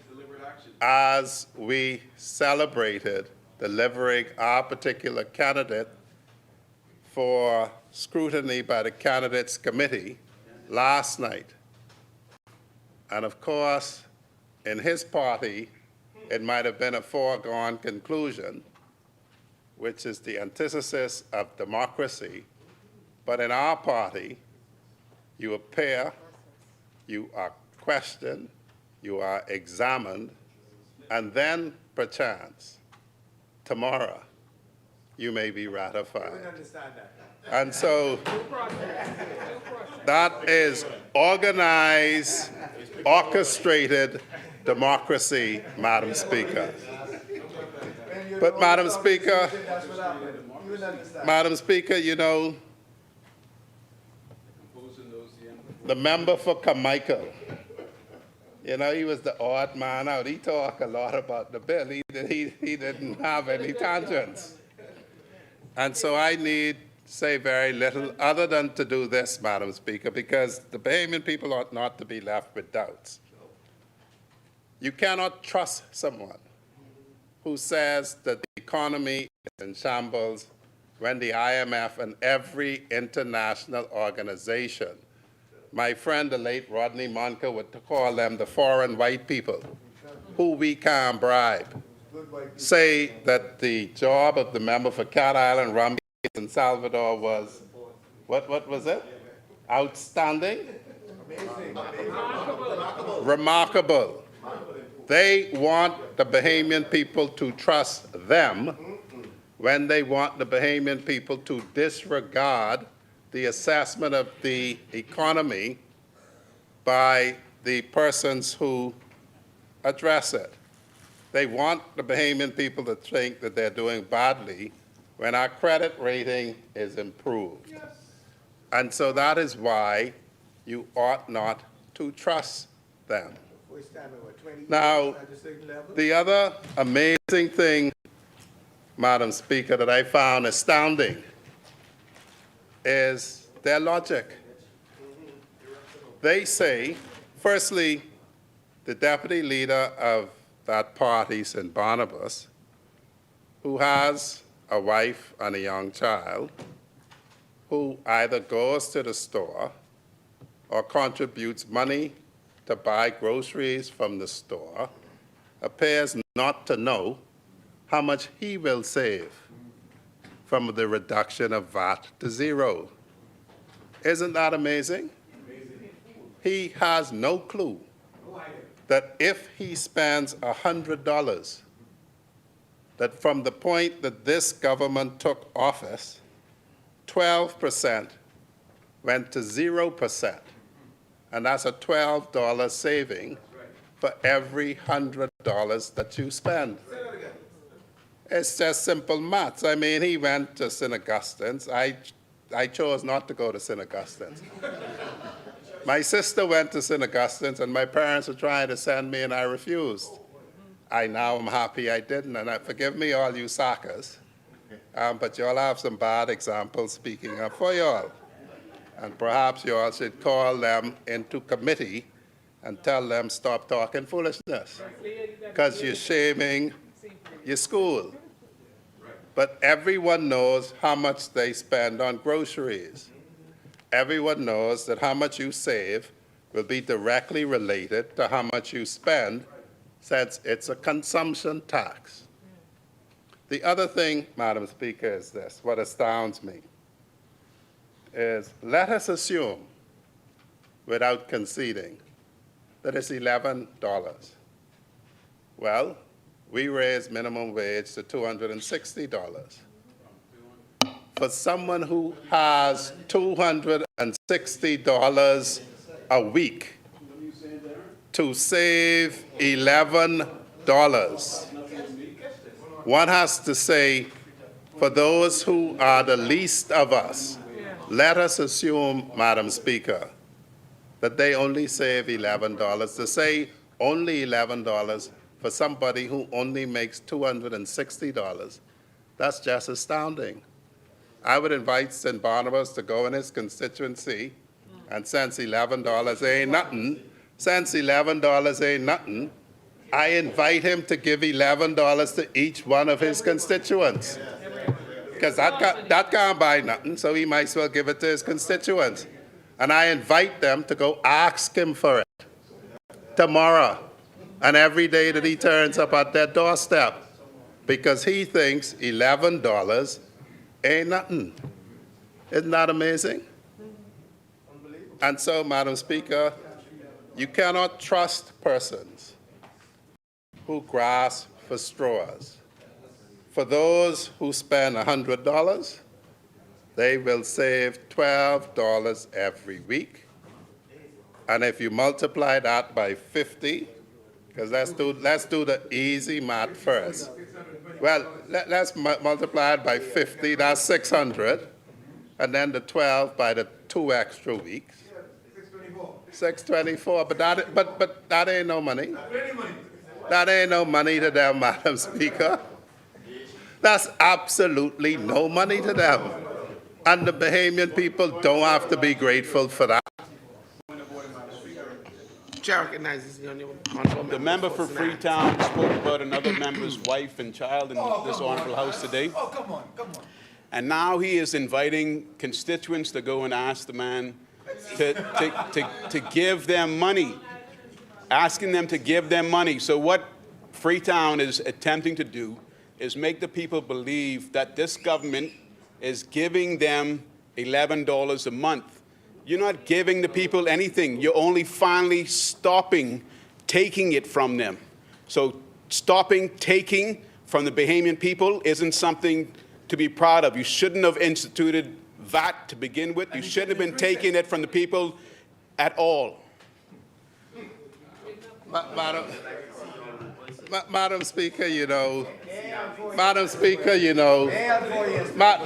as we celebrated delivering our particular candidate for scrutiny by the Candidates Committee last night. And of course, in his party, it might have been a foregone conclusion, which is the antithesis of democracy. But in our party, you appear, you are questioned, you are examined, and then, perchance, tomorrow, you may be ratified. And so that is organized, orchestrated democracy, Madam Speaker. But Madam Speaker, you know, the member for Carmichael, you know, he was the odd man out. He talked a lot about the bill. He didn't have any tangents. And so I need say very little other than to do this, Madam Speaker, because the Bahamian people ought not to be left with doubts. You cannot trust someone who says that the economy is in shambles when the IMF and every international organization, my friend, the late Rodney Monka, would call them the foreign white people, who we can't bribe, say that the job of the member for Cat Island, Rum in Salvador was, what was it? Outstanding? Remarkable. They want the Bahamian people to trust them when they want the Bahamian people to disregard the assessment of the economy by the persons who address it. They want the Bahamian people to think that they're doing badly when our credit rating is improved. Yes. And so that is why you ought not to trust them. Now, the other amazing thing, Madam Speaker, that I found astounding is their logic. They say, firstly, the deputy leader of that party, St. Barnabas, who has a wife and a young child, who either goes to the store or contributes money to buy groceries from the store, appears not to know how much he will save from the reduction of VAT to zero. Isn't that amazing? He has no clue that if he spends $100, that from the point that this government took office, 12% went to 0%. And that's a $12 saving for every $100 that you spend. It's just simple maths. I mean, he went to St. Augustine's. I chose not to go to St. Augustine's. My sister went to St. Augustine's, and my parents were trying to send me, and I refused. I now am happy I didn't, and forgive me, all you suckers, but you all have some bad examples speaking up for you all. And perhaps you all should call them into committee and tell them stop talking foolishness, because you're shaming your school. But everyone knows how much they spend on groceries. Everyone knows that how much you save will be directly related to how much you spend, since it's a consumption tax. The other thing, Madam Speaker, is this, what astounds me, is let us assume, without conceding, that it's $11. Well, we raised minimum wage to $260. For someone who has $260 a week to save $11, one has to say, for those who are the least of us, let us assume, Madam Speaker, that they only save $11. To say only $11 for somebody who only makes $260, that's just astounding. I would invite St. Barnabas to go in his constituency, and since $11 ain't nothing, I invite him to give $11 to each one of his constituents. Because that can't buy nothing, so he might as well give it to his constituents. And I invite them to go ask him for it tomorrow and every day that he turns up at their doorstep, because he thinks $11 ain't nothing. Isn't that amazing? And so, Madam Speaker, you cannot trust persons who grasp for straws. For those who spend $100, they will save $12 every week. And if you multiply that by 50, because let's do the easy math first. Well, let's multiply it by 50, that's 600, and then the 12 by the 2 extra weeks. 624, but that ain't no money. That ain't no money to them, Madam Speaker. That's absolutely no money to them. And the Bahamian people don't have to be grateful for that. Chair recognizes the honorable The member for Freetown spoke about another member's wife and child in this honorable house today. Oh, come on. And now he is inviting constituents to go and ask the man to give them money, asking them to give them money. So what Freetown is attempting to do is make the people believe that this government is giving them $11 a month. You're not giving the people anything. You're only finally stopping taking it from them. So stopping taking from the Bahamian people isn't something to be proud of. You shouldn't have instituted VAT to begin with. You shouldn't have been taking it from the people at all. Madam Speaker,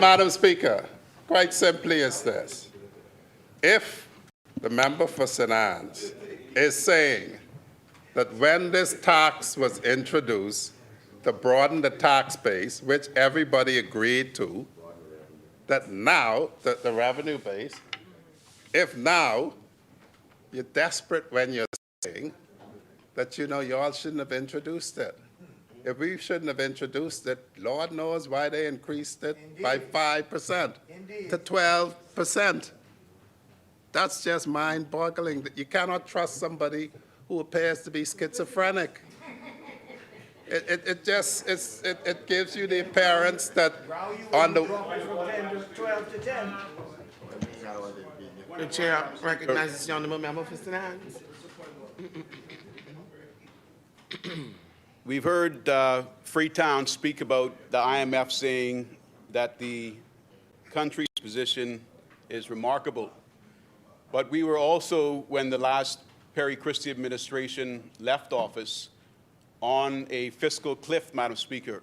Madam Speaker, quite simply is this. If the member for St. Anne's is saying that when this tax was introduced to broaden the tax base, which everybody agreed to, that now, the revenue base, if now you're desperate when you're saying that, y'all shouldn't have introduced it. If we shouldn't have introduced it, Lord knows why they increased it by 5% to 12%. That's just mind-boggling that you cannot trust somebody who appears to be schizophrenic. It gives you the appearance that on the... The chair recognizes the honorable member for St. Anne's. We've heard Freetown speak about the IMF saying that the country's position is remarkable. But we were also, when the last Perry Christie administration left office, on a fiscal cliff, Madam Speaker.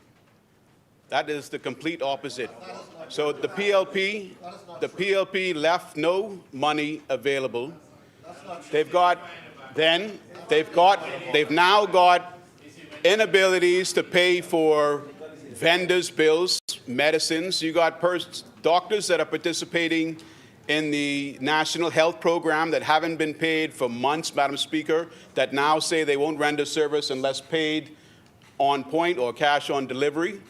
That is the complete opposite. So the PLP left no money available. They've now got inabilities to pay for vendors' bills, medicines. You got doctors that are participating in the National Health Program that haven't been paid for months, Madam Speaker, that now say they won't render service unless paid on point or cash on delivery.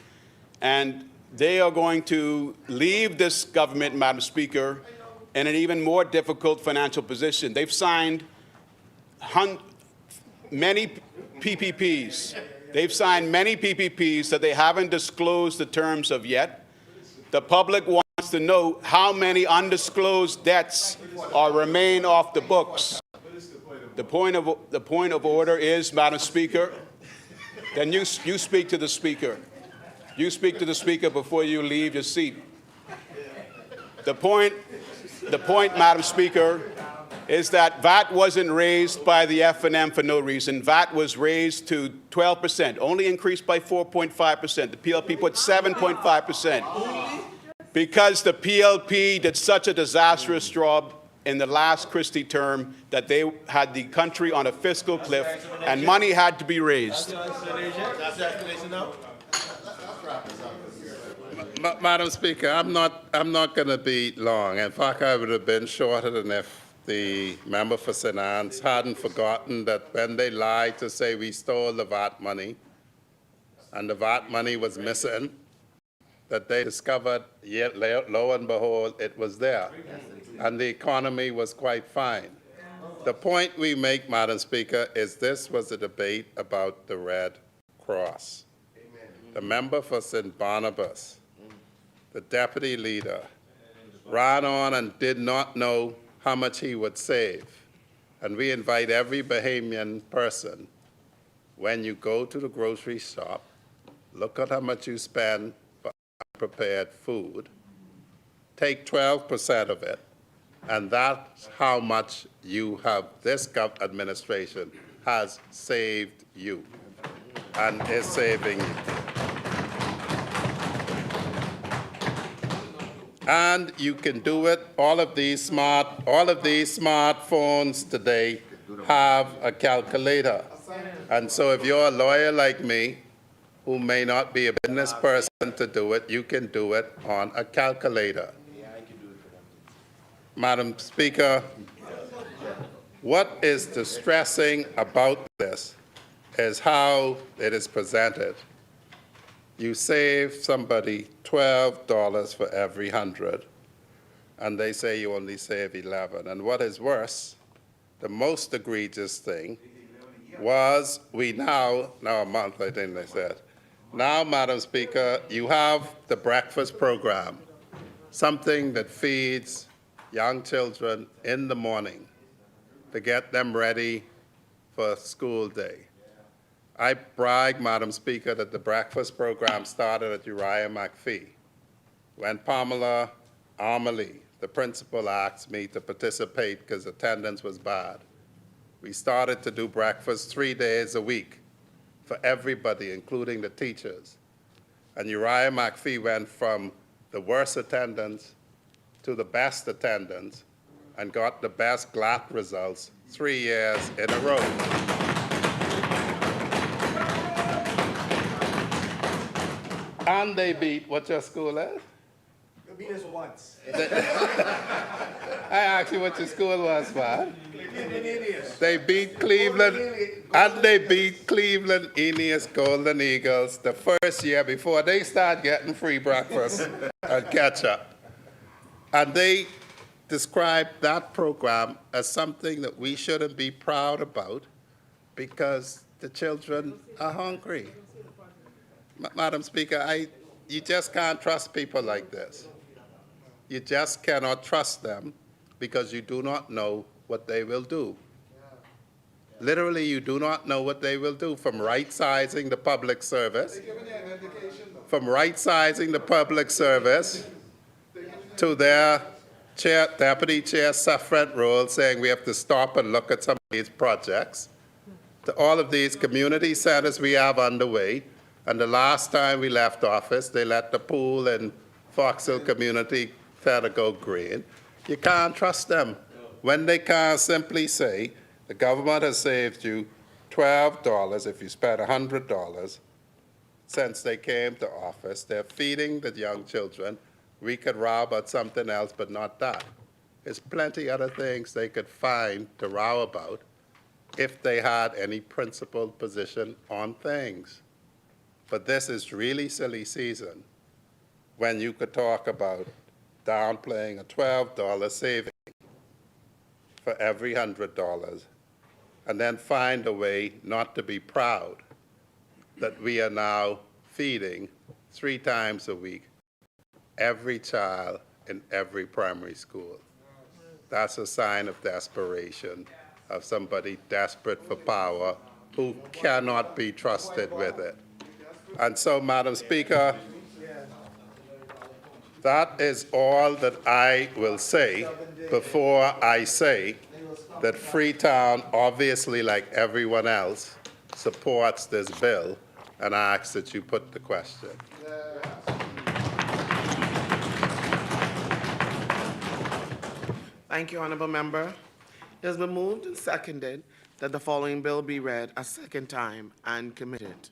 And they are going to leave this government, Madam Speaker, in an even more difficult financial position. They've signed many PPPs. They've signed many PPPs that they haven't disclosed the terms of yet. The public wants to know how many undisclosed debts remain off the books. The point of order is, Madam Speaker, then you speak to the Speaker. You speak to the Speaker before you leave your seat. The point, Madam Speaker, is that VAT wasn't raised by the F&M for no reason. VAT was raised to 12%, only increased by 4.5%. The PLP put 7.5%. Because the PLP did such a disastrous job in the last Christie term that they had the country on a fiscal cliff and money had to be raised. Madam Speaker, I'm not going to be long. In fact, I would have been shorter than if the member for St. Anne's hadn't forgotten that when they lied to say we stole the VAT money and the VAT money was missing, that they discovered, yet lo and behold, it was there. And the economy was quite fine. The point we make, Madam Speaker, is this was a debate about the Red Cross. The member for St. Barnabas, the deputy leader, ran on and did not know how much he would save. And we invite every Bahamian person, when you go to the grocery shop, look at how much you spend for unprepared food, take 12% of it, and that's how much this administration has saved you and is saving you. And you can do it, all of these smartphones today have a calculator. And so if you're a lawyer like me, who may not be a business person to do it, you can do it on a calculator. Madam Speaker, what is distressing about this is how it is presented. You save somebody $12 for every 100, and they say you only save 11. And what is worse, the most egregious thing was now a month, I think they said. Now, Madam Speaker, you have the breakfast program, something that feeds young children in the morning to get them ready for school day. I brag, Madam Speaker, that the breakfast program started at Uriah McPhee when Pamela Armley, the principal, asked me to participate because attendance was bad. We started to do breakfast 3 days a week for everybody, including the teachers. And Uriah McPhee went from the worst attendance to the best attendance and got the best GLAT results 3 years in a row. And they beat, what's your school is? You beat us once. I asked you what your school was, man. Cleveland Indians. They beat Cleveland, and they beat Cleveland Indians Golden Eagles the first year before they start getting free breakfast and ketchup. And they described that program as something that we shouldn't be proud about because the children are hungry. Madam Speaker, you just can't trust people like this. You just cannot trust them because you do not know what they will do. Literally, you do not know what they will do, from right-sizing the public service, to their deputy chair suffragette role saying we have to stop and look at some of these projects, to all of these community centers we have underway. And the last time we left office, they let the pool in Fox Hill Community Center go green. You can't trust them when they can't simply say, the government has saved you $12 if you spend $100 since they came to office. They're feeding the young children. We could row about something else, but not that. There's plenty other things they could find to row about if they had any principled position on things. But this is really silly season when you could talk about downplaying a $12 saving for every $100 and then find a way not to be proud that we are now feeding 3 times a week every child in every primary school. That's a sign of desperation, of somebody desperate for power who cannot be trusted with it. And so, Madam Speaker, that is all that I will say before I say that Freetown, obviously like everyone else, supports this bill, and I ask that you put the question. Thank you, Honorable Member. It has been moved and seconded that the following bill be read a second time and committed.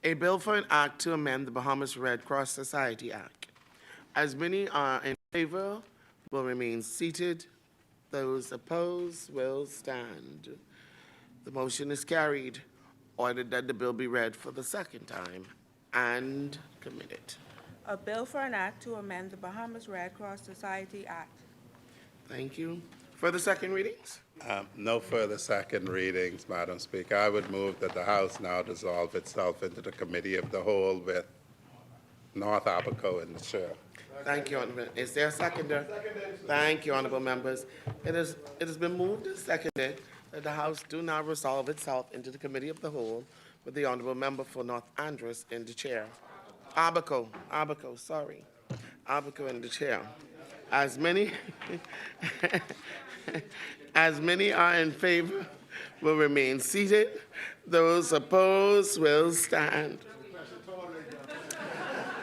A bill for an act to amend the Bahamas Red Cross Society Act. As many are in favor, will remain seated. Those opposed will stand. The motion is carried. Ordered that the bill be read for the second time and committed. A bill for an act to amend the Bahamas Red Cross Society Act. Thank you. Further second readings? No further second readings, Madam Speaker. I would move that the House now dissolve itself into the Committee of the Whole with North Abaco in the chair. Thank you, Honorable. Is there a seconder? Thank you, Honorable Members. It has been moved and seconded that the House do now resolve itself into the Committee of the Whole with the honorable member for North Andros in the chair. Sorry. Abaco in the chair. As many, as many are in favor will remain seated. Those opposed will stand.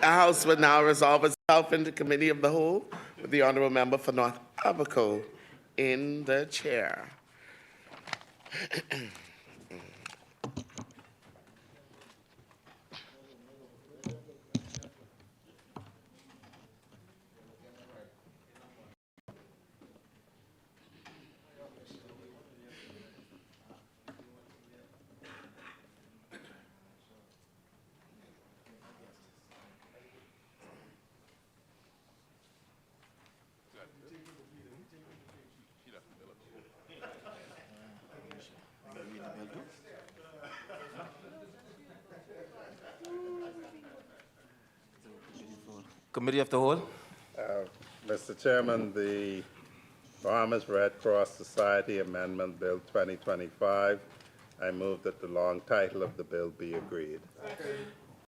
The House will now resolve itself into Committee of the Whole with the honorable member for North Abaco in the chair. Committee of the Whole. Mr. Chairman, the Bahamas Red Cross Society Amendment Bill 2025, I move that the long title of the bill be agreed.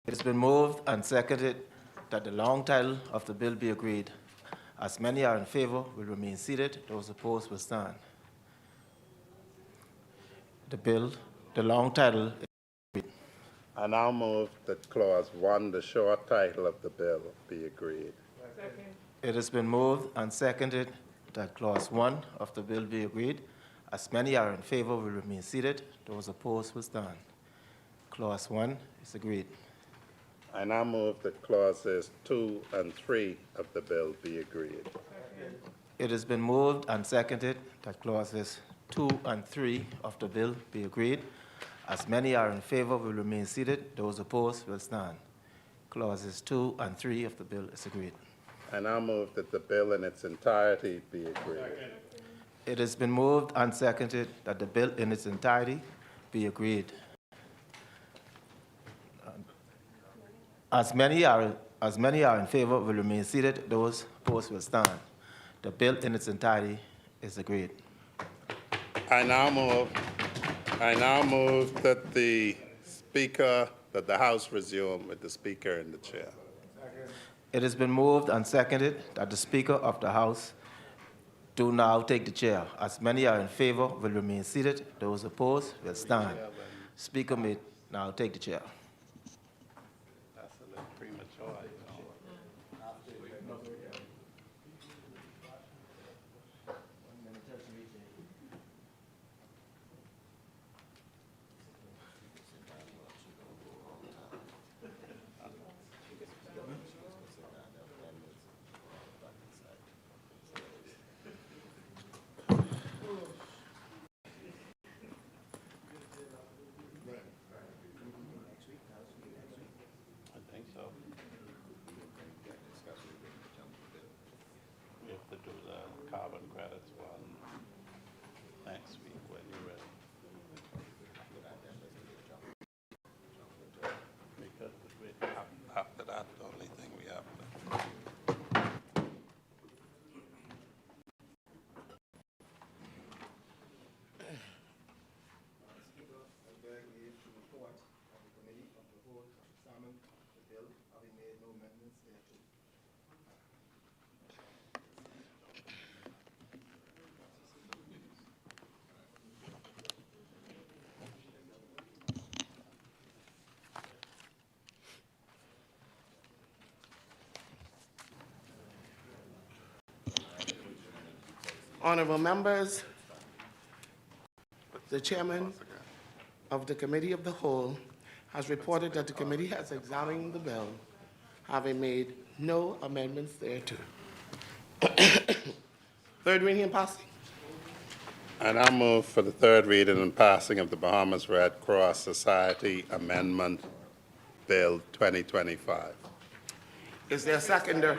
It has been moved and seconded that the long title of the bill be agreed. As many are in favor, will remain seated. Those opposed will stand. The long title is agreed. I now move that Clause 1, the short title of the bill, be agreed. It has been moved and seconded that Clause 1 of the bill be agreed. As many are in favor, will remain seated. Those opposed will stand. Clause 1 is agreed. I now move that Clauses 2 and 3 of the bill be agreed. It has been moved and seconded that Clauses 2 and 3 of the bill be agreed. As many are in favor, will remain seated. Those opposed will stand. Clauses 2 and 3 of the bill is agreed. I now move that the bill in its entirety be agreed. It has been moved and seconded that the bill in its entirety be agreed. As many are in favor, will remain seated. Those opposed will stand. The bill in its entirety is agreed. I now move that the House resume with the Speaker in the chair. It has been moved and seconded that the Speaker of the House do now take the chair. As many are in favor, will remain seated. Those opposed will stand. Speaker may now take the chair. That's a little premature, I think so. We have to do the carbon credits one next week when you're ready. Because after that, the only thing we have to. Honorable members, the chairman of the Committee of the Whole has reported that the committee has examined the bill, having made no amendments thereto. Third reading and passing. I now move for the third reading and passing of the Bahamas Red Cross Society Amendment Bill 2025. Is there a seconder?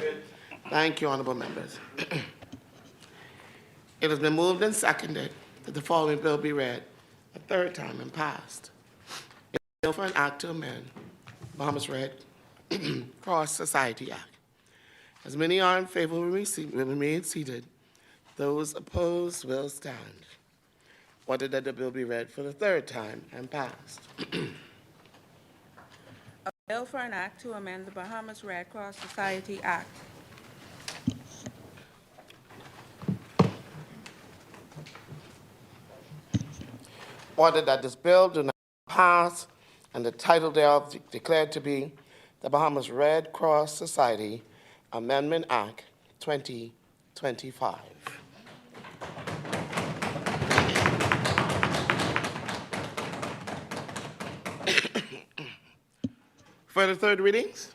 Thank you, honorable members. It has been moved and seconded that the following bill be read a third time and passed. A bill for an act to amend Bahamas Red Cross Society Act. As many are in favor will remain seated. Those opposed will stand. Order that the bill be read for the third time and passed. Bill for an act to amend the Bahamas Red Cross Society Act. Ordered that this bill do not pass and the title thereof declared to be the Bahamas Red Cross Society Amendment Act 2025. Further third readings?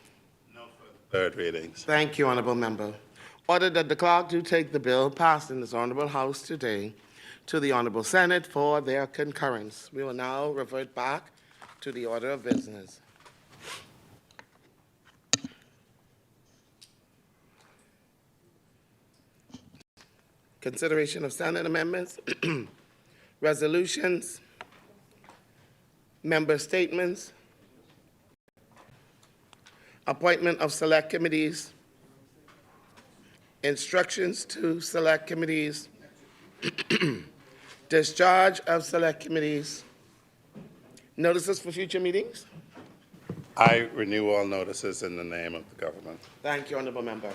Third readings. Thank you, Honorable Member. Ordered that the clerk do take the bill passed in this Honorable House today to the Honorable Senate for their concurrence. We will now revert back to the order of business. Consideration of Senate amendments, resolutions, member statements, appointment of select committees, instructions to select committees, discharge of select committees, notices for future meetings. I renew all notices in the name of the government. Thank you, Honorable Member.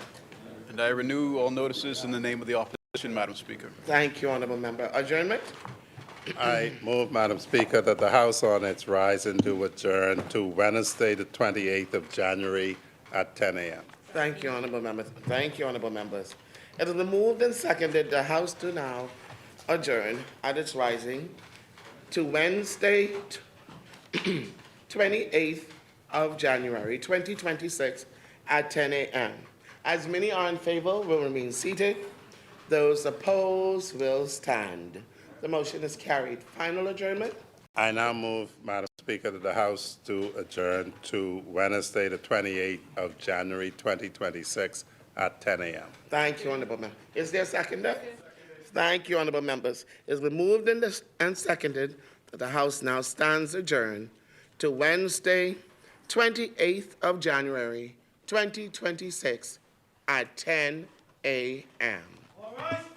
And I renew all notices in the name of the opposition, Madam Speaker. Thank you, Honorable Member. Adjournment? I move, Madam Speaker, that the House on its rising do adjourn to Wednesday, the 28th of January at 10 a.m. Thank you, Honorable Members. Thank you, Honorable Members. It has been moved and seconded the House to now adjourn at its rising to Wednesday, 28th of January, 2026 at 10 a.m. As many are in favor will remain seated. Those opposed will stand. The motion is carried. Final adjournment? I now move, Madam Speaker, that the House to adjourn to Wednesday, the 28th of January, 2026 at 10 a.m. Thank you, Honorable Member. Is there a seconder? Thank you, Honorable Members. It's been moved and seconded that the House now stands adjourned to Wednesday, 28th of January, 2026 at 10 a.m. All right.